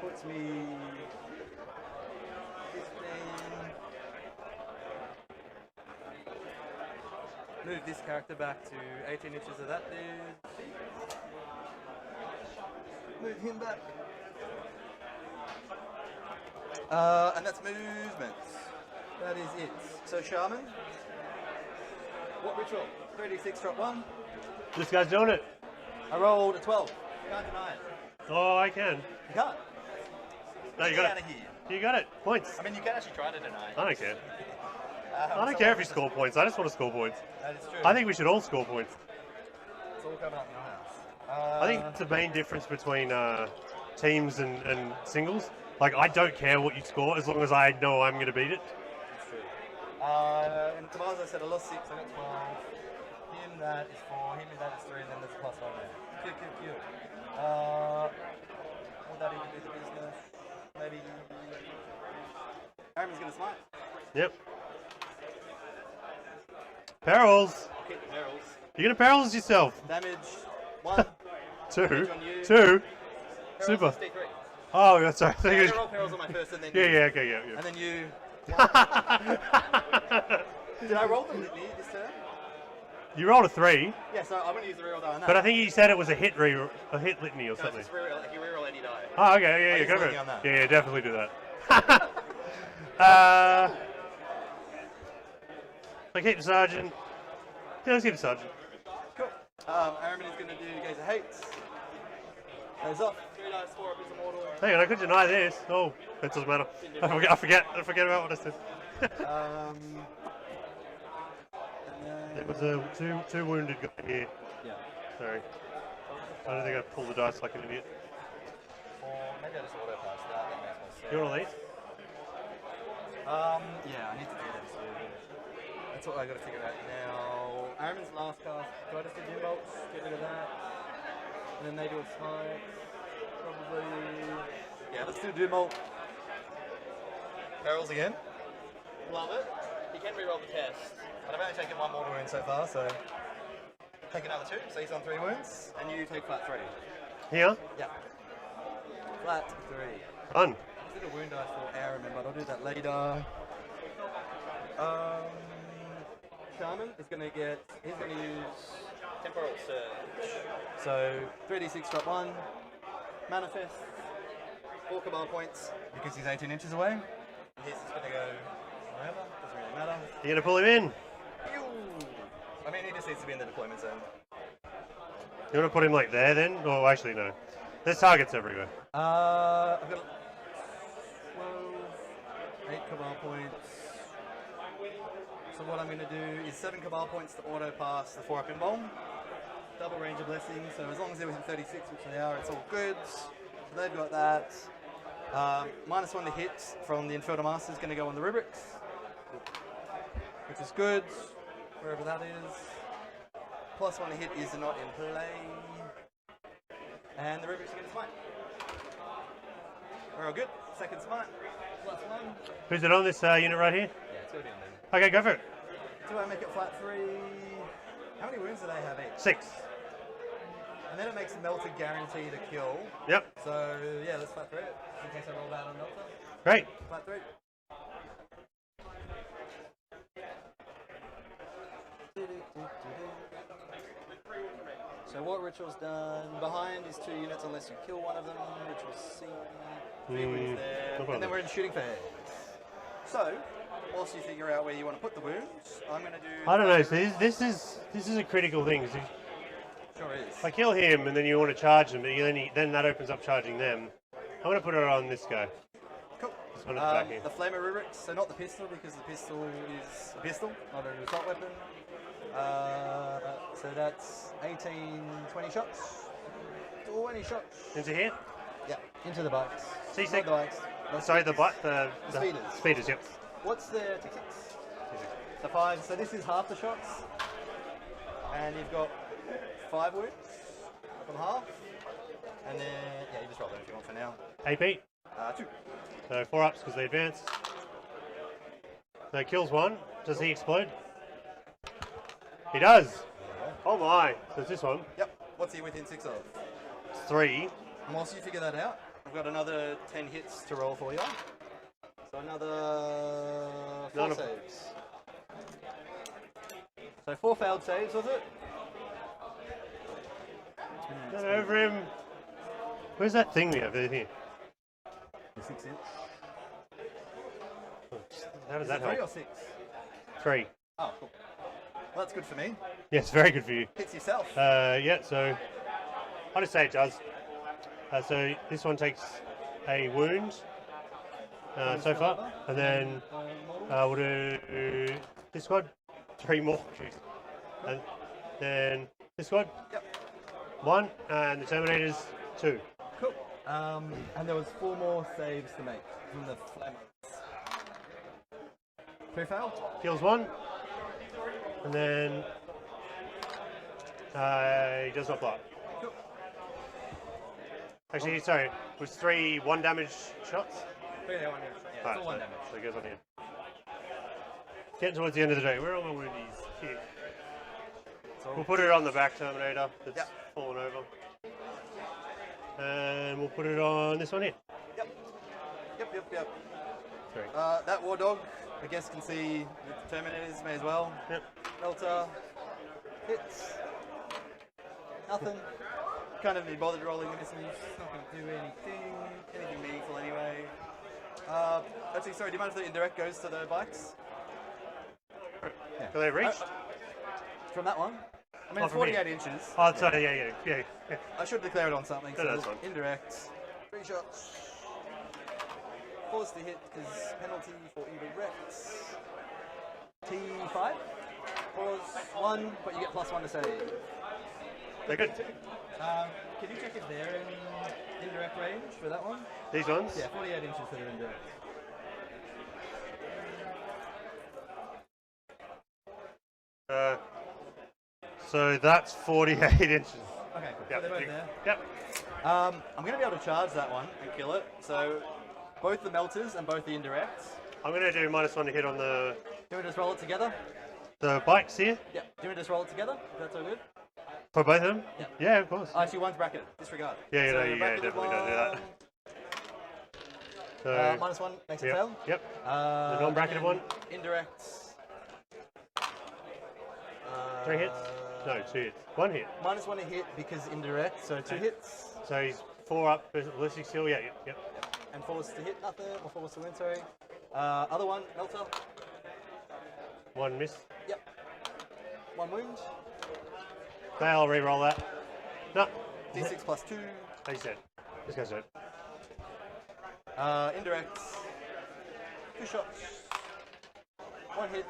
Puts me 15. Move this character back to 18 inches of that dude. Move him back. And that's movements. That is it. So Shaman, what ritual? 3d6 drop 1. This guy's doing it. I rolled a 12. Can't deny it. Oh, I can. You can't. No, you Get got out it. of here. You got it. Points. I mean, you can actually try to deny it. I don't care. I don't care if you score points. I just want to score points. That is true. I think we should all score points. It's all coming up in your house. I think it's the main difference between teams and singles. Like, I don't care what you score as long as I know I'm going to beat it. That's true. In commands, I said I lost 6, I got 12. Him, that is 4. Him, that is 3, and then there's a +1 there. Q. Will that even do the business? Maybe. Aaron's going to smite. Yep. Perils. Hit the perils. You're going to perils yourself. Damage 1. 2. Damage on you. 2. Perils Super. is D3. Oh, that's sorry. Yeah, I roll perils on my first, and then you. Yeah, okay, yeah. And then you. Did I roll the litany this turn? You rolled a 3, Yeah, so I'm going to use the reroll die on that. but I think you said it was a hit litany or No, something. it's just reroll, like you reroll any die. Oh, okay, yeah, use go for litany it. on that. Yeah, definitely do that. I keep the sergeant. Yeah, let's keep the sergeant. Cool. Aramin is going to do Gaze of Hate. Goes off. 3 dice, 4 up is immortal. Hang on, I could deny this. Oh, that doesn't matter. I forget about what I said. There was a two wounded guy here. Yeah. Sorry. I don't think I pulled the dice like an idiot. Or maybe I just auto pass that. That makes more sense. You want to lead? Yeah, I need to do that. So that's what I got to figure out now. Aramin's last cast. Do I just do Doom Bolts? Get rid of that. And then they do a smite. Probably. Yeah, let's do Doom Bolt. Perils again. Love it. He can reroll the test. But I've only taken 1 mortal wound so far, so. Take another 2, so he's on 3 wounds. And you take flat 3. Here? Yeah. Flat 3. Fun. I did a wound dice for Aramin, but I'll do that later. Shaman is going to get. He's going to use Temporal Surge. So 3d6 drop 1. Manifest. 4 cabal points because he's 18 inches away. And his is going to go wherever. Doesn't really matter. You're going to pull him in? Pew! I mean, he just needs to be in the deployment zone. You want to put him like there then? Oh, actually, no. There's targets everywhere. I've got 12, 8 cabal points. So what I'm going to do is 7 cabal points to auto pass the 4 up in bomb. Double range of blessings, so as long as they're within 36, which they are, it's all good. So they've got that. -1 to hit from the Infernal Master is going to go on the rubrics, which is good, wherever that is. +1 to hit is not in play. And the rubrics are going to smite. We're all good. Second smite. +1. Who's it on this unit right here? Yeah, it's going to be on there. Okay, go for it. Do I make it flat 3? How many wounds do they have each? 6. And then it makes Melter guarantee to kill. Yep. So, yeah, let's flat 3 it. In case I roll bad on Melter. Great. Flat 3. So what ritual's done? Behind is 2 units unless you kill one of them. Ritual C. 3 wounds there. And then we're in shooting phase. So, whilst you figure out where you want to put the wounds, I'm going to do... I don't know. So this is a critical thing. So Sure is. if I kill him and then you want to charge them, then that opens up charging them. I'm going to put it on this guy. Cool. This one at the back here. The Flamer rubrics, so not the pistol because the pistol is a pistol, not an assault weapon. So that's 18, 20 shots. 20 shots. Into here? Yeah, into the bikes. C6. Not the bikes. Sorry, the speeders. Speeders, yep. What's the T6? So 5. So this is half the shots. And you've got 5 wounds from half. And then, yeah, you just roll them if you want for now. AP? 2. So 4 ups because they advance. So it kills 1. Does he explode? He does. Oh my. So it's this one. Yep. What's he within 6 of? 3. And whilst you figure that out, I've got another 10 hits to roll for you. So another 4 saves. So 4 failed saves, was it? Get over him. Where's that thing we have here? The 6 inch. How does Is that it 3 help? or 6? 3. Oh, cool. Well, that's good for me. Yes, very good for you. Hits yourself. Yeah, so I'll just say it does. So this one takes a wound so far, and then we'll do this squad, 3 more, and then this squad, 1, and the Terminators 2. Cool. And there was 4 more saves to make from the flammers. 3 failed. Kills 1, and then he does not block. Cool. Actually, sorry, it was 3 1 damage shots. Yeah, it's all 1 damage. So it goes on here. Getting towards the end of the day. Where are all my woundies? Here. We'll put it on the back Terminator that's fallen over. And we'll put it on this one here. Yep. Sorry. That War Dog, I guess, can see the Terminators, may as well. Yep. Melter. Hits. Nothing. Can't even be bothered rolling the missiles. Not going to do anything meaningful anyway. Actually, sorry, do you mind if the indirect goes to the bikes? Yeah. So they reached? From that one? I mean, it's from here. 48 inches. Oh, sorry, yeah. I should declare it on something. No, that's fine. Indirect. 3 shots. Forced to hit because penalty for indirects. T5. Pause 1, but you get +1 to save. They're good. Can you check if they're in indirect range for that one? These ones? Yeah, 48 inches that are indirect. So that's 48 inches. Okay, cool. Yep. So they're both there. Yep. I'm going to be able to charge that one and kill it. So both the melters and both the indirects. I'm going to do -1 to hit on the Do we just roll it together? bikes here. Yeah. Do we just roll it together? That's all good? For both of them? Yeah. Yeah, of course. Actually, one's bracketed. Disregard. Yeah, So no, bracketed definitely don't do that. one, So, -1 makes it yep, fail. Yep. The non-bracketed one? Indirects. 3 hits? No, 2 hits. 1 hit. -1 to hit because indirect, so 2 hits. So he's 4 up, ballistic skill, yeah, yep. And forced to hit nothing, or forced to win, sorry. Other one, Melter. 1 miss. Yep. 1 wound. Okay, I'll re-roll that. No. D6 +2. As you said. This goes out. Indirects. 2 shots. 1 hit.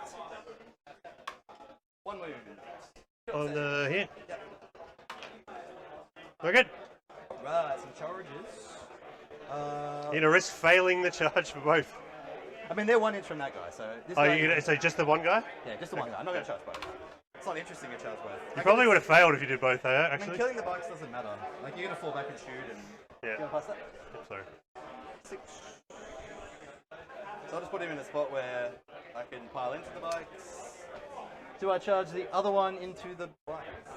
1 wound. On the hit. Yep. We're good. Right, some charges. You're going to risk failing the charge for both. I mean, they're 1 inch from that guy, so this Oh, guy you're gonna, so just the one guy? yeah, just the one guy. I'm not going to charge both. It's not interesting to charge both. You probably would have failed if you did both, though, I mean, actually. killing the bikes doesn't matter. Like, you're going to fall back and shoot and... Yeah. You want to pass that? I'm sorry. 6. So I'll just put him in a spot where I can pile into the bikes. Do I charge the other one into the bikes?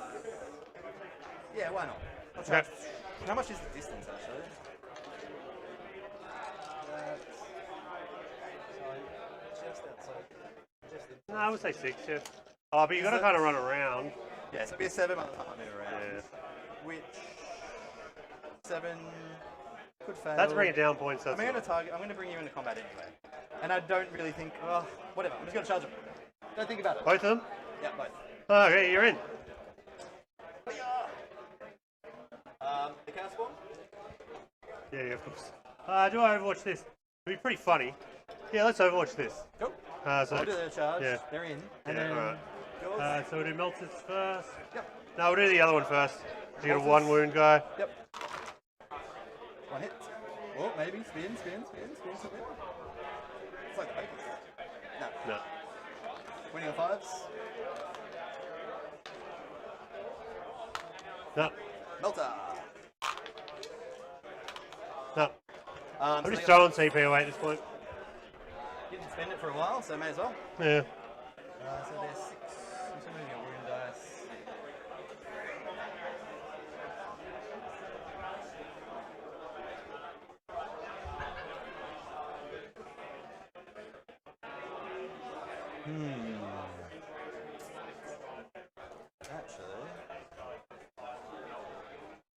Yeah, why not? I'll charge. How much is the distance, actually? Just outside. No, I would say 6, yeah. Oh, but you got to kind of run around. Yeah, so it'll be a 7 by the time I move around. Yeah. Which 7 could fail. That's bringing down points. That's I'm going to target. I'm going to bring you into combat anyway. And I don't really think. Oh, whatever. I'm just going to charge him. Don't think about it. Both of them? Yeah, both. Oh, okay, you're in. The counter spawn? Yeah, of course. Do I overwatch this? It'd be pretty funny. Yeah, let's overwatch this. Cool. So, I'll do the charge. yeah. They're in. And Yeah, then alright. yours. So we'll do melters first. Yep. No, we'll do the other one first. You got a Melters. 1 wound guy. Yep. 1 hit. Oh, maybe. Spin. It's like the Patriots. No. No. Winning on 5s. No. Melter. No. I'm I'm just throwing CP away at this point. Didn't spend it for a while, so may as well. Yeah. So there's 6. I'm just moving a wound dice.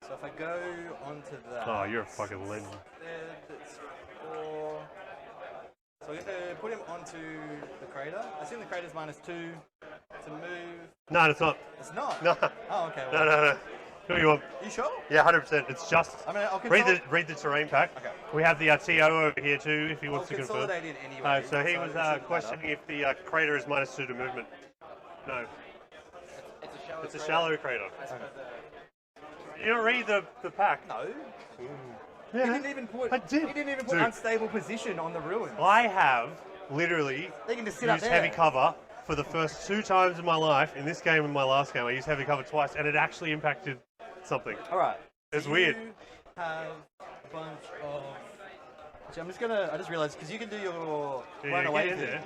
So if I go onto that. Oh, you're a fucking legend. It's 4. So we're going to put him onto the crater. I assume the crater's -2 to move. No, it's not. It's not? No. Oh, okay. No, Well, no, no. Who you want? you sure? Yeah, 100%. It's just. I mean, I'll Read the terrain pack. Okay. We have the TO over here too, if he wants to confirm. Consolidate in anyway. So he was it shouldn't questioning matter. if the crater is -2 to movement. No, It's a shallow. it's a shallow crater. Okay. You don't read the pack. No. Yeah, He didn't even put. I did. He didn't even put Dude. unstable position on the ruins. I have literally They can just sit up used there. heavy cover for the first 2 times in my life. In this game and my last game, I used heavy cover twice, and it actually impacted something. All right. It's so weird. You have a bunch of. Actually, I'm just gonna. I just realized because you can do your Yeah, run away get in thing. there.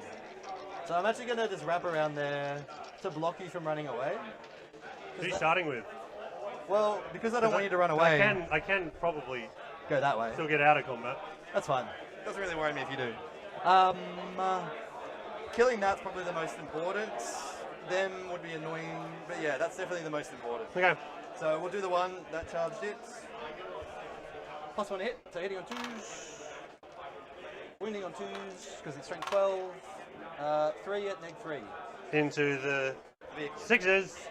So I'm actually gonna just wrap around there to block you from running away. Who are you starting with? Well, because I don't want you to run away. I can probably Go that way. still get out of combat. That's fine. Doesn't really worry me if you do. Killing that's probably the most important. Them would be annoying, but yeah, that's definitely the most important. Okay. So we'll do the one that charged it. +1 hit, so hitting on 2s. Wounding on 2s, because it's strength 12. 3 at -3. Into the Vehicle. 6s.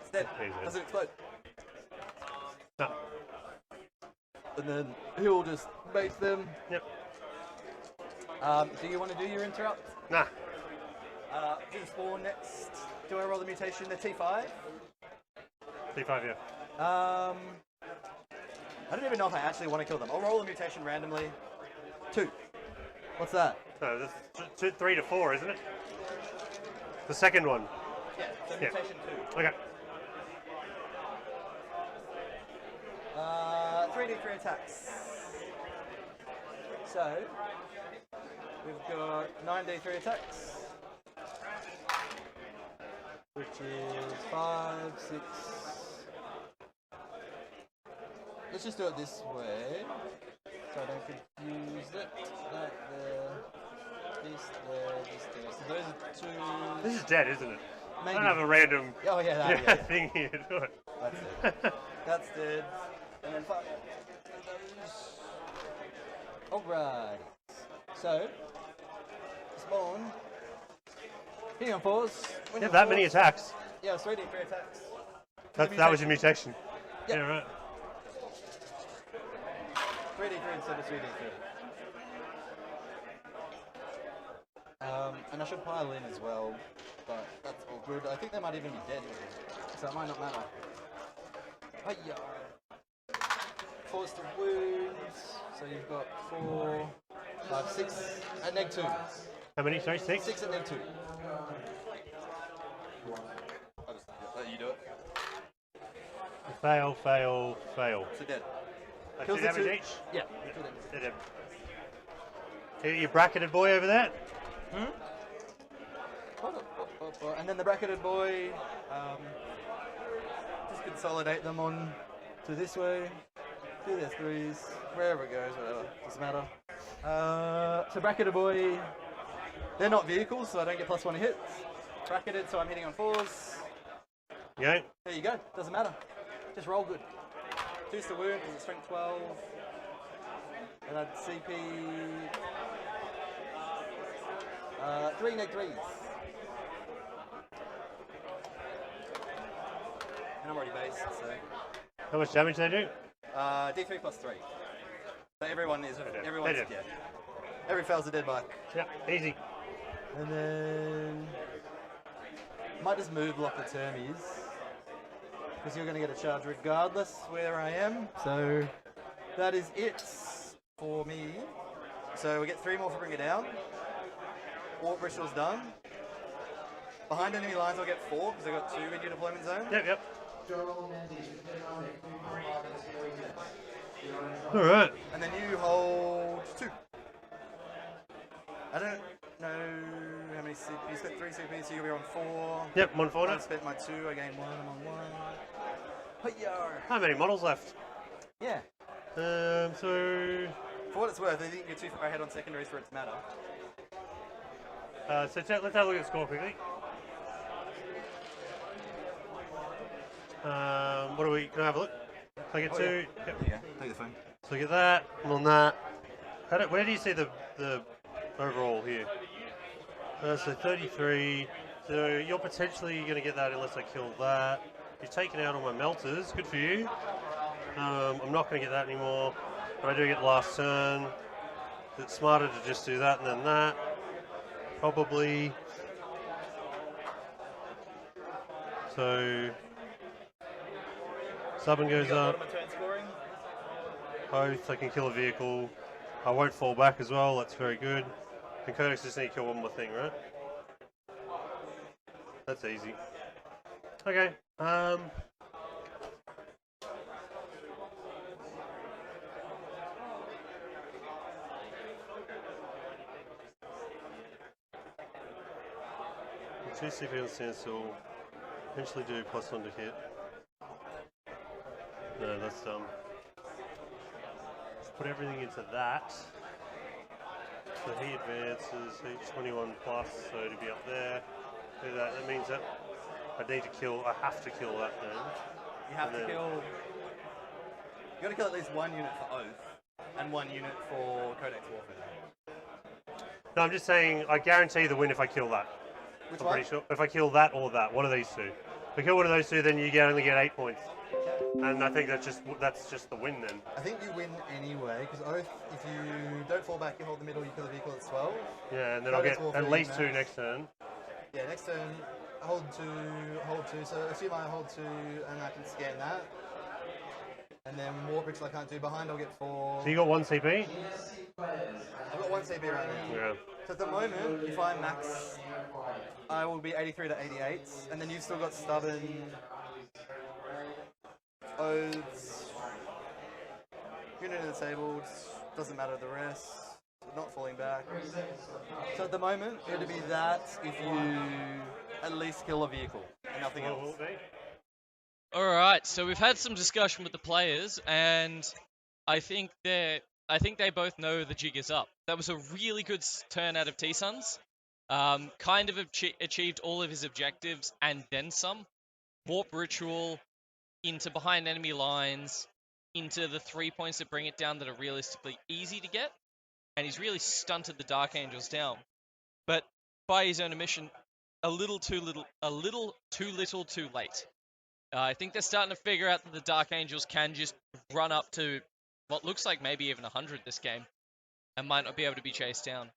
It's dead. Easy. Doesn't explode. No. And then he'll just base them. Yep. Do you want to do your interrupt? Nah. Do the spawn next. Do I roll the mutation? The T5? T5, yeah. I don't even know if I actually want to kill them. I'll roll a mutation randomly. 2. What's that? No, this is 3 to 4, isn't it? The second one. Yeah, so Yeah. mutation 2. Okay. 3d3 attacks. So, we've got 9d3 attacks. Which is 5, 6. Let's just do it this way, so I don't confuse it. That there, this there, this there. So those are 2. This is dead, isn't it? Maybe. I don't have a random Oh yeah, that, yeah. thing here, do it? That's it. That's dead. And then 5 of those. Alright. So, spawn. Hitting on 4s. You have that many attacks. Yeah, it's 3d3 attacks. That was your mutation. Yep. Yeah, right. 3d3 instead of 3d3. And I should pile in as well, but that's all good. I think they might even be dead, so it might not matter. Hiya! 4s to wounds, so you've got 4, 5, 6, and -2. How many? Sorry, 6? 6 and -2. I'll just let you do it. Fail, fail, fail. So dead. That's Kills 2 the damage 2. each? Yeah. They're dead. You bracketed boy over there? And then the bracketed boy, just consolidate them on to this way, do their 3s, wherever it goes, whatever, doesn't matter. So bracketed boy, they're not vehicles, so I don't get +1 hits. Bracketed, so I'm hitting on 4s. Yeah. There you go, doesn't matter. Just roll good. 2s to wound, because it's strength 12. And I'd CP 3 -3s. And I'm already based, so. How much damage they do? D3 +3. So everyone's They're dead. yeah. Every fail's a dead bike. Yeah, easy. And then might just move block the termies. Because you're gonna get a charge regardless where I am. So that is it for me. So we get 3 more for bring it down. Warp Bristol's done. Behind enemy lines I'll get 4 because I've got 2 in your deployment zone. Yep, yep. Alright. And then you hold 2. I don't know how many CPs. You spent 3 CPs, so you'll be on 4. Yep, 1 for I it. spent my 2, I gained 1, I'm on 1. Hiya! How many models left? Yeah. So For what it's worth, I think you're too far ahead on secondaries for it to matter. let's have a look at the score quickly. What do we? Can I have a look? So I get Oh, 2. yeah. Yep. There you go. Take the phone. So I get that, and on that. Where do you see the overall here? So 33. So you're potentially going to get that unless I kill that. You've taken out all my melters. Good for you. I'm not going to get that anymore. But I do get the last turn. It's smarter to just do that and then that. Probably. So subbing goes up. Bottom of turn scoring. Both. I can kill a vehicle. I won't fall back as well. That's very good. And Codex just need to kill one more thing, right? That's easy. Okay. Two CP on standstill. Eventually do +1 to hit. No, that's dumb. Let's put everything into that. So he advances, he's 21 plus, so to be up there. Do that. That means that I need to kill. I have to kill that then. You have to kill. You got to kill at least 1 unit for Oath and 1 unit for Codex Warfare. No, I'm just saying. I guarantee the win if I kill that. Which I'm one? pretty sure. If I kill that or that, one of these two. If I kill one of those two, then you only get 8 points. And I think that's just the win then. I think you win anyway, because Oath, if you don't fall back, you hold the middle, you kill the vehicle at 12. Yeah, and then I'll get at least 2 next turn. Yeah, next turn, hold 2. So assume I hold 2 and I can scan that. And then Warp, which I can't do behind, I'll get 4. So you got 1 CP? I've got 1 CP right now. Yeah. So at the moment, if I max, I will be 83 to 88, and then you've still got Stubborn, Oaths, unit disabled, doesn't matter the rest, not falling back. So at the moment, it would be that if you at least kill a vehicle, and nothing else. Alright, so we've had some discussion with the players, and I think they both know the jig is up. That was a really good turn out of T-Suns. Kind of achieved all of his objectives and then some. Warp Ritual into behind enemy lines, into the 3 points that bring it down that are realistically easy to get, and he's really stunted the Dark Angels down. But by his own admission, a little too little too late. I think they're starting to figure out that the Dark Angels can just run up to what looks like maybe even 100 this game, and might not be able to be chased down.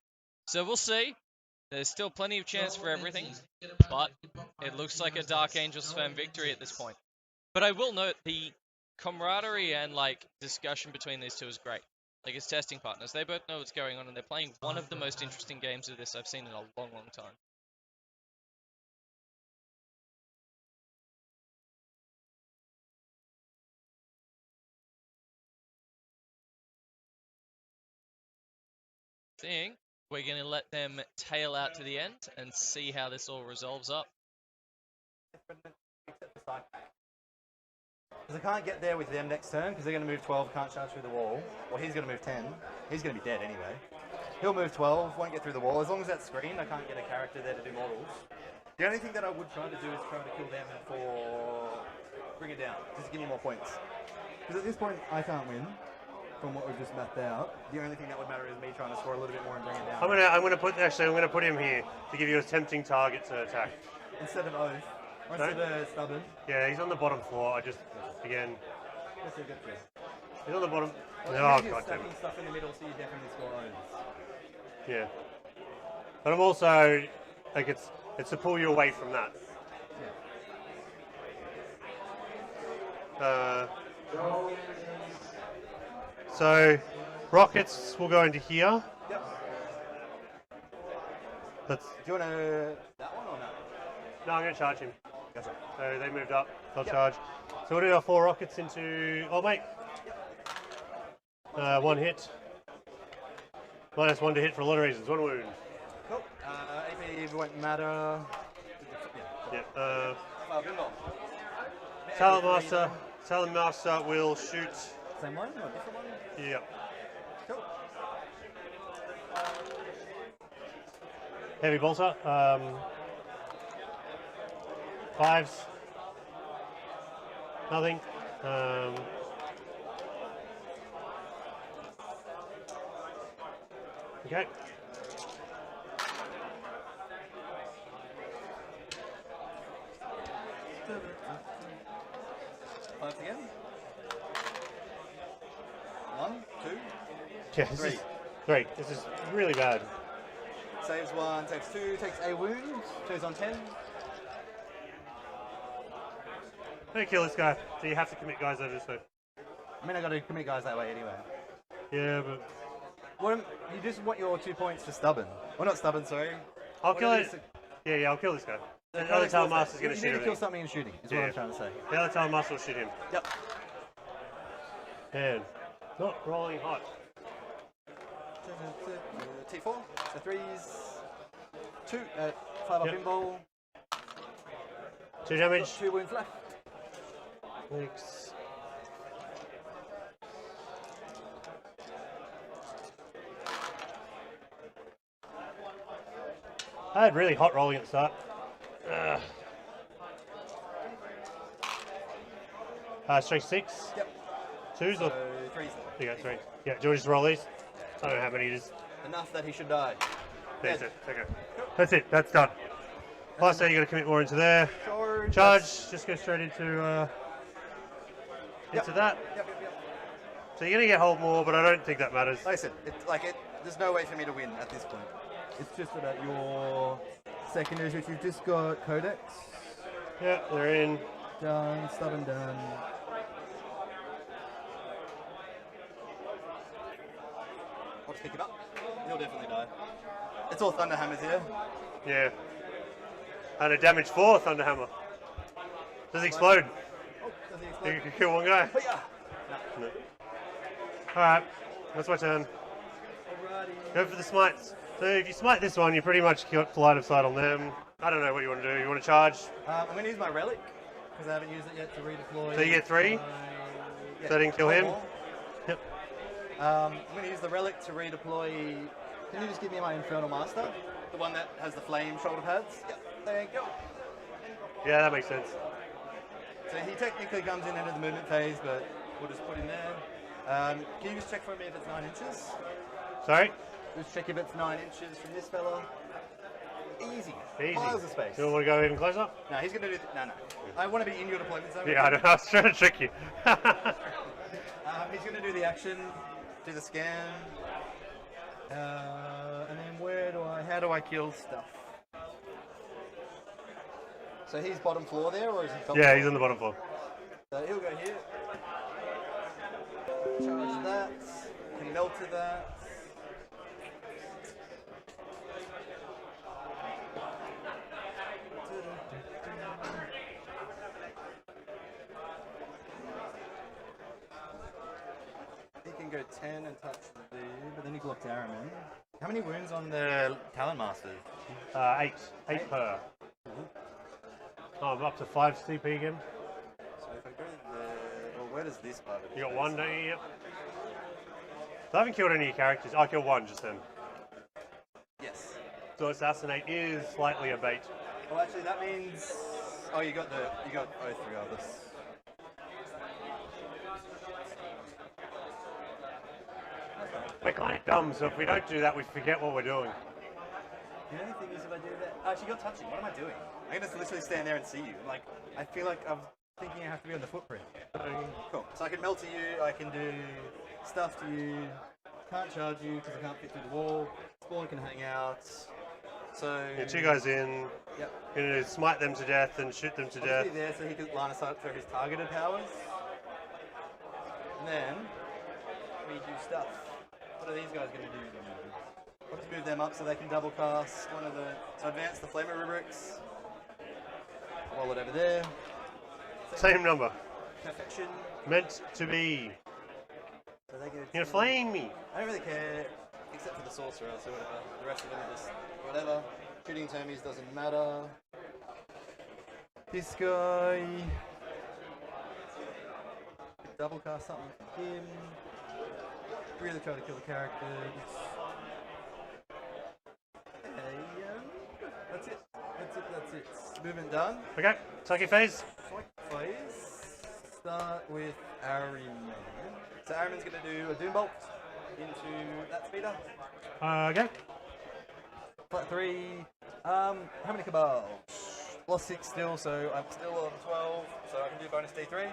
So we'll see. There's still plenty of chance for everything, but it looks like a Dark Angels firm victory at this point. But I will note the camaraderie and discussion between these two is great. Like, as testing partners, they both know what's going on, and they're playing one of the most interesting games of this I've seen in a long, long time. We're going to let them tail out to the end and see how this all resolves up. Because I can't get there with them next turn, because they're going to move 12, can't charge through the wall. Or he's going to move 10. He's going to be dead anyway. He'll move 12, won't get through the wall. As long as that's screened, I can't get a character there to do models. The only thing that I would try to do is try to kill them for... bring it down. Just give me more points. Because at this point, I can't win. From what we've just mapped out, the only thing that would matter is me trying to score a little bit more and bring it down. I'm gonna put him here to give you a tempting target to attack. Instead of Oath, or instead of Stubborn. Yeah, he's on the bottom floor. Again. That's a good thing. He's on the bottom. Well, Oh, you're God damn stacking it. stuff in the middle, so you definitely score Oaths. Yeah. But I'm also it's to pull you away from that. Yeah. So, rockets will go into here. Yep. Do you want to that one or no? No, I'm going to charge him. Gotcha. So they moved up. They'll charge. So we'll do our 4 rockets into... Oh, mate. 1 hit. -1 to hit for a lot of reasons. 1 wound. Cool. AP won't matter. Yeah. Talon Master will shoot... Same one or different one? Yeah. Cool. Heavy bolter. 5s. Nothing. Okay. Fives again. 1, 2. Yeah, this 3. is 3. This is really bad. Saves 1, takes 2, takes a wound. Goes on 10. Don't kill this guy. So you have to commit guys over this way. I mean, I got to commit guys that way anyway. Yeah, but What you just want your 2 points for stubborn. Well, not stubborn, sorry. I'll kill Whatever it. Yeah, I'll kill this guy. The Codex other will Talmaster's say- going to You shoot need to kill him. something in shooting, is what Yeah. I'm trying to say. The other Talmaster will shoot him. Yep. Not rolling hot. T4, so 3s. 2, 5 up Yep. in bowl. 2 damage. 2 wounds left. Thanks. I had really hot rolling at the start. Strength 6. Yep. 2s or So 3s. yeah, 3. Yeah, do you want to just roll these? I don't know how many it is. Enough that he should die. That's Dead. it. Okay. That's it. That's done. Last day, you got to commit more into there. Charge. Charge. Just go straight into Yep. that. Yep. So you're gonna get hold more, but I don't think that matters. Like I said, there's no way for me to win at this point. It's just about your secondaries, which you've just got Codex. Yeah, they're in. Done. Stubborn done. I'll just pick him up. He'll definitely die. It's all Thunderhammers here. Yeah. And a damage 4 Thunderhammer. Does it explode? Oh, does he You explode? can kill one guy. Oh, yeah. No. Alright, that's my turn. Alrighty. Go for the smites. So if you smite this one, you pretty much got line of sight on them. I don't know what you want to do. You want to charge? I'm going to use my relic because I haven't used it yet to redeploy. So you get 3? Yeah, So that didn't kill one him? more. Yep. I'm going to use the relic to redeploy. Can you just give me my Infernal Master? The one that has the flame shoulder pads? Yep, there you go. Yeah, that makes sense. So he technically comes in under the movement phase, but we'll just put him there. Can you just check for me if it's 9 inches? Sorry? Just check if it's 9 inches from this fella. Easy. Easy. Miles of space. You don't want to go even closer? No, he's going to do... No. I want to be in your deployment zone. Yeah, I know. I was trying to trick you. He's going to do the action, do the scan. And then how do I kill stuff? So he's bottom floor there, or is he top Yeah, floor? he's on the bottom floor. So he'll go here. Charge that. Can melt to that. He can go 10 and touch the, but then he blocked Araman. How many wounds on the Talon Master? 8. 8 per. Oh, I'm up to 5 CP again. So if I go well, where does this part of it? You got 1, don't you? Yep. So I haven't killed any of your characters. I killed 1 just then. Yes. So Assassinate is slightly a bait. Well, actually, that means. Oh, you got both regardless. We're kind of dumb, so if we don't do that, we forget what we're doing. The only thing is if I do that. Oh, actually, you're touching. What am I doing? I'm going to literally stand there and see you. Like, I feel like I'm thinking I have to be on the footprint. Cool. So I can melt to you, I can do stuff to you. Can't charge you because I can't fit through the wall. Spawn can hang out. So. Yeah, 2 guys in. Yep. You're going to smite them to death and shoot them to I'll death. just be there so he can line us up for his targeted powers. And then we do stuff. What are these guys going to do? I'll just move them up so they can double cast one of the. So advance the Flamer Rubrics. Roll it over there. Same number. Perfection. Meant to be. So they go. You're going to flame me. I don't really care, except for the sorcerer. So whatever. The rest of them are just whatever. Shooting termies doesn't matter. This guy. Double cast something for him. Really try to kill the characters. That's it. That's it. Movement done. Okay, Taki phase. Fight phase. Start with Ahriman. So Ahriman's going to do a Doom Bolt. into that speeder. Okay. Flat 3. How many cabals? Lost 6 still, so I'm still on 12, so I can do bonus D3.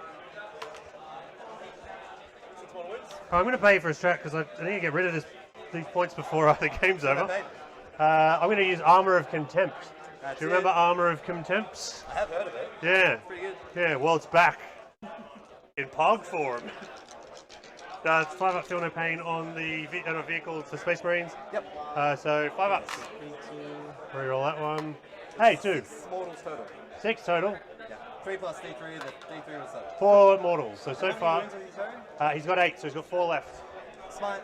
6 more wins. I'm going to pay for a strat because I need to get rid of these points before the game's over. Okay. I'm going to use Armour of Contempt. That's Do you remember Armour of Contempt? I have heard of it. Yeah. It's pretty good. Yeah, well, it's back in POG form. It's 5 up, feel no pain on the vehicle for Space Marines. Yep. So 5 ups. Reroll that one. Hey, 2. 6 mortals total. 6 total. Yeah. 3 plus D3, the D3 was that. 4 mortals. So How many far, wounds are you throwing? he's got 8, so he's got 4 left. Smite.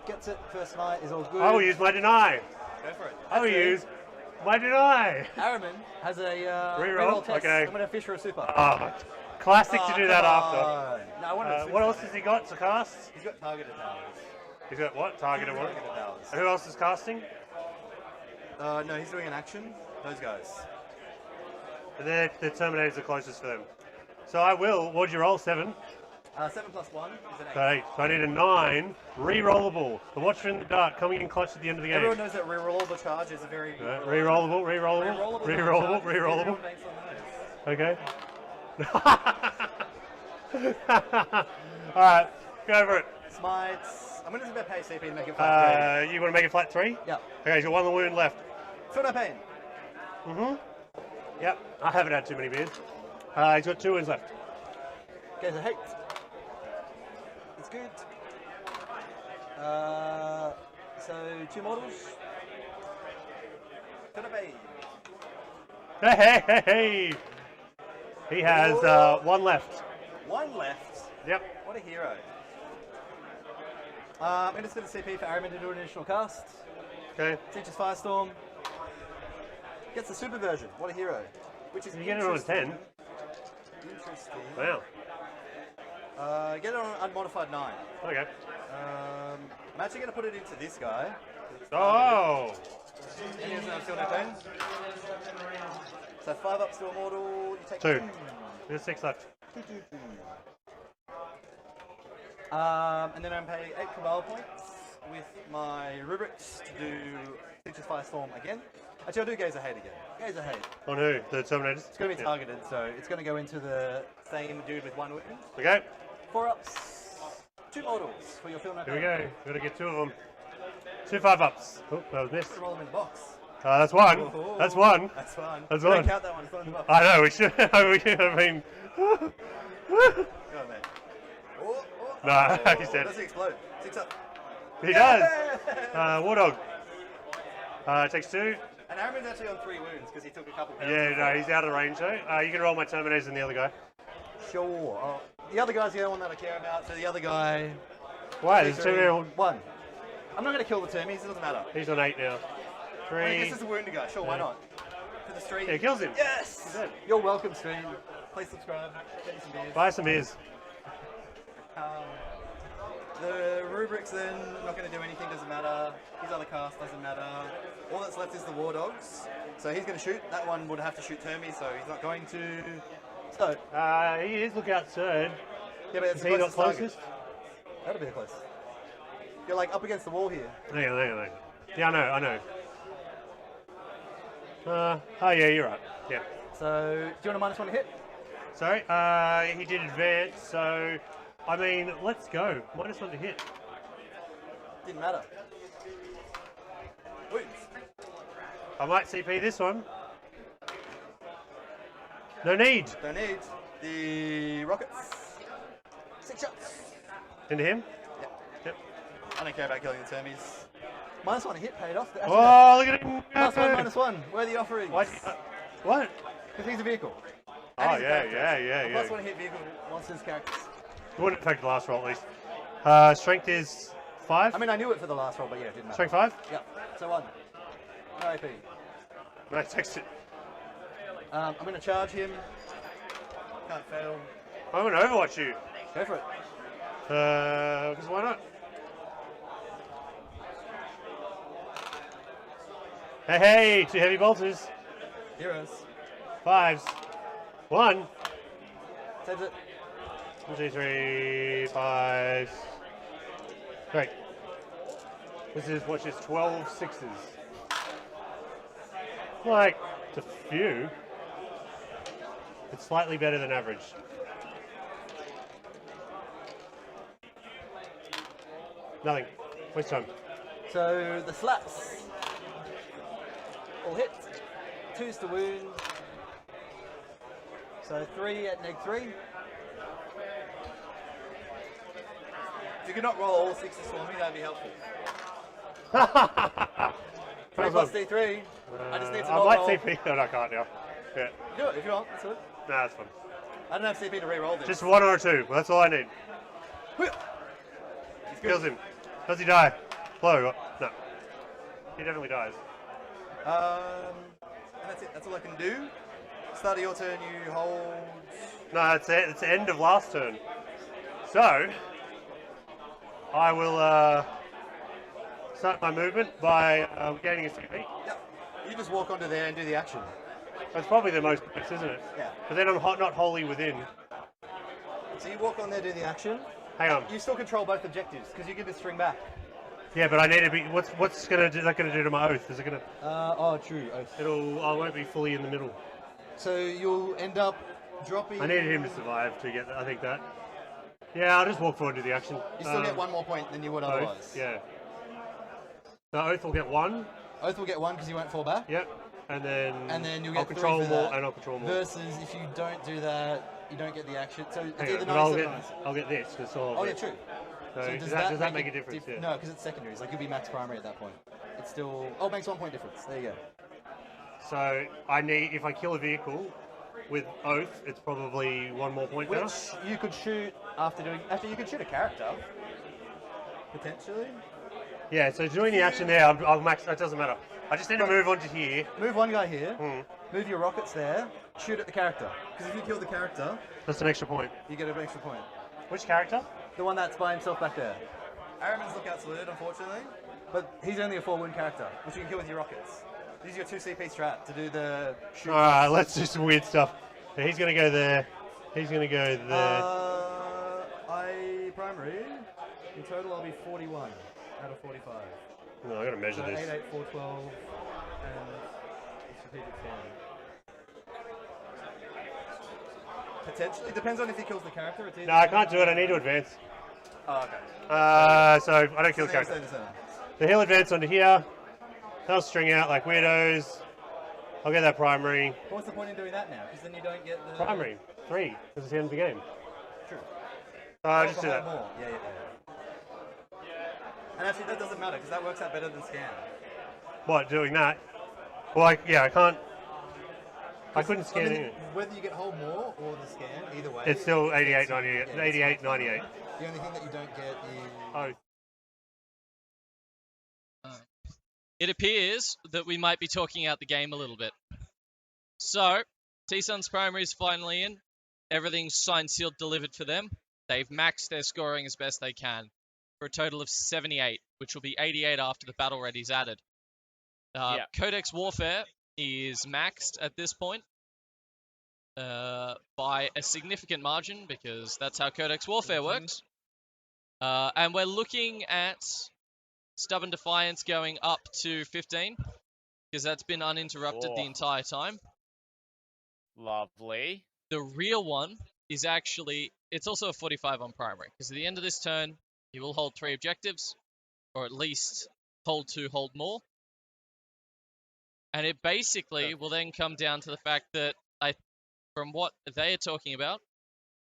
Gets it. First smite is all good. I will use my deny. Go for it. I will Actually, use my deny. Araman has a Reroll? test. Okay. I'm going to fish for a super. Oh, classic to do that come after. on. No, I want a super. What else has he got to cast? He's got targeted powers. He's got what? Targeted what? Targeted powers. And who else is casting? No, he's doing an action. Those guys. And the Terminator's the closest for them. So I will. What'd you roll? 7? 7 plus 1 is an 8. So 8. So I need a 9. Rerollable. The Watcher in the Dark coming in clutch at the end of the game. Everyone knows that rerollable charge is a very Rerollable. Rerollable. Based on those. Okay. Alright, go for it. Smites. I'm going to pay CP to make it flat. You want to make it flat 3? Yeah. Okay, he's got 1 wound left. Feel no pain. Yep, I haven't had too many beers. He's got 2 wounds left. Goes a hate. It's good. So 2 models. Feel no pain. Hey! He has 1 left. 1 left. Yep. What a hero. I'm going to spend a CP for Araman to do an additional cast. Okay. Teaches Firestorm. Gets the super version. What a hero. Which is You get it on a 10. Interesting. Wow. Get it on an unmodified 9. Okay. I'm actually going to put it into this guy. Oh! And he doesn't have Feel No Pain. So 5 ups to a mortal. You take 2. There's 6 left. And then I'm paying 8 Cabal points with my rubrics to do Teacher's Firestorm again. Actually, I'll do Gaze Ahead again. Gaze Ahead. On who? The Terminators? It's going to be targeted, so it's going to go into the same dude with 1 wound. Okay. 4 ups. 2 models for your Feel No Pain. Here we go. Got to get 2 of them. 2 5 ups. Oh, that was missed. Roll them in the box. That's 1. Oh, That's 1. That's one. That's Don't one. count that one. It's not in the box. I know, we should. I mean. Go on, mate. No, he's dead. Does he explode? 6 up. He does. War Dog. Takes 2. And Araman's actually on 3 wounds because he took a couple pounds. Yeah, no, he's out of the range though. You can roll my Terminators and the other guy. Sure. The other guy's the only one that I care about, so the other guy... Why? There's 2 here. 1. I'm not going to kill the Termies, it doesn't matter. He's on 8 now. I mean, 3. this is a wounded guy, sure, why not? For the stream. Yeah, kills him. Yes! He's dead. You're welcome, stream. Please subscribe. Get you some beers. Buy some beers. The rubrics then, not going to do anything, doesn't matter. His other cast doesn't matter. All that's left is the War Dogs. So he's going to shoot. That one would have to shoot Termy, so he's not going to. So. He is lookout third. Yeah, but it's Is the he not closest closest? target. That'll be the closest. You're like up against the wall here. Hang on. Yeah, I know. Oh yeah, you're right. Yeah. So, do you want a -1 to hit? Sorry, he did advance, so, I mean, let's go. -1 to hit. Didn't matter. Wounds. I might CP this one. No need. Don't need. The rockets. 6 shots. Into him? Yep. I don't care about killing the Termies. -1 hit paid off. Actually, Oh, look at him. +1, -1. Where are the offerings? What? What? Because he's a vehicle. Oh, And he's a yeah. character. A +1 hit vehicle monsters characters. It wouldn't affect the last roll at least. Strength is 5? I mean, I knew it for the last roll, but yeah, it didn't matter. Strength 5? Yeah. So 1. No AP. No, text it. I'm going to charge him. Can't fail. I'm going to overwatch you. Go for it. Because why not? Hey, 2 heavy bolters. Heroes. 5s. 1. Saves it. 1, 2, 3, 5s. Great. This is, watch this, 12 sixes. Like, it's a few. It's slightly better than average. Nothing. Waste time. So the slaps all hit. 2's to wound. So 3 at -3. If you could not roll all 6s for me, that'd be helpful. 3 plus D3. I just need to I not might roll. CP. No, I can't now. Yeah. Do it if you want. That's it. Nah, that's fine. I don't have CP to re-roll this. Just 1 or a 2. Well, that's all I need. Kills him. Does he die? Blow. No. He definitely dies. And that's it. That's all I can do. Start of your turn, you hold. No, it's the end of last turn. So, I will start my movement by gaining a CP. Yep. You just walk onto there and do the action. That's probably the most points, isn't it? Yeah. But then I'm not wholly within. So you walk on there, do the action. Hang on. You still control both objectives because you get the string back. Yeah, but I need to be. What's that gonna do to my oath? Is it gonna? Oh, true. Oath. I won't be fully in the middle. So you'll end up dropping. I needed him to survive to get. I think that. Yeah, I'll just walk forward to the action. You still get 1 more point than you would otherwise. Oath, yeah. The oath will get 1. Oath will get 1 because you won't fall back. Yep. And then. You'll I'll get 3 control for more, that. and I'll control more. Versus if you don't do that, you don't get the action. So it's Hang either on, nice but or nice. I'll get this. That's all. Oh yeah, true. So does that make a difference? Yeah. No, because it's secondaries. Like you'll be max primary at that point. It's still. Oh, it makes 1 point difference. There you go. So I need, if I kill a vehicle with oath, it's probably 1 more point better. Which you could shoot after doing. Actually, you could shoot a character. Potentially. Yeah. So doing the action there, I'll max. It doesn't matter. I just need to move onto here. Move one guy here. Hmm. Move your rockets there. Shoot at the character. Because if you kill the character, That's an extra point. you get an extra point. Which character? The one that's by himself back there. Araman's lookout saluted, unfortunately. But he's only a 4-wound character, which you can kill with your rockets. Use your 2 CP strat to do the shoot. Alright, let's do some weird stuff. So he's going to go there. He's going to go there. I primary. In total, I'll be 41 out of 45. No, I got to measure So this. 8, 8, 4, 12, and strategic scanning. Potentially. It depends on if he kills the character. It's either No, I can't do it. I need to advance. Oh, okay. So I don't kill the character. So he'll advance onto here. They'll string out like weirdos. I'll get that primary. But what's the point in doing that now? Because then you don't get the... Primary. 3, because it's the end of the game. True. So I'll just do that. More. Yeah. And actually, that doesn't matter because that works out better than scan. What, doing that? Well, I can't. I couldn't scan it. Whether you get hold more or the scan, either way. It's still 88, it's- 98. yeah, 88, 98. The only thing that you don't get is... Oh, It appears that we might be talking out the game a little bit. So, T-Sun's primary is finally in. Everything's signed, sealed, delivered for them. They've maxed their scoring as best they can for a total of 78, which will be 88 after the battle ready's added. Codex Warfare is maxed at this point by a significant margin because that's how Codex Warfare works. And we're looking at Stubborn Defiance going up to 15 because that's been uninterrupted the entire time. Lovely. The real one is actually, it's also a 45 on primary because at the end of this turn, you will hold 3 objectives, or at least hold 2, hold more. And it basically will then come down to the fact that, from what they are talking about,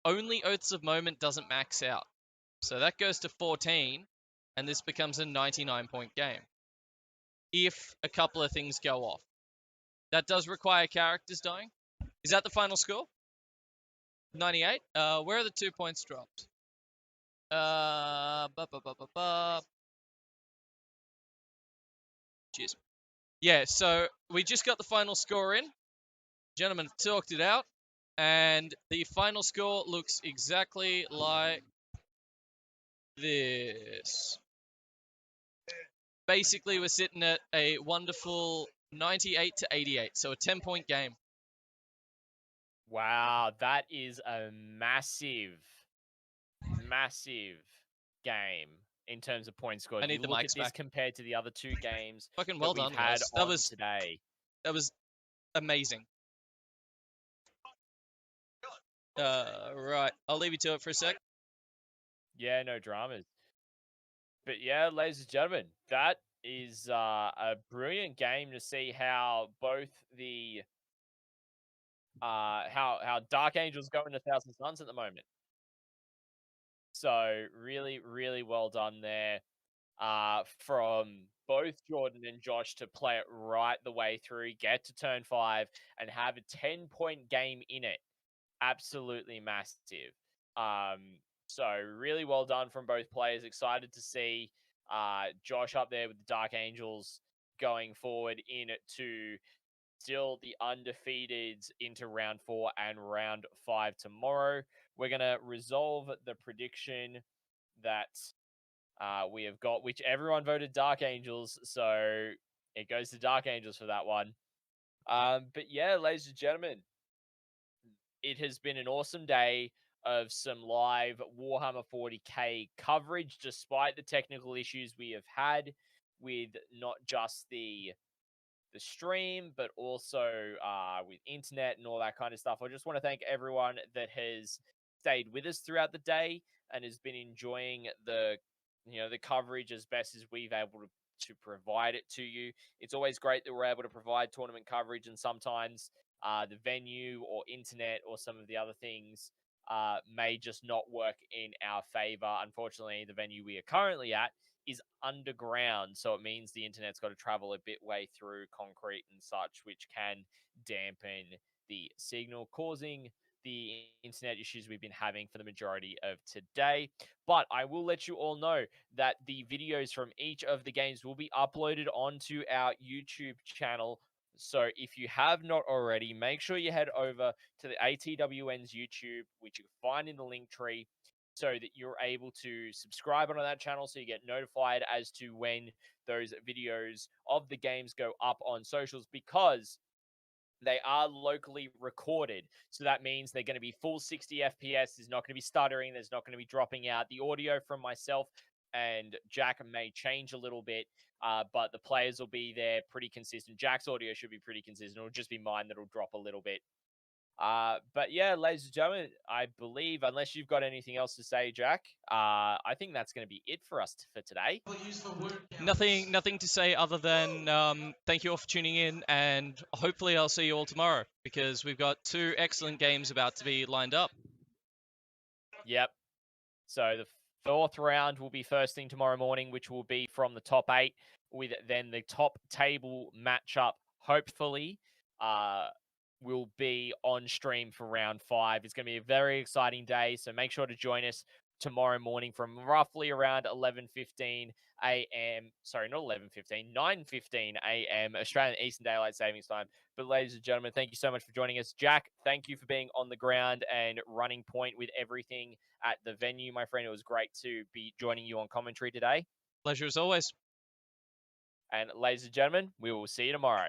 only Oaths of Moment doesn't max out. So that goes to 14, and this becomes a 99-point game. If a couple of things go off. That does require characters dying. Is that the final score? 98? Where are the 2 points dropped? Cheers. Yeah, so we just got the final score in. Gentlemen talked it out. And the final score looks exactly like this. Basically, we're sitting at a wonderful 98 to 88, so a 10-point game. Wow, that is a massive game. in terms of points scored. I need You the look mics at this back. compared to the other two games Fucking well that we've done, had guys. on today. That was amazing. Right. I'll leave you to it for a sec. Yeah, no dramas. But yeah, ladies and gentlemen, that is a brilliant game to see how both the how Dark Angels go into Thousand Suns at the moment. So really, really well done there from both Jordan and Josh to play it right the way through, get to turn 5, and have a 10-point game in it. Absolutely massive. So really well done from both players. Excited to see Josh up there with the Dark Angels going forward into still the undefeated into round 4 and round 5 tomorrow. We're going to resolve the prediction that we have got, which everyone voted Dark Angels. So it goes to Dark Angels for that one. But yeah, ladies and gentlemen, it has been an awesome day of some live Warhammer 40k coverage, despite the technical issues we have had with not just the stream, but also with internet and all that kind of stuff. I just want to thank everyone that has stayed with us throughout the day and has been enjoying the the coverage as best as we've able to provide it to you. It's always great that we're able to provide tournament coverage, and sometimes the venue or internet or some of the other things may just not work in our favor. Unfortunately, the venue we are currently at is underground, so it means the internet's got to travel a bit way through concrete and such, which can dampen the signal, causing the internet issues we've been having for the majority of today. But I will let you all know that the videos from each of the games will be uploaded onto our YouTube channel. So if you have not already, make sure you head over to the ATWN's YouTube, which you can find in the link tree, so that you're able to subscribe on that channel so you get notified as to when those videos of the games go up on socials, because they are locally recorded. So that means they're going to be full 60 FPS. There's not going to be stuttering. There's not going to be dropping out. The audio from myself and Jack may change a little bit, but the players will be there pretty consistent. Jack's audio should be pretty consistent. It'll just be mine that'll drop a little bit. But yeah, ladies and gentlemen, I believe, unless you've got anything else to say, Jack, I think that's going to be it for us for today. Nothing to say other than thank you all for tuning in, and hopefully I'll see you all tomorrow, because we've got 2 excellent games about to be lined up. Yep. So the 4th round will be first thing tomorrow morning, which will be from the top 8, with then the top table matchup, hopefully, will be on stream for round 5. It's going to be a very exciting day, so make sure to join us tomorrow morning from roughly around 11:15 a.m. Sorry, not 11:15, 9:15 a.m. Australian Eastern Daylight Savings Time. But ladies and gentlemen, thank you so much for joining us. Jack, thank you for being on the ground and running point with everything at the venue, my friend. It was great to be joining you on commentary today. Pleasure as always. And ladies and gentlemen, we will see you tomorrow.